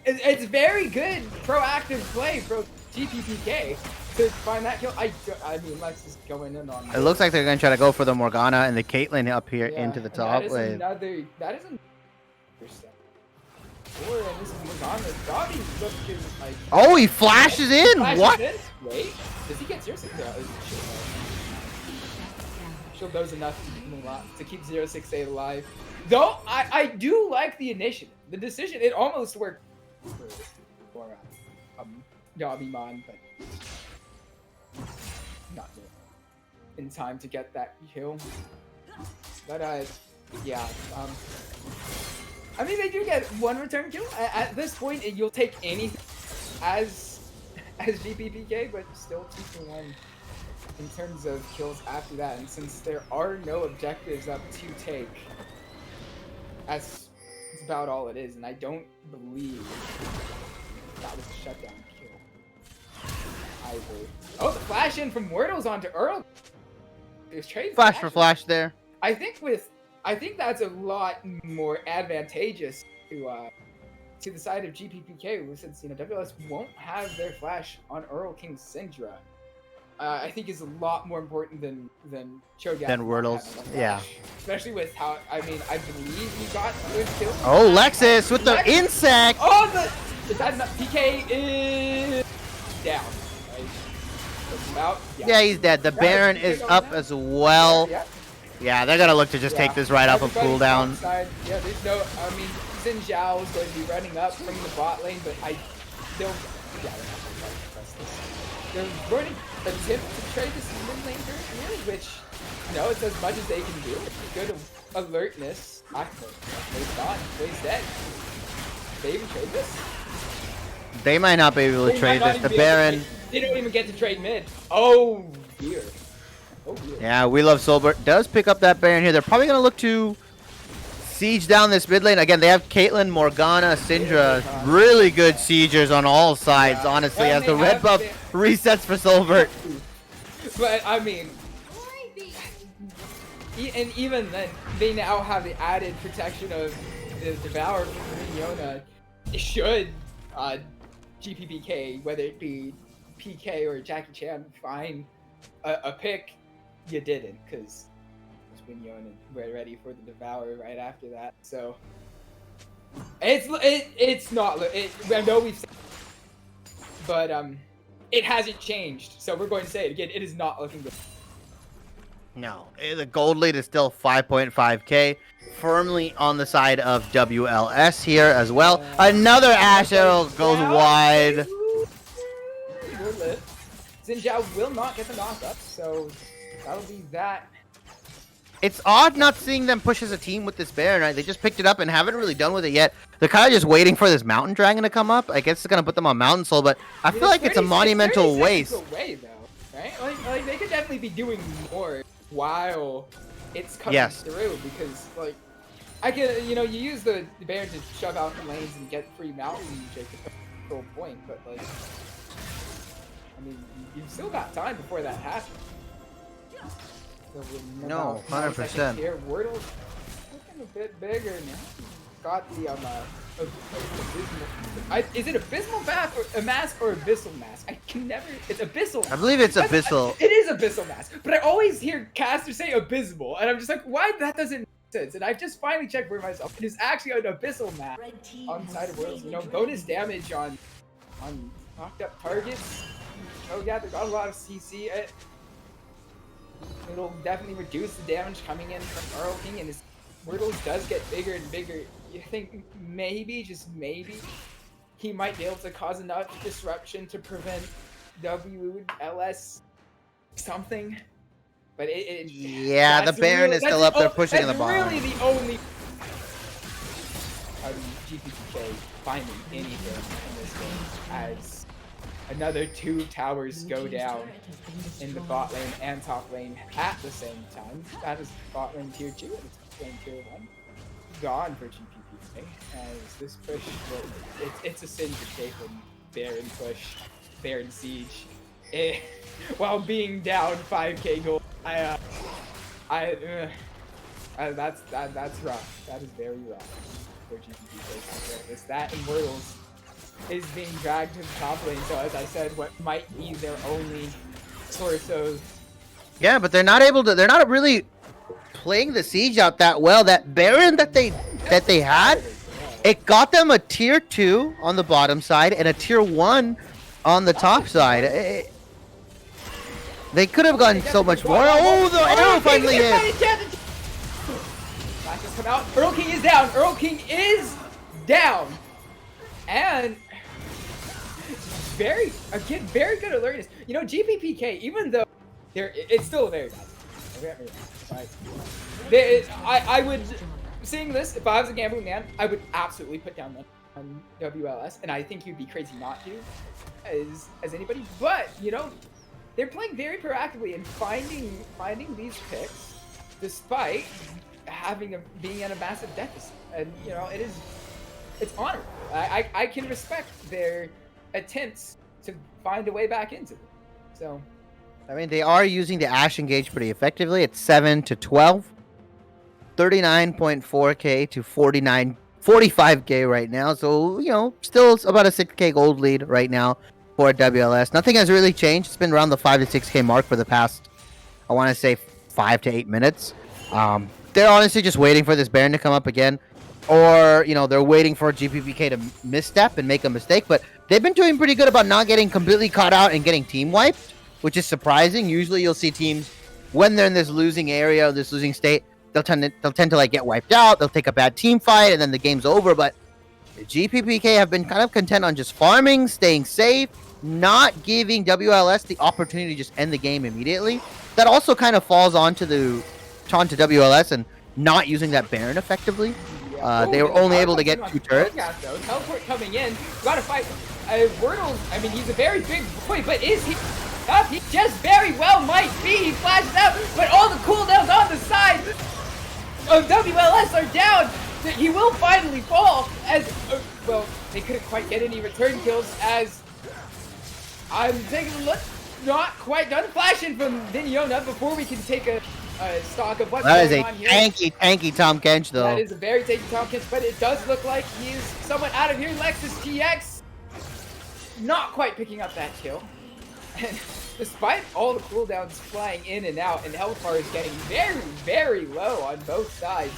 it's very good proactive play from GPPK to find that kill. I mean, Lex is going in on. It looks like they're gonna try to go for the Morgana and the Caitlyn up here into the top lane. That is oh, he flashes in! What? Wait, does he get 0-6? Shield does enough to keep 0-6-8 alive. Though, I do like the initiative. The decision, it almost worked for Yabimon, but not in time to get that kill. But, yeah, I mean, they do get 1 return kill. At this point, you'll take anything as GPPK, but still 2-1 in terms of kills after that. And since there are no objectives up to take, that's about all it is. And I don't believe that was a shutdown kill either. Oh, the flash in from Wordles onto Earl. It was trade flash for flash there. I think that's a lot more advantageous to the side of GPPK, since WLS won't have their flash on Earl King Syndra. I think is a lot more important than Cho'Gath. Than Wordles, yeah. Especially with how I believe he got good kills. Oh, Lexus with the insect. Oh, is that enough? PK is down. Right? Yeah, he's dead. The Baron is up as well. Yeah, they're gonna look to just take this right off of cooldown. Yeah, there's no. I mean, Xin Zhao is going to be running up from the bot lane, but Yeah, they're not going to press this. They're going to attempt to trade this mid lane here, which, you know, it's as much as they can do. It's good alertness. Wade's gone. Wade's dead. They even trade this? They might not be able to trade this. The Baron. They don't even get to trade mid. Oh, dear. Oh, dear. Yeah, we love Soulbert. Does pick up that Baron here. They're probably going to look to siege down this mid lane. Again, they have Caitlyn, Morgana, Syndra. Really good siegers on all sides, honestly, as the red buff resets for Soulbert. But, I mean, and even then, they now have the added protection of the Devour from Yona. Should GPPK, whether it be PK or Jackie Chan, find a pick, you didn't, because Yona were ready for the Devour right after that. So it's not. I know we've said, but it hasn't changed. So we're going to say it again. It is not looking good. No, the gold lead is still 5.5k, firmly on the side of WLS here as well. Another Ash arrow goes wide. We're lit. Xinjiao will not get the knock up, so that'll be that. It's odd not seeing them push as a team with this Baron, right? They just picked it up and haven't really done with it yet. They're kind of just waiting for this Mountain Dragon to come up. I guess it's going to put them on Mountain Soul, but I feel like it's a monumental waste. Away, though, right? Like they could definitely be doing more while it's coming through, because like I can, you know, you use the Baron to shove out the lanes and get free Mountain Jake to control point, but like I mean you've still got time before that happens. So no, 100%. Here, Wordle's looking a bit bigger now. Got the abysmal. Is it abysmal mask or a mask or abyssal mask? I can never. It's abyssal. I believe it's abyssal. It is abyssal mask, but I always hear casters say abysmal, and I'm just like, why that doesn't make sense? And I've just finally checked for myself. It is actually an abyssal mask on the side of Worlds. You know, bonus damage on knocked up targets. Oh yeah, they got a lot of CC. It'll definitely reduce the damage coming in from Earl King, and his Wordles does get bigger and bigger. You think maybe, just maybe, he might be able to cause enough disruption to prevent WLS something? But yeah, the Baron is still up there pushing in the bottom. That's really the only GPPK finding anything in this game, as another 2 towers go down in the bot lane and top lane at the same time. That is bot lane tier 2 and top lane tier 1. Gone for GPPK, as this push, it's a Syndra Caitlyn Baron push, Baron siege. While being down 5k gold, that's rough. That is very rough for GPPK. It's that and Wordles is being dragged to the top lane, so as I said, what might be their only source of... Yeah, but they're not really playing the siege out that well. That Baron that they had, it got them a tier 2 on the bottom side and a tier 1 on the top side. They could have gotten so much more. Oh, the arrow finally hit! Flashes come out. Earl King is down. Earl King is down. And very good alertness. You know, GPPK, even though it's still very bad. I would, seeing this, if I was a gambling man, I would absolutely put down on WLS, and I think you'd be crazy not to, as anybody. But you know, they're playing very proactively and finding these picks, despite being in a massive deficit. And you know, it's honorable. I can respect their attempts to find a way back into it. So, I mean, they are using the Ash Engage pretty effectively. It's 7 to 12, 39.4k to 45k right now. So, you know, still about a 6k gold lead right now for WLS. Nothing has really changed. It's been around the 5 to 6k mark for the past, I want to say, 5 to 8 minutes. They're honestly just waiting for this Baron to come up again. Or, you know, they're waiting for GPPK to misstep and make a mistake. But they've been doing pretty good about not getting completely caught out and getting team wiped, which is surprising. Usually you'll see teams, when they're in this losing area, this losing state, they'll tend to like get wiped out. They'll take a bad team fight and then the game's over. But GPPK have been kind of content on just farming, staying safe, not giving WLS the opportunity to just end the game immediately. That also kind of falls onto WLS and not using that Baron effectively. They were only able to get 2 turrets. Teleport coming in. Gotta fight. Wordle, I mean, he's a very big boy, but is he up? He just very well might be. He flashes out, but all the cooldowns on the side of WLS are down. He will finally fall as, well, they couldn't quite get any return kills as I'm taking a look. Not quite done. Flashing from Vinyona before we can take a stock of what's going on here. That is a tanky Tom Kench, though. That is a very tanky Tom Kench, but it does look like he's somewhat out of here. Lexus GX not quite picking up that kill. And despite all the cooldowns flying in and out, and health bar is getting very, very low on both sides,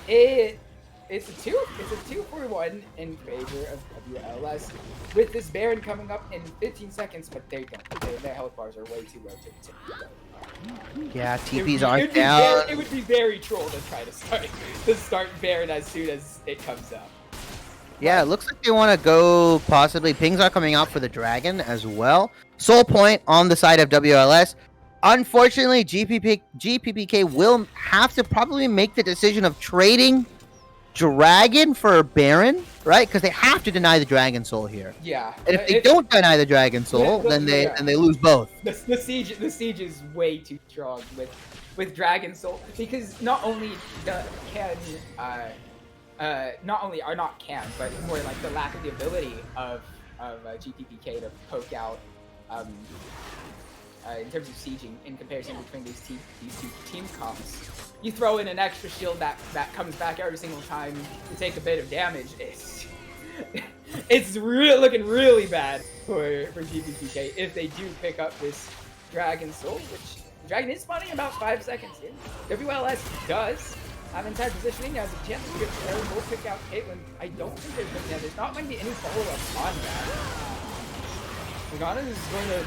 it's a 2-for-1 in favor of WLS. With this Baron coming up in 15 seconds, but they don't. Their health bars are way too low to yeah, TPs aren't down. It would be very troll to try to start Baron as soon as it comes up. Yeah, it looks like they want to go possibly. Pings are coming out for the Dragon as well. Soul Point on the side of WLS. Unfortunately, GPPK will have to probably make the decision of trading Dragon for Baron, right? Because they have to deny the Dragon Soul here. Yeah. And if they don't deny the Dragon Soul, then they lose both. The siege is way too strong with Dragon Soul, because not only but more like the lack of the ability of GPPK to poke out in terms of sieging in comparison between these two team comps. You throw in an extra shield that comes back every single time to take a bit of damage. It's looking really bad for GPPK if they do pick up this Dragon Soul, which the Dragon is spawning about 5 seconds in. WLS does have entire positioning, has a chance to get there. We'll pick out Caitlyn. I don't think there's not going to be any follow-up on that. Morgana is going to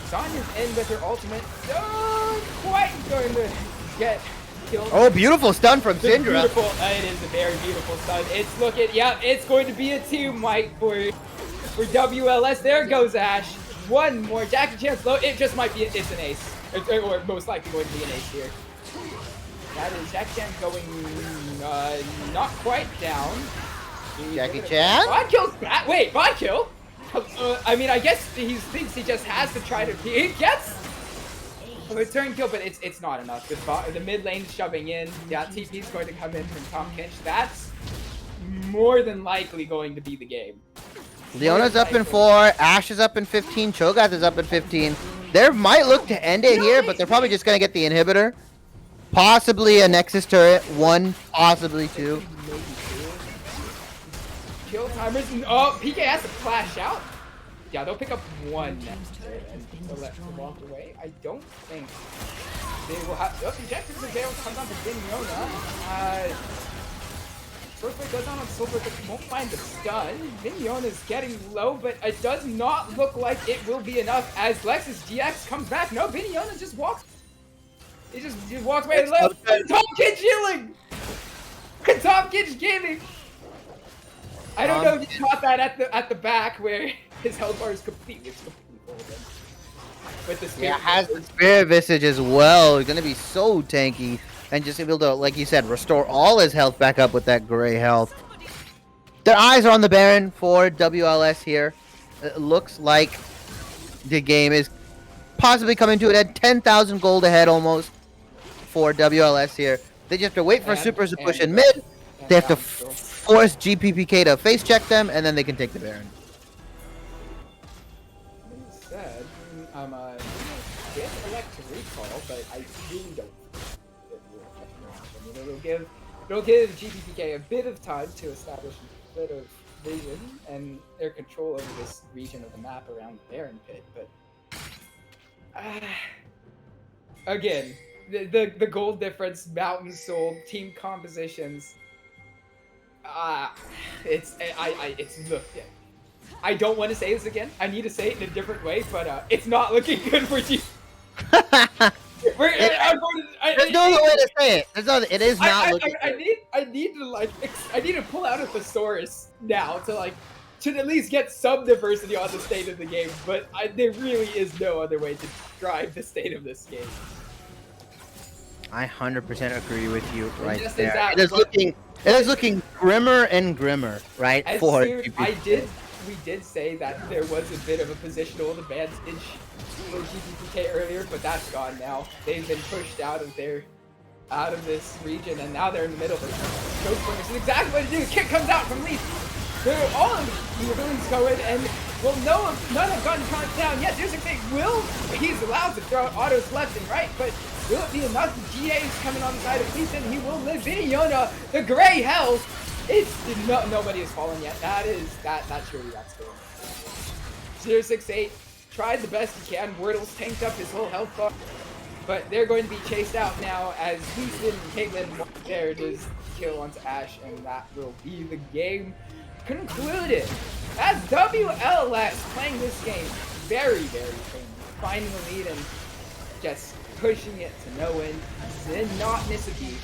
Sonya's in with her ultimate. Not quite going to get killed. Oh, beautiful stun from Syndra. Beautiful. It is a very beautiful stun. It's looking, yeah, it's going to be a 2, Mike, for WLS. There goes Ash. One more. Jackie Chan's low. It just might be, it's an ace. Or most likely going to be an ace here. That is Jackie Chan going not quite down. Jackie Chan? Bot kill's back. Wait, bot kill? I mean, I guess he thinks he just has to try to. He gets a return kill, but it's not enough. The mid lane shoving in. Yeah, TP is going to come in from Tom Kinch. That's more than likely going to be the game. Leona's up in 4. Ash is up in 15. Cho'Gath is up in 15. They might look to end it here, but they're probably just going to get the inhibitor. Possibly a Nexus turret. 1, possibly 2. Kill timers. Oh, PK has to flash out. Yeah, they'll pick up 1 next turret and they'll let them walk away. I don't think they will have. Oh, objectives if they don't come down to Vinyona. Soulbert goes on Soulbert, but won't find the stun. Vinyona's getting low, but it does not look like it will be enough as Lexus GX comes back. No, Vinyona just walks. He just walks away and left. Tom Kinch healing! Tom Kinch gaming! I don't know if you caught that at the back where his health bar is completely full again. With the spirit has the Spirit Visage as well. He's gonna be so tanky and just able to, like you said, restore all his health back up with that gray health. Their eyes are on the Baron for WLS here. It looks like the game is possibly coming to it at 10,000 gold ahead almost for WLS here. They just have to wait for supers to push in mid. They have to force GPPK to face check them, and then they can take the Baron. Said, they elect to recall, but I really don't think it will affect the match. I mean, it'll give GPPK a bit of time to establish a bit of vision and their control over this region of the map around the Baron pit, but again, the gold difference, Mountain Soul, team compositions. Look. I don't want to say this again. I need to say it in a different way, but it's not looking good for you. There's no other way to say it. It is not looking I good. need to pull out a thesaurus now to at least get some diversity on the state of the game. But there really is no other way to describe the state of this game. I 100% agree with you right just there. as It is looking grimmer and grimmer, right? We did say that there was a bit of a positional advantage for GPPK earlier, but that's gone now. They've been pushed out of this region, and now they're in the middle of it. Choke point is exactly what to do. Kick comes out from Leaf. All of the abilities go in, and well, none have gotten caught down yet. There's a thing. He's allowed to throw autos left and right, but will it be enough? GA is coming on the side of Leaf, and he will live. Viniona, the gray hell. Nobody has fallen yet. That's surely that's good. 068 tried the best he can. Wordle's tanked up his whole health bar, but they're going to be chased out now as Houston and Caitlyn there just kill onto Ash, and that will be the game concluded. As WLS playing this game very, very clean, finding the lead and just pushing it to no win, did not miss a beat.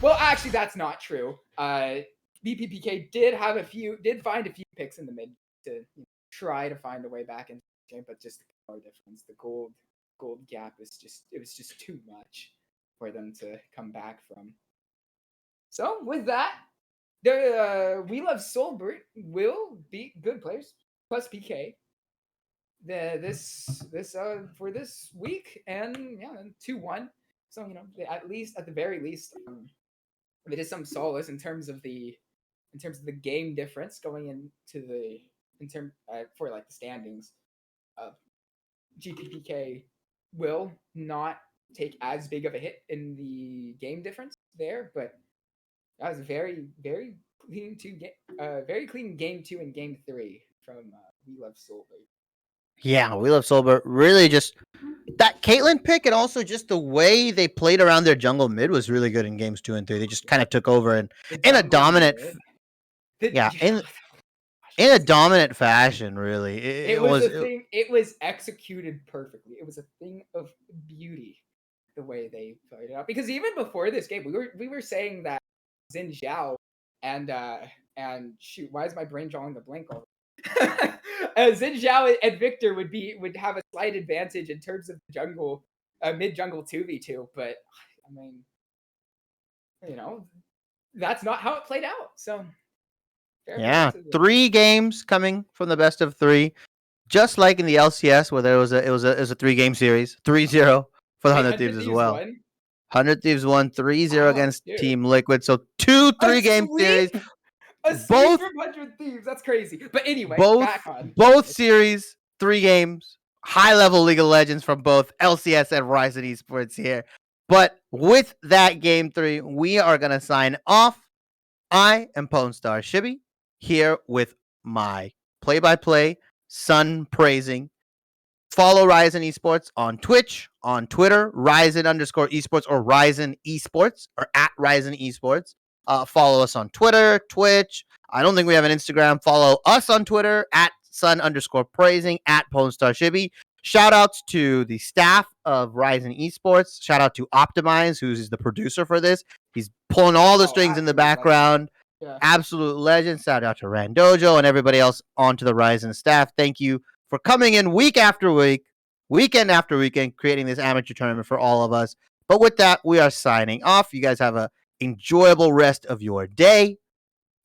Well, actually, that's not true. BPPK did find a few picks in the mid to try to find a way back into the game, but just the power difference, the gold gap was just too much for them to come back from. So with that, We Love Soulbert will beat Good Players plus PK. For this week, and 2-1. So at the very least, it is some solace in terms of the game difference going into for the standings. GPPK will not take as big of a hit in the game difference there, but that was a very, very clean game 2 and game 3 from We Love Soulbert. Yeah, We Love Soulbert really just that Caitlyn pick, and also just the way they played around their jungle mid was really good in games 2 and 3. They just kind of took over in a dominant, in a dominant fashion. Really, it was executed perfectly. It was a thing of beauty the way they played it out. Because even before this game, we were saying that Xin Zhao and shoot, why is my brain drawing the blank already? Xin Zhao and Victor would have a slight advantage in terms of the jungle, mid jungle 2v2, but I mean, that's not how it played out. So yeah, 3 games coming from the best of 3, just like in the LCS where it was a 3-game series, 3-0 for the 100 Thieves as well. 100 Thieves won 3-0 against Team Liquid, so 2 3-game series. Both from 100 Thieves, that's crazy. But anyway, both series, 3 games, high-level League of Legends from both LCS and Ryzen Esports here. But with that game 3, we are going to sign off. I am Ponstar Shibby, here with my play-by-play, Sun praising. Follow Ryzen Esports on Twitch, on Twitter, Ryzen_Esports or Ryzen Esports or at Ryzen Esports. Follow us on Twitter, Twitch. I don't think we have an Instagram. Follow us on Twitter at Sun_praising, at Ponstar Shibby. Shout outs to the staff of Ryzen Esports. Shout out to Optimize, who's the producer for this. He's pulling all the strings in the background. Yeah. Absolute legend. Shout out to Randojo and everybody else onto the Ryzen staff. Thank you for coming in week after week, weekend after weekend, creating this amateur tournament for all of us. But with that, we are signing off. You guys have an enjoyable rest of your day.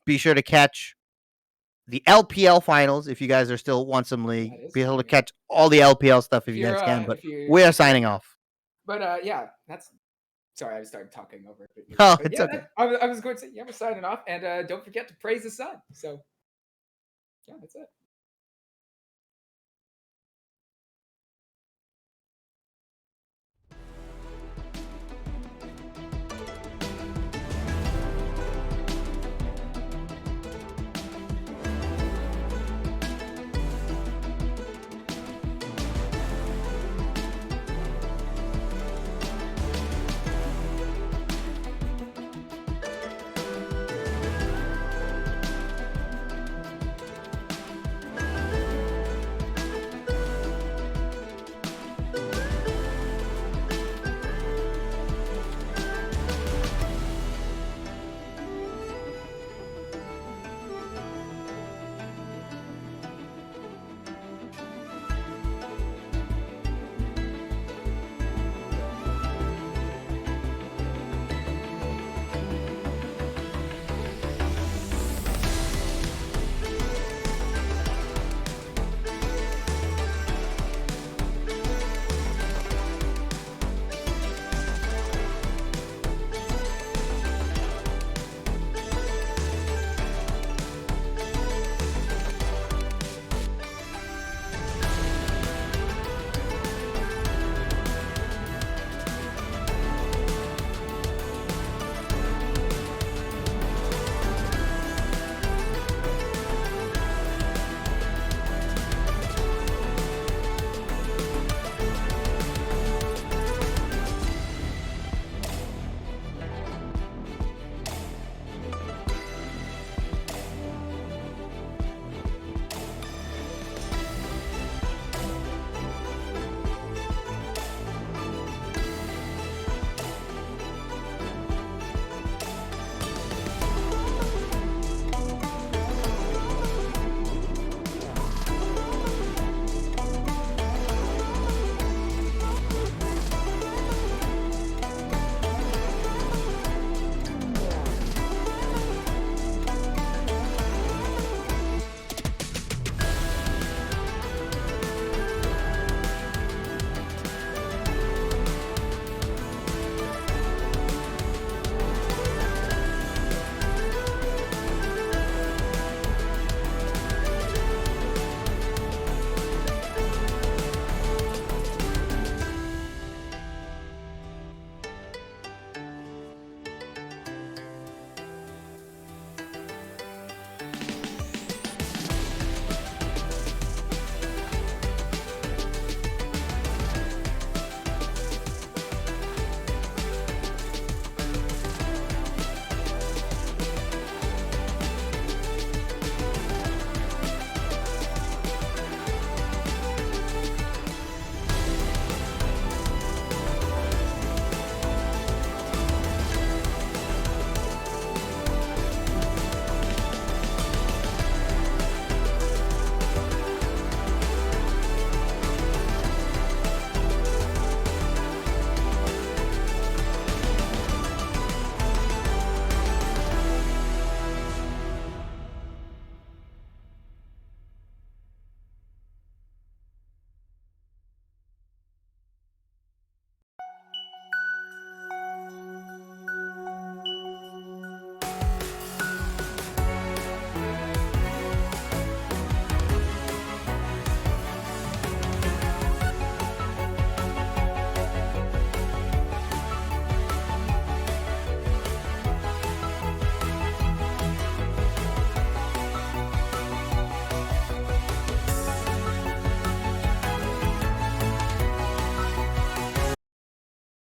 Be sure to catch the LPL finals if you guys are still want some league. Be able to catch all the LPL stuff if you guys can. But we are signing off. But that's. Sorry, I started talking over it. Oh, it's okay. I was going to say, we're signing off, and don't forget to praise the sun. So, yeah, that's it.